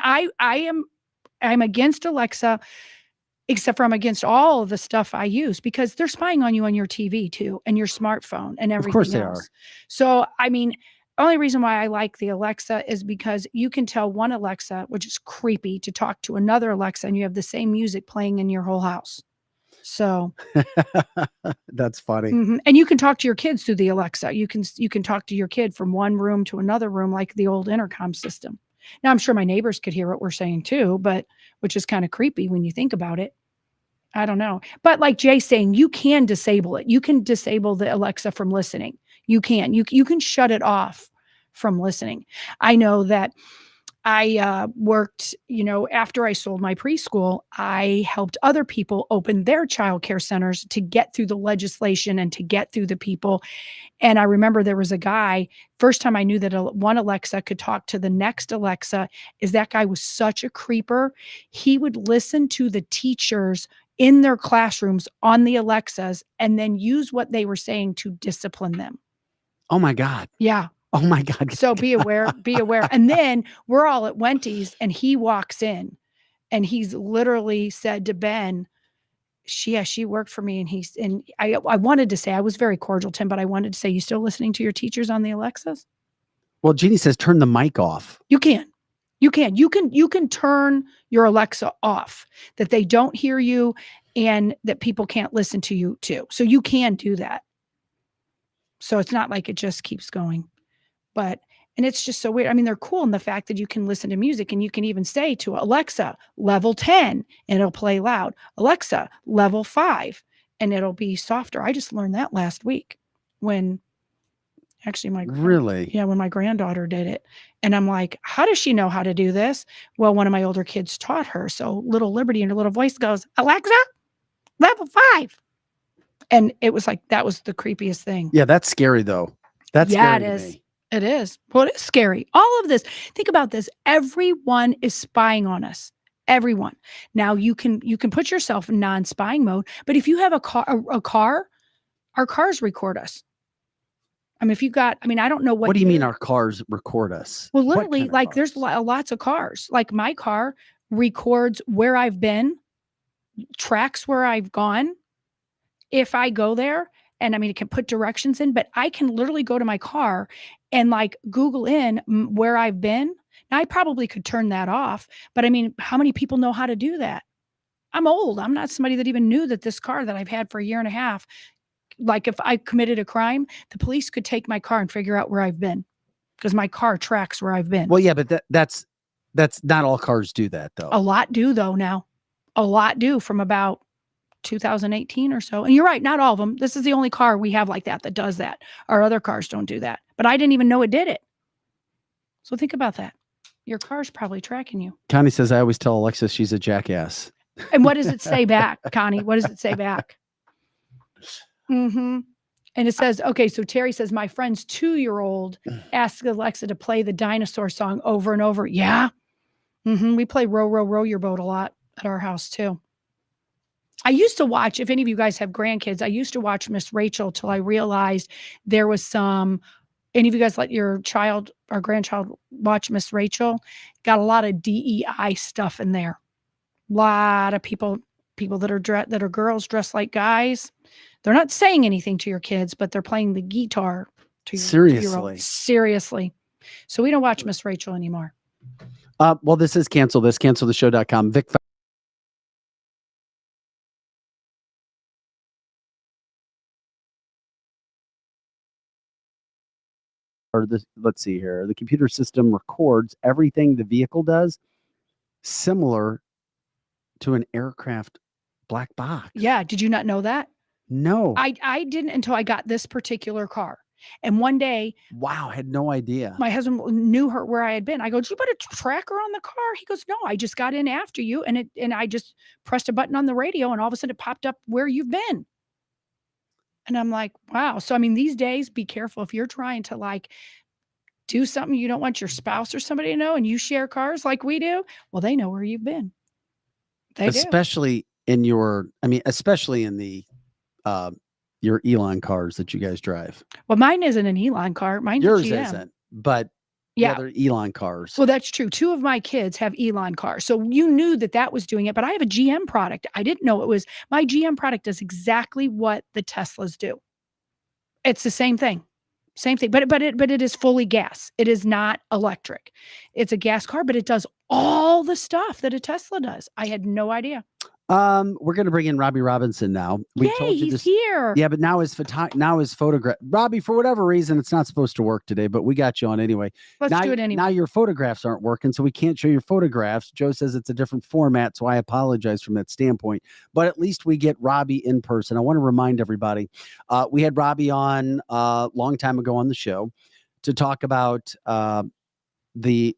I'm against Alexa, except for I'm against all of the stuff I use because they're spying on you on your TV too and your smartphone and everything else. Of course they are. So, I mean, only reason why I like the Alexa is because you can tell one Alexa, which is creepy, to talk to another Alexa and you have the same music playing in your whole house. So that's funny. And you can talk to your kids through the Alexa. You can talk to your kid from one room to another room like the old intercom system. Now, I'm sure my neighbors could hear what we're saying too, but which is kind of creepy when you think about it. I don't know. But like Jay's saying, you can disable it. You can disable the Alexa from listening. You can. You can shut it off from listening. I know that I worked, after I sold my preschool, I helped other people open their child care centers to get through the legislation and to get through the people. And I remember there was a guy, first time I knew that one Alexa could talk to the next Alexa, is that guy was such a creeper. He would listen to the teachers in their classrooms on the Alexas and then use what they were saying to discipline them. Oh my God. Yeah. Oh my God. So be aware, be aware. And then we're all at Wendy's and he walks in and he's literally said to Ben, she worked for me. And I wanted to say, I was very cordial to him, but I wanted to say, you still listening to your teachers on the Alexas? Well, Jeannie says, turn the mic off. You can turn your Alexa off, that they don't hear you and that people can't listen to you too. So you can do that. So it's not like it just keeps going. And it's just so weird. I mean, they're cool in the fact that you can listen to music and you can even say to Alexa, level 10, and it'll play loud. Alexa, level 5, and it'll be softer. I just learned that last week when actually when my granddaughter did it. And I'm like, how does she know how to do this? Well, one of my older kids taught her. So little Liberty in her little voice goes, Alexa, level 5. And it was like, that was the creepiest thing. Yeah, that's scary though. That's scary it to is. me. It is. Well, it's scary. All of this. Think about this. Everyone is spying on us. Everyone. Now you can put yourself in non-spying mode, but if you have a car, our cars record us. I mean, I don't know What do you mean our cars record us? Well, literally, like there's lots of cars. Like my car records where I've been, tracks where I've gone. If I go there, and I mean, it can put directions in, but I can literally go to my car and like Google in where I've been. Now I probably could turn that off, but I mean, how many people know how to do that? I'm old. I'm not somebody that even knew that this car that I've had for a year and a half, like if I committed a crime, the police could take my car and figure out where I've been because my car tracks where I've been. Well, yeah, but that's not all cars do that though. A lot do though now. A lot do from about 2018 or so. And you're right, not all of them. This is the only car we have like that does that. Our other cars don't do that. But I didn't even know it did it. So think about that. Your car's probably tracking you. Connie says, I always tell Alexa she's a jackass. And what does it say back, Connie? What does it say back? Mm-hmm. And it says, okay, so Terry says, my friend's 2-year-old asked Alexa to play the dinosaur song over and over. Yeah. Mm-hmm. We play Row, Row, Row Your Boat a lot at our house too. I used to watch, if any of you guys have grandkids, I used to watch Miss Rachel till I realized there was any of you guys let your child or grandchild watch Miss Rachel? Got a lot of DEI stuff in there. A lot of people that are girls dressed like guys. They're not saying anything to your kids, but they're playing the guitar to your Seriously. Seriously. So we don't watch Miss Rachel anymore. Well, this is canceltheshow.com. Vic. Let's see here. The computer system records everything the vehicle does, similar to an aircraft black box. Yeah. Did you not know that? No. I didn't until I got this particular car. And one day, wow, I had no idea. My husband knew where I had been. I go, did you put a tracker on the car? He goes, no, I just got in after you. And I just pressed a button on the radio and all of a sudden it popped up where you've been. And I'm like, wow. So, I mean, these days, be careful if you're trying to like do something you don't want your spouse or somebody to know and you share cars like we do. Well, they know where you've been. Especially in the your Elon cars that you guys drive. Well, mine isn't an Elon car. Mine's yours GM. Isn't, but yeah, they're Elon cars. Well, that's true. 2 of my kids have Elon cars. So you knew that was doing it, but I have a GM product. I didn't know it was my GM product does exactly what the Teslas do. It's the same thing. Same thing, but it is fully gas. It is not electric. It's a gas car, but it does all the stuff that a Tesla does. I had no idea. We're going to bring in Robbie Robinson now. Yay, he's here. Yeah, but now his photograph. Robbie, for whatever reason, it's not supposed to work today, but we got you on anyway. Let's do it anyway. Now your photographs aren't working, so we can't show your photographs. Joe says it's a different format, so I apologize from that standpoint. But at least we get Robbie in person. I want to remind everybody, we had Robbie on a long time ago on the show to talk about the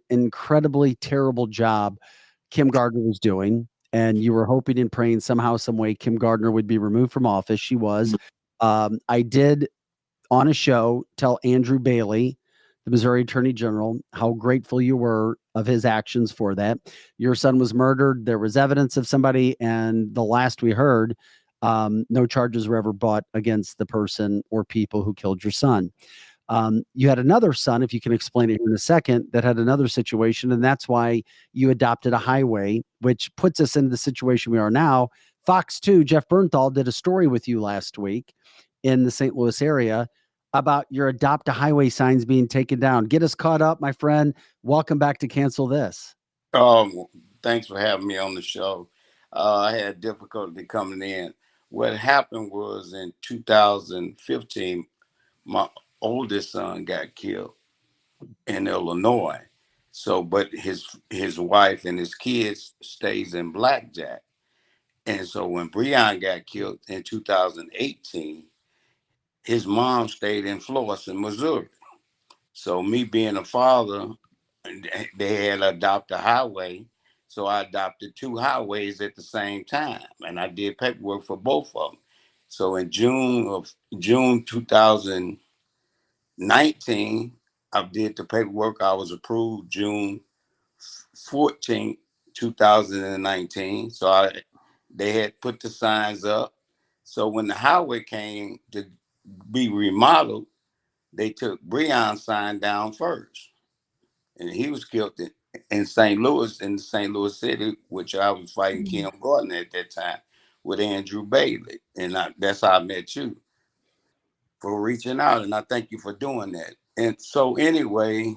incredibly terrible job Kim Gardner was doing, and you were hoping and praying somehow, some way, Kim Gardner would be removed from office. She was. I did on a show tell Andrew Bailey, the Missouri Attorney General, how grateful you were of his actions for that. Your son was murdered. There was evidence of somebody, and the last we heard, no charges were ever brought against the person or people who killed your son. You had another son, if you can explain it in a second, that had another situation, and that's why you adopted a highway, which puts us into the situation we are now. Fox 2, Jeff Bernthal did a story with you last week in the St. Louis area about your adopt a highway signs being taken down. Get us caught up, my friend. Welcome back to Cancel This. Thanks for having me on the show. I had difficulty coming in. What happened was in 2015, my oldest son got killed in Illinois. So, but his wife and his kids stays in Blackjack. And so when Breon got killed in 2018, his mom stayed in Florissant, Missouri. So me being a father, they had adopted a highway. So I adopted 2 highways at the same time. And I did paperwork for both of them. So in June 2019, I did the paperwork. I was approved June 14, 2019. So they had put the signs up. So when the highway came to be remodeled, they took Breon's sign down first. And he was killed in St. Louis, in St. Louis City, which I was fighting Kim Gardner at that time with Andrew Bailey. And that's how I met you, for reaching out. And I thank you for doing that. And so anyway,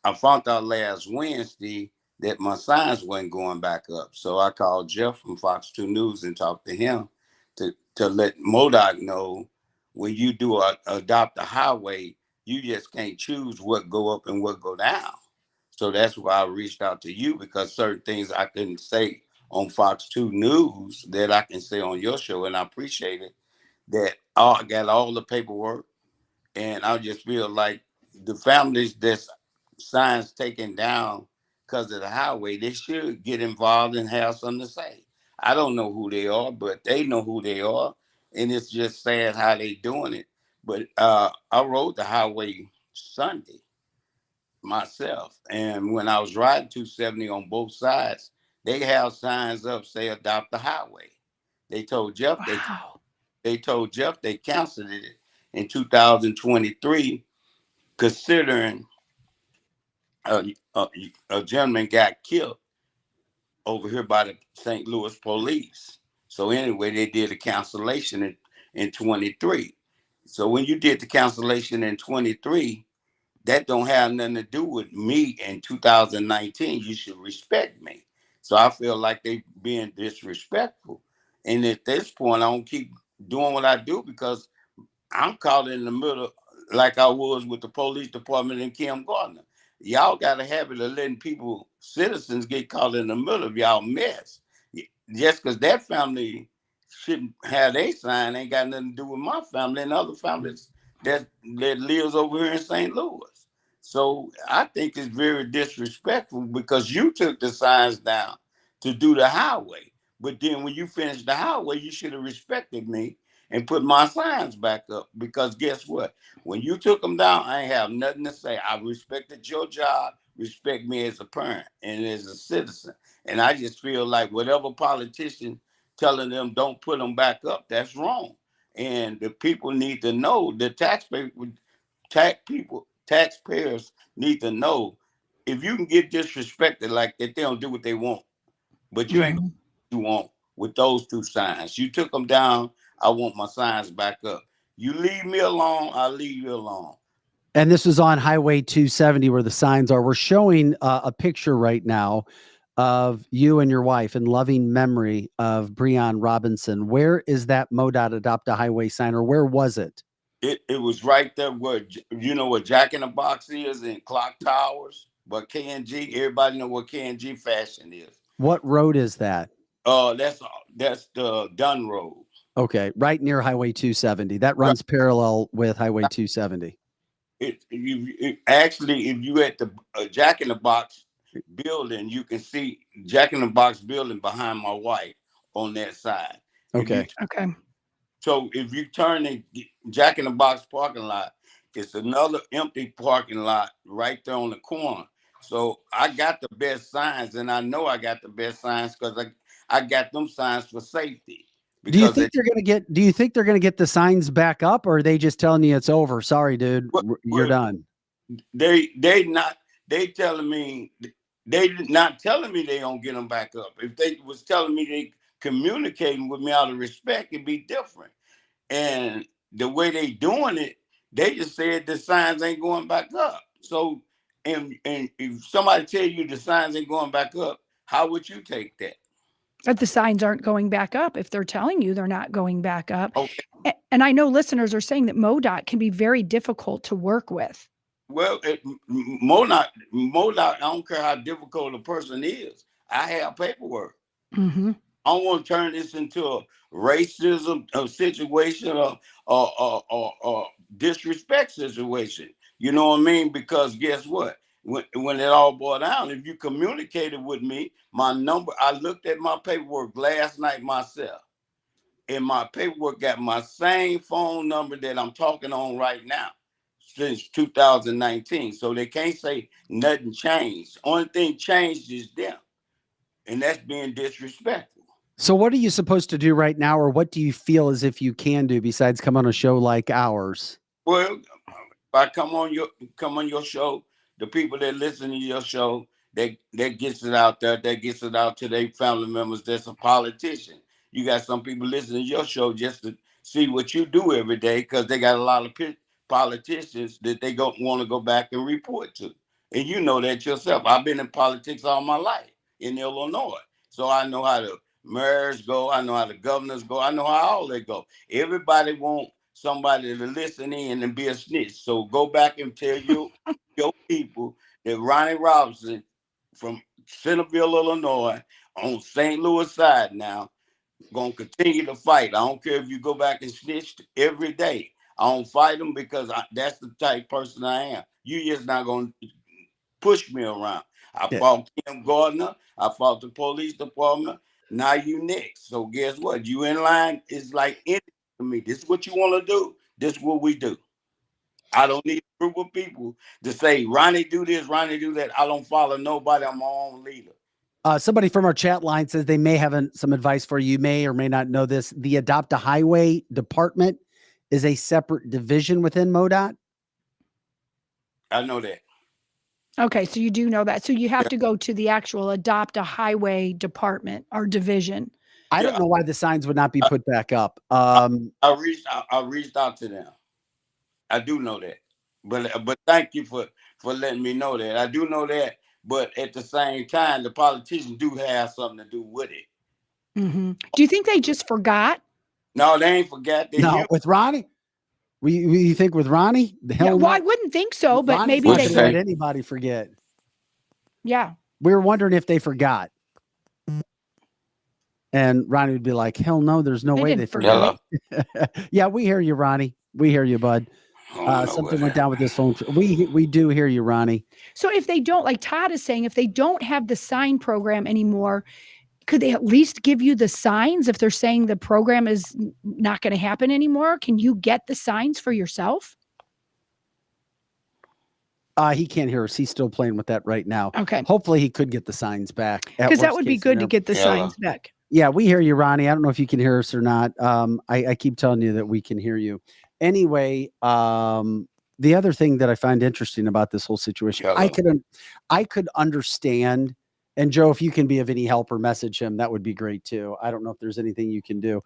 I found out last Wednesday that my signs wasn't going back up. So I called Jeff from Fox 2 News and talked to him to let MODOK know, when you do adopt a highway, you just can't choose what go up and what go down. So that's why I reached out to you, because certain things I couldn't say on Fox 2 News that I can say on your show. And I appreciate it that I got all the paperwork. And I just feel like the families that's signs taken down because of the highway, they should get involved and have something to say. I don't know who they are, but they know who they are. And it's just sad how they doing it. But I rode the highway Sunday myself. And when I was riding 270 on both sides, they have signs up say adopt the highway. They told Jeff they canceled it in 2023, considering a gentleman got killed over here by the St. Louis police. So anyway, they did a cancellation in 23. So when you did the cancellation in 23, that don't have nothing to do with me in 2019. You should respect me. So I feel like they being disrespectful. And at this point, I don't keep doing what I do, because I'm caught in the middle like I was with the police department and Kim Gardner. Y'all got a habit of letting citizens get caught in the middle of y'all mess. Just because that family shouldn't have their sign ain't got nothing to do with my family and other families that lives over here in St. Louis. So I think it's very disrespectful, because you took the signs down to do the highway. But then when you finished the highway, you should have respected me and put my signs back up, because guess what? When you took them down, I ain't have nothing to say. I respected your job, respect me as a parent and as a citizen. And I just feel like whatever politician telling them don't put them back up, that's wrong. And the people need to know, the taxpayers need to know, if you can get disrespected like that, they don't do what they want. But you ain't gonna do what you want with those 2 signs. You took them down. I want my signs back up. You leave me alone, I'll leave you alone. And this is on Highway 270 where the signs are. We're showing a picture right now of you and your wife in loving memory of Breon Robinson. Where is that MODOT Adopt a Highway sign, or where was it? It was right there where, you know what Jack in the Box is in Clock Towers, but K&G, everybody know what K&G Fashion is. What road is that? That's the Dunn Road. Okay, right near Highway 270. That runs parallel with Highway 270. Actually, if you at the Jack in the Box building, you can see Jack in the Box building behind my wife on that side. Okay. Okay. So if you turn the Jack in the Box parking lot, it's another empty parking lot right there on the corner. So I got the best signs, and I know I got the best signs because I got them signs for safety. Do you think they're gonna get? Do you think they're gonna get the signs back up, or are they just telling you it's over? Sorry, dude, you're done. They telling me they not telling me they don't get them back up. If they was telling me they communicating with me out of respect, it'd be different. And the way they doing it, they just said the signs ain't going back up. So, and if somebody tell you the signs ain't going back up, how would you take that? That the signs aren't going back up if they're telling you they're not going back up. Okay. And I know listeners are saying that MoDOT can be very difficult to work with. Well, MoDOT, I don't care how difficult a person is. I have paperwork. Mm-hmm. I don't want to turn this into a racism situation or disrespect situation. You know what I mean? Because guess what? When it all boiled down, if you communicated with me, my number, I looked at my paperwork last night myself, and my paperwork got my same phone number that I'm talking on right now since 2019. So they can't say nothing changed. Only thing changed is them, and that's being disrespectful. So what are you supposed to do right now, or what do you feel as if you can do besides come on a show like ours? Well, if I come on your show, the people that listen to your show, that gets it out there, that gets it out to their family members. That's a politician. You got some people listening to your show just to see what you do every day because they got a lot of politicians that they want to go back and report to. And you know that yourself. I've been in politics all my life in Illinois, so I know how the mayors go. I know how the governors go. I know how all they go. Everybody want somebody to listen in and be a snitch. So go back and tell your people that Ronnie Robinson from Centerville, Illinois, on St. Louis side now, gonna continue to fight. I don't care if you go back and snitch every day. I don't fight them because that's the type person I am. You just not gonna push me around. I fought Kim Gardner. I fought the police department. Now you next. So guess what? You in line is like anything to me. This is what you want to do. This is what we do. I don't need a group of people to say, Ronnie do this, Ronnie do that. I don't follow nobody. I'm my own leader. Somebody from our chat line says they may have some advice for you. You may or may not know this. The Adopt a Highway department is a separate division within MoDOT. I know that. Okay, so you do know that. So you have to go to the actual Adopt a Highway department or division. I don't know why the signs would not be put back up. I reached out to them. I do know that. But thank you for letting me know that. I do know that. But at the same time, the politicians do have something to do with it. Mm-hmm. Do you think they just forgot? No, they ain't forgot. With Ronnie? You think with Ronnie? The hell well, I wouldn't think so, but Ronnie's maybe not they let anybody forget. Yeah. We were wondering if they forgot. And Ronnie would be like, hell no, there's no way they forgot. Yeah, we hear you, Ronnie. We hear you, bud. Something went down with this phone. We do hear you, Ronnie. So if they don't, like Todd is saying, if they don't have the sign program anymore, could they at least give you the signs if they're saying the program is not going to happen anymore? Can you get the signs for yourself? He can't hear us. He's still playing with that right now. Okay. Hopefully he could get the signs back. Because that would be good to get the signs back. Yeah, we hear you, Ronnie. I don't know if you can hear us or not. I keep telling you that we can hear you. Anyway, the other thing that I find interesting about this whole situation, I could understand. And Joe, if you can be of any help or message him, that would be great too. I don't know if there's anything you can do.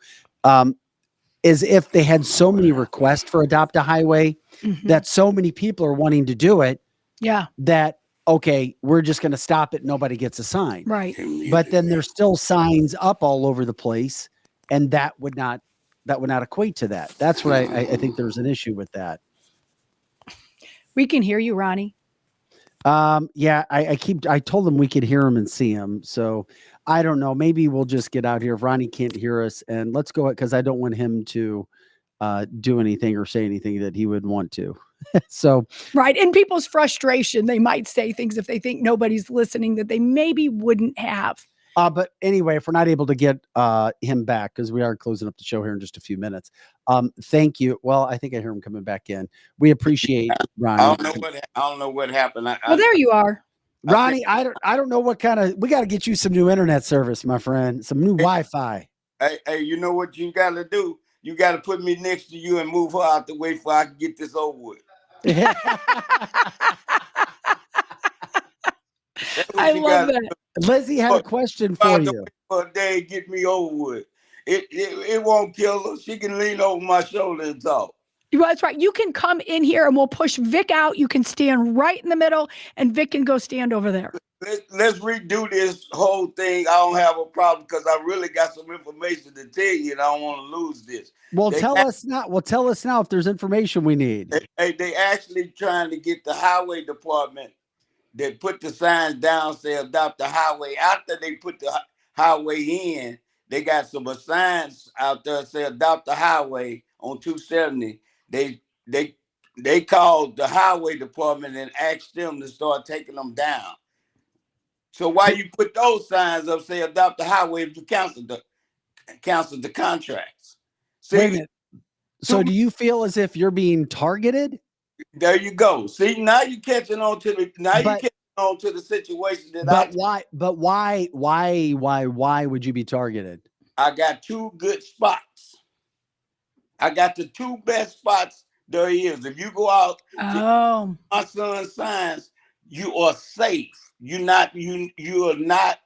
Is if they had so many requests for Adopt a Highway that so many people are wanting to do it. Yeah. That, okay, we're just going to stop it. Nobody gets a sign. Right. But then there's still signs up all over the place. And that would not equate to that. That's what I think there's an issue with that. We can hear you, Ronnie. Yeah, I told them we could hear him and see him. So I don't know. Maybe we'll just get out here if Ronnie can't hear us, and let's go, because I don't want him to do anything or say anything that he would want to. So right. And people's frustration, they might say things if they think nobody's listening that they maybe wouldn't have. But anyway, if we're not able to get him back, because we are closing up the show here in just a few minutes. Thank you. Well, I think I hear him coming back in. We appreciate Ronnie. I don't know what happened. Well, there you are. Ronnie, I don't know what kind of, we got to get you some new internet service, my friend, some new Wi-Fi. Hey, you know what you got to do? You got to put me next to you and move her out the way before I can get this over with. I love that. Lizzie had a question for you. For a day, get me over with. It won't kill her. She can lean over my shoulder and talk. Well, that's right. You can come in here and we'll push Vic out. You can stand right in the middle and Vic can go stand over there. Let's redo this whole thing. I don't have a problem because I really got some information to tell you and I don't want to lose this. Well, tell us now. Well, tell us now if there's information we need. They actually trying to get the highway department. They put the signs down, say adopt the highway. After they put the highway in, they got some signs out there say adopt the highway on 270. They called the highway department and asked them to start taking them down. So why you put those signs up, say adopt the highway if you cancel the contracts? See, wait a minute. So do you feel as if you're being targeted? There you go. See, now you're catching on to the situation that why would you be targeted? I got two good spots. I got the two best spots there is. If you go out to my son's signs, you are safe. You are not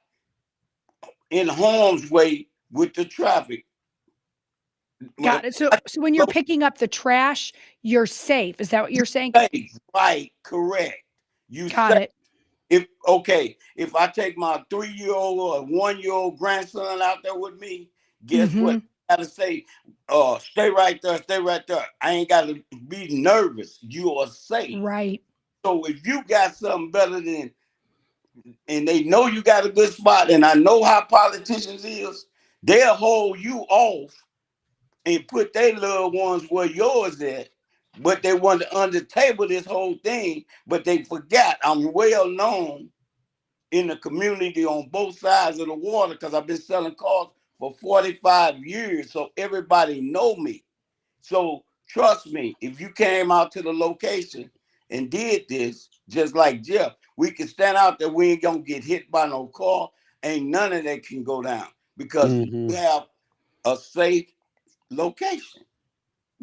in harm's way with the traffic. Got it. So when you're picking up the trash, you're safe. Is that what you're saying? Safe, right, correct. You got it. If I take my 3-year-old or 1-year-old grandson out there with me, guess what? I gotta say, stay right there, stay right there. I ain't gotta be nervous. You are safe. Right. So if you got something better than, and they know you got a good spot, and I know how politicians is, they'll hold you off and put their little ones where yours at. But they want to undertable this whole thing, but they forgot I'm well known in the community on both sides of the water because I've been selling cars for 45 years, so everybody know me. So trust me, if you came out to the location and did this, just like Jeff, we can stand out there, we ain't gonna get hit by no car, ain't none of that can go down because we have a safe location.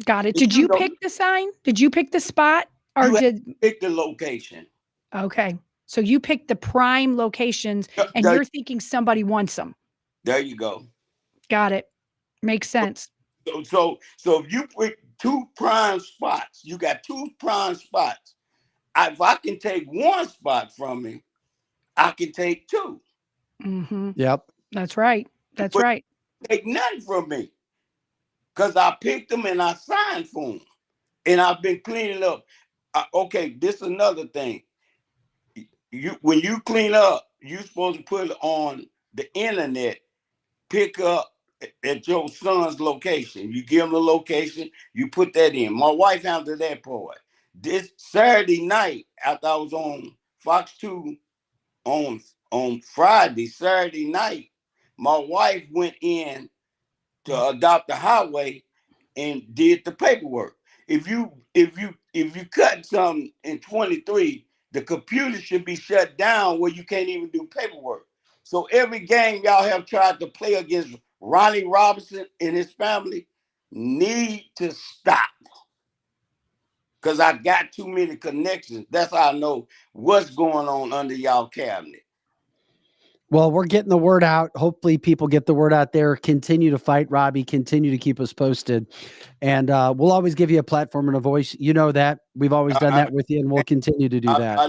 Got it. Did you pick the sign? Did you pick the spot? Or pick the location? Okay. So you picked the prime locations and you're thinking somebody wants them. There you go. Got it. Makes sense. So if you put two prime spots, you got two prime spots. If I can take one spot from me, I can take two. Yep. That's right. That's right. Take nothing from me. Because I picked them and I signed for them. And I've been cleaning up. Okay, this is another thing. When you clean up, you're supposed to put it on the internet, pick up at your son's location. You give him the location, you put that in. My wife handled that part. This Saturday night, after I was on Fox 2 on Friday, Saturday night, my wife went in to adopt the highway and did the paperwork. If you cut something in 23, the computer should be shut down where you can't even do paperwork. So every game y'all have tried to play against Ronnie Robinson and his family need to stop. Because I got too many connections. That's how I know what's going on under y'all cabinet. Well, we're getting the word out. Hopefully people get the word out there. Continue to fight, Robbie. Continue to keep us posted. And we'll always give you a platform and a voice. You know that. We've always done that with you, and we'll continue to do that. I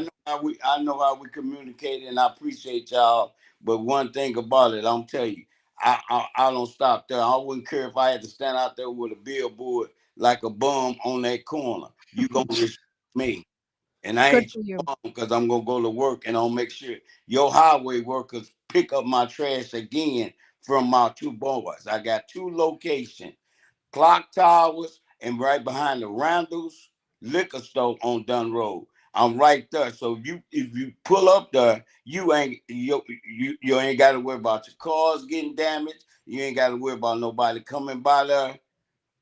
know how we communicate, and I appreciate y'all. But one thing about it, I'm telling you, I don't stop there. I wouldn't care if I had to stand out there with a billboard like a bum on that corner. You gonna respect me. And I ain't because I'm going to go to work and I'll make sure your highway workers pick up my trash again from my two boys. I got two locations, Clock Towers and right behind the Randall's liquor store on Dunn Road. I'm right there. So if you pull up there, you ain't got to worry about your cars getting damaged. You ain't got to worry about nobody coming by there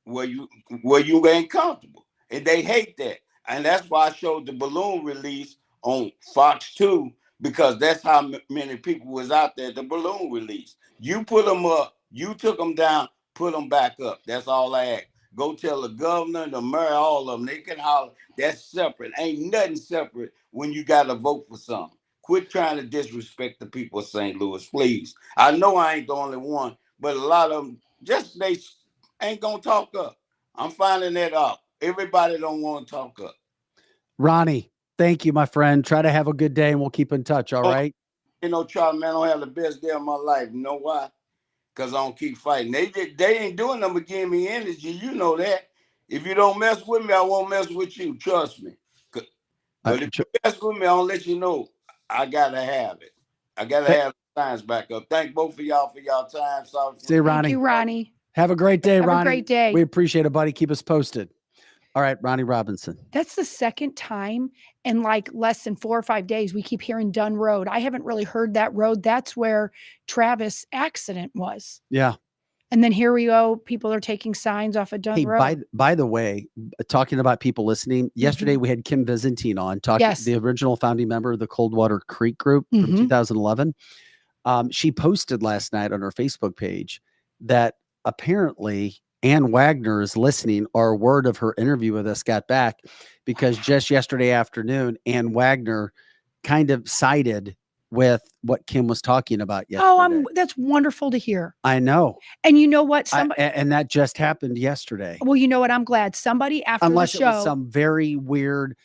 where you ain't comfortable. And they hate that. And that's why I showed the balloon release on Fox 2, because that's how many people was out there at the balloon release. You put them up, you took them down, put them back up. That's all I ask. Go tell the governor, the mayor, all of them. They can holler. That's separate. Ain't nothing separate when you got to vote for something. Quit trying to disrespect the people of St. Louis, please. I know I ain't the only one, but a lot of them they ain't gonna talk up. I'm finding that out. Everybody don't want to talk up. Ronnie, thank you, my friend. Try to have a good day, and we'll keep in touch. All right. You know, Charlie, man, I don't have the best day of my life. You know why? Because I don't keep fighting. They ain't doing nothing but giving me energy. You know that. If you don't mess with me, I won't mess with you. Trust me. But if you mess with me, I'll let you know. I gotta have it. I gotta have the signs back up. Thank both of y'all for y'all time. See you, Ronnie. Thank you, Ronnie. Have a great day, Have Ronnie. a great day. We appreciate it, buddy. Keep us posted. All right, Ronnie Robinson. That's the second time in like less than 4 or 5 days we keep hearing Dunn Road. I haven't really heard that road. That's where Travis' accident was. Yeah. And then here we go. People are taking signs off of Dunn Hey, Road. by the way, talking about people listening, yesterday we had Kim Vizentine on, the original founding member of the Coldwater Creek Group from 2011. She posted last night on her Facebook page that apparently Ann Wagner is listening, or word of her interview with us got back, because just yesterday afternoon, Ann Wagner kind of sided with what Kim was talking about yesterday. That's wonderful to hear. I know. And you know what? And that just happened yesterday. Well, you know what? I'm glad somebody after Unless the show. It was some very weird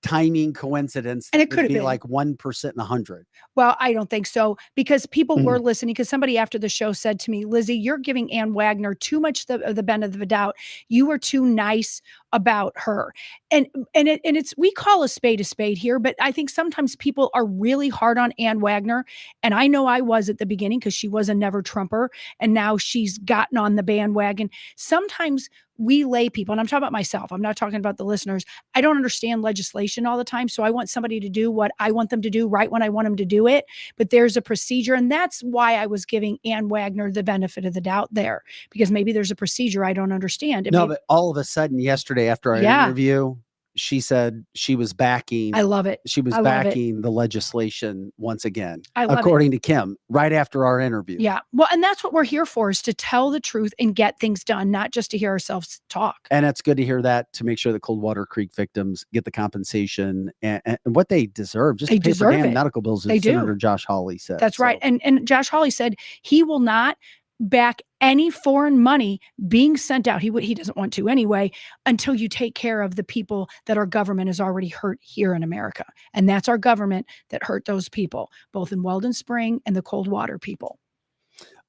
timing coincidence, and it could be been like 1% in 100. Well, I don't think so, because people were listening, because somebody after the show said to me, Lizzie, you're giving Ann Wagner too much of the benefit of the doubt. You were too nice about her. And it's, we call a spade here, but I think sometimes people are really hard on Ann Wagner. And I know I was at the beginning, because she was a never Trumper, and now she's gotten on the bandwagon. Sometimes we lay people, and I'm talking about myself, I'm not talking about the listeners. I don't understand legislation all the time. So I want somebody to do what I want them to do right when I want them to do it. But there's a procedure. And that's why I was giving Ann Wagner the benefit of the doubt there, because maybe there's a procedure I don't understand. But all of a sudden yesterday after our interview, she said she was backing. I love it. She was backing the legislation once again, I love according to Kim, right after our interview. Yeah. Well, and that's what we're here for, is to tell the truth and get things done, not just to hear ourselves talk. And it's good to hear that, to make sure the Coldwater Creek victims get the compensation and what they deserve. Just they to pay for deserve damn it. medical bills, They as Senator do. Josh Hawley said. That's right. And Josh Hawley said he will not back any foreign money being sent out. He doesn't want to anyway, until you take care of the people that our government has already hurt here in America. And that's our government that hurt those people, both in Weldon Spring and the Coldwater people.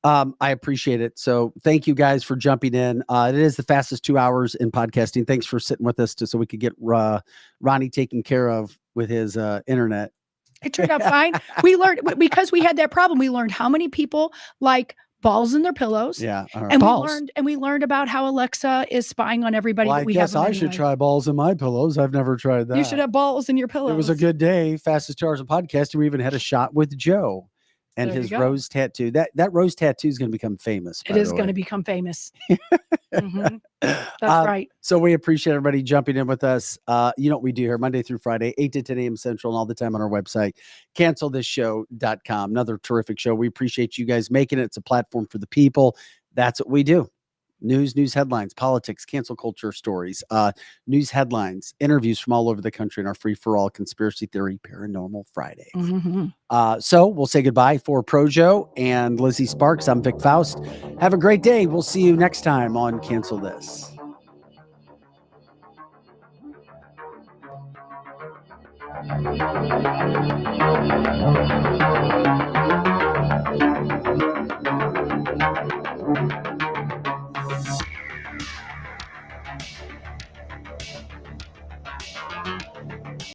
I appreciate it. So thank you guys for jumping in. It is the fastest 2 hours in podcasting. Thanks for sitting with us so we could get Ronnie taken care of with his internet. It turned out fine. We learned, because we had that problem, we learned how many people like balls in their pillows. Yeah. All right. And we learned about how Alexa is spying on everybody. Well, that we I guess have I should try balls in my pillows. I've never tried that. You should have balls in your pillows. It was a good day. Fastest 2 hours of podcasting. We even had a shot with Joe and his rose tattoo. That rose tattoo is going to become famous. It is going to become famous. That's right. So we appreciate everybody jumping in with us. You know what we do here Monday through Friday, 8 to 10 a.m. Central, and all the time on our website, cancelthisshow.com. Another terrific show. We appreciate you guys making it. It's a platform for the people. That's what we do. News headlines, politics, cancel culture stories, news headlines, interviews from all over the country, and our free-for-all conspiracy theory paranormal Friday. So we'll say goodbye for Projo and Lizzie Sparks. I'm Vic Faust. Have a great day. We'll see you next time on Cancel This. Thank you.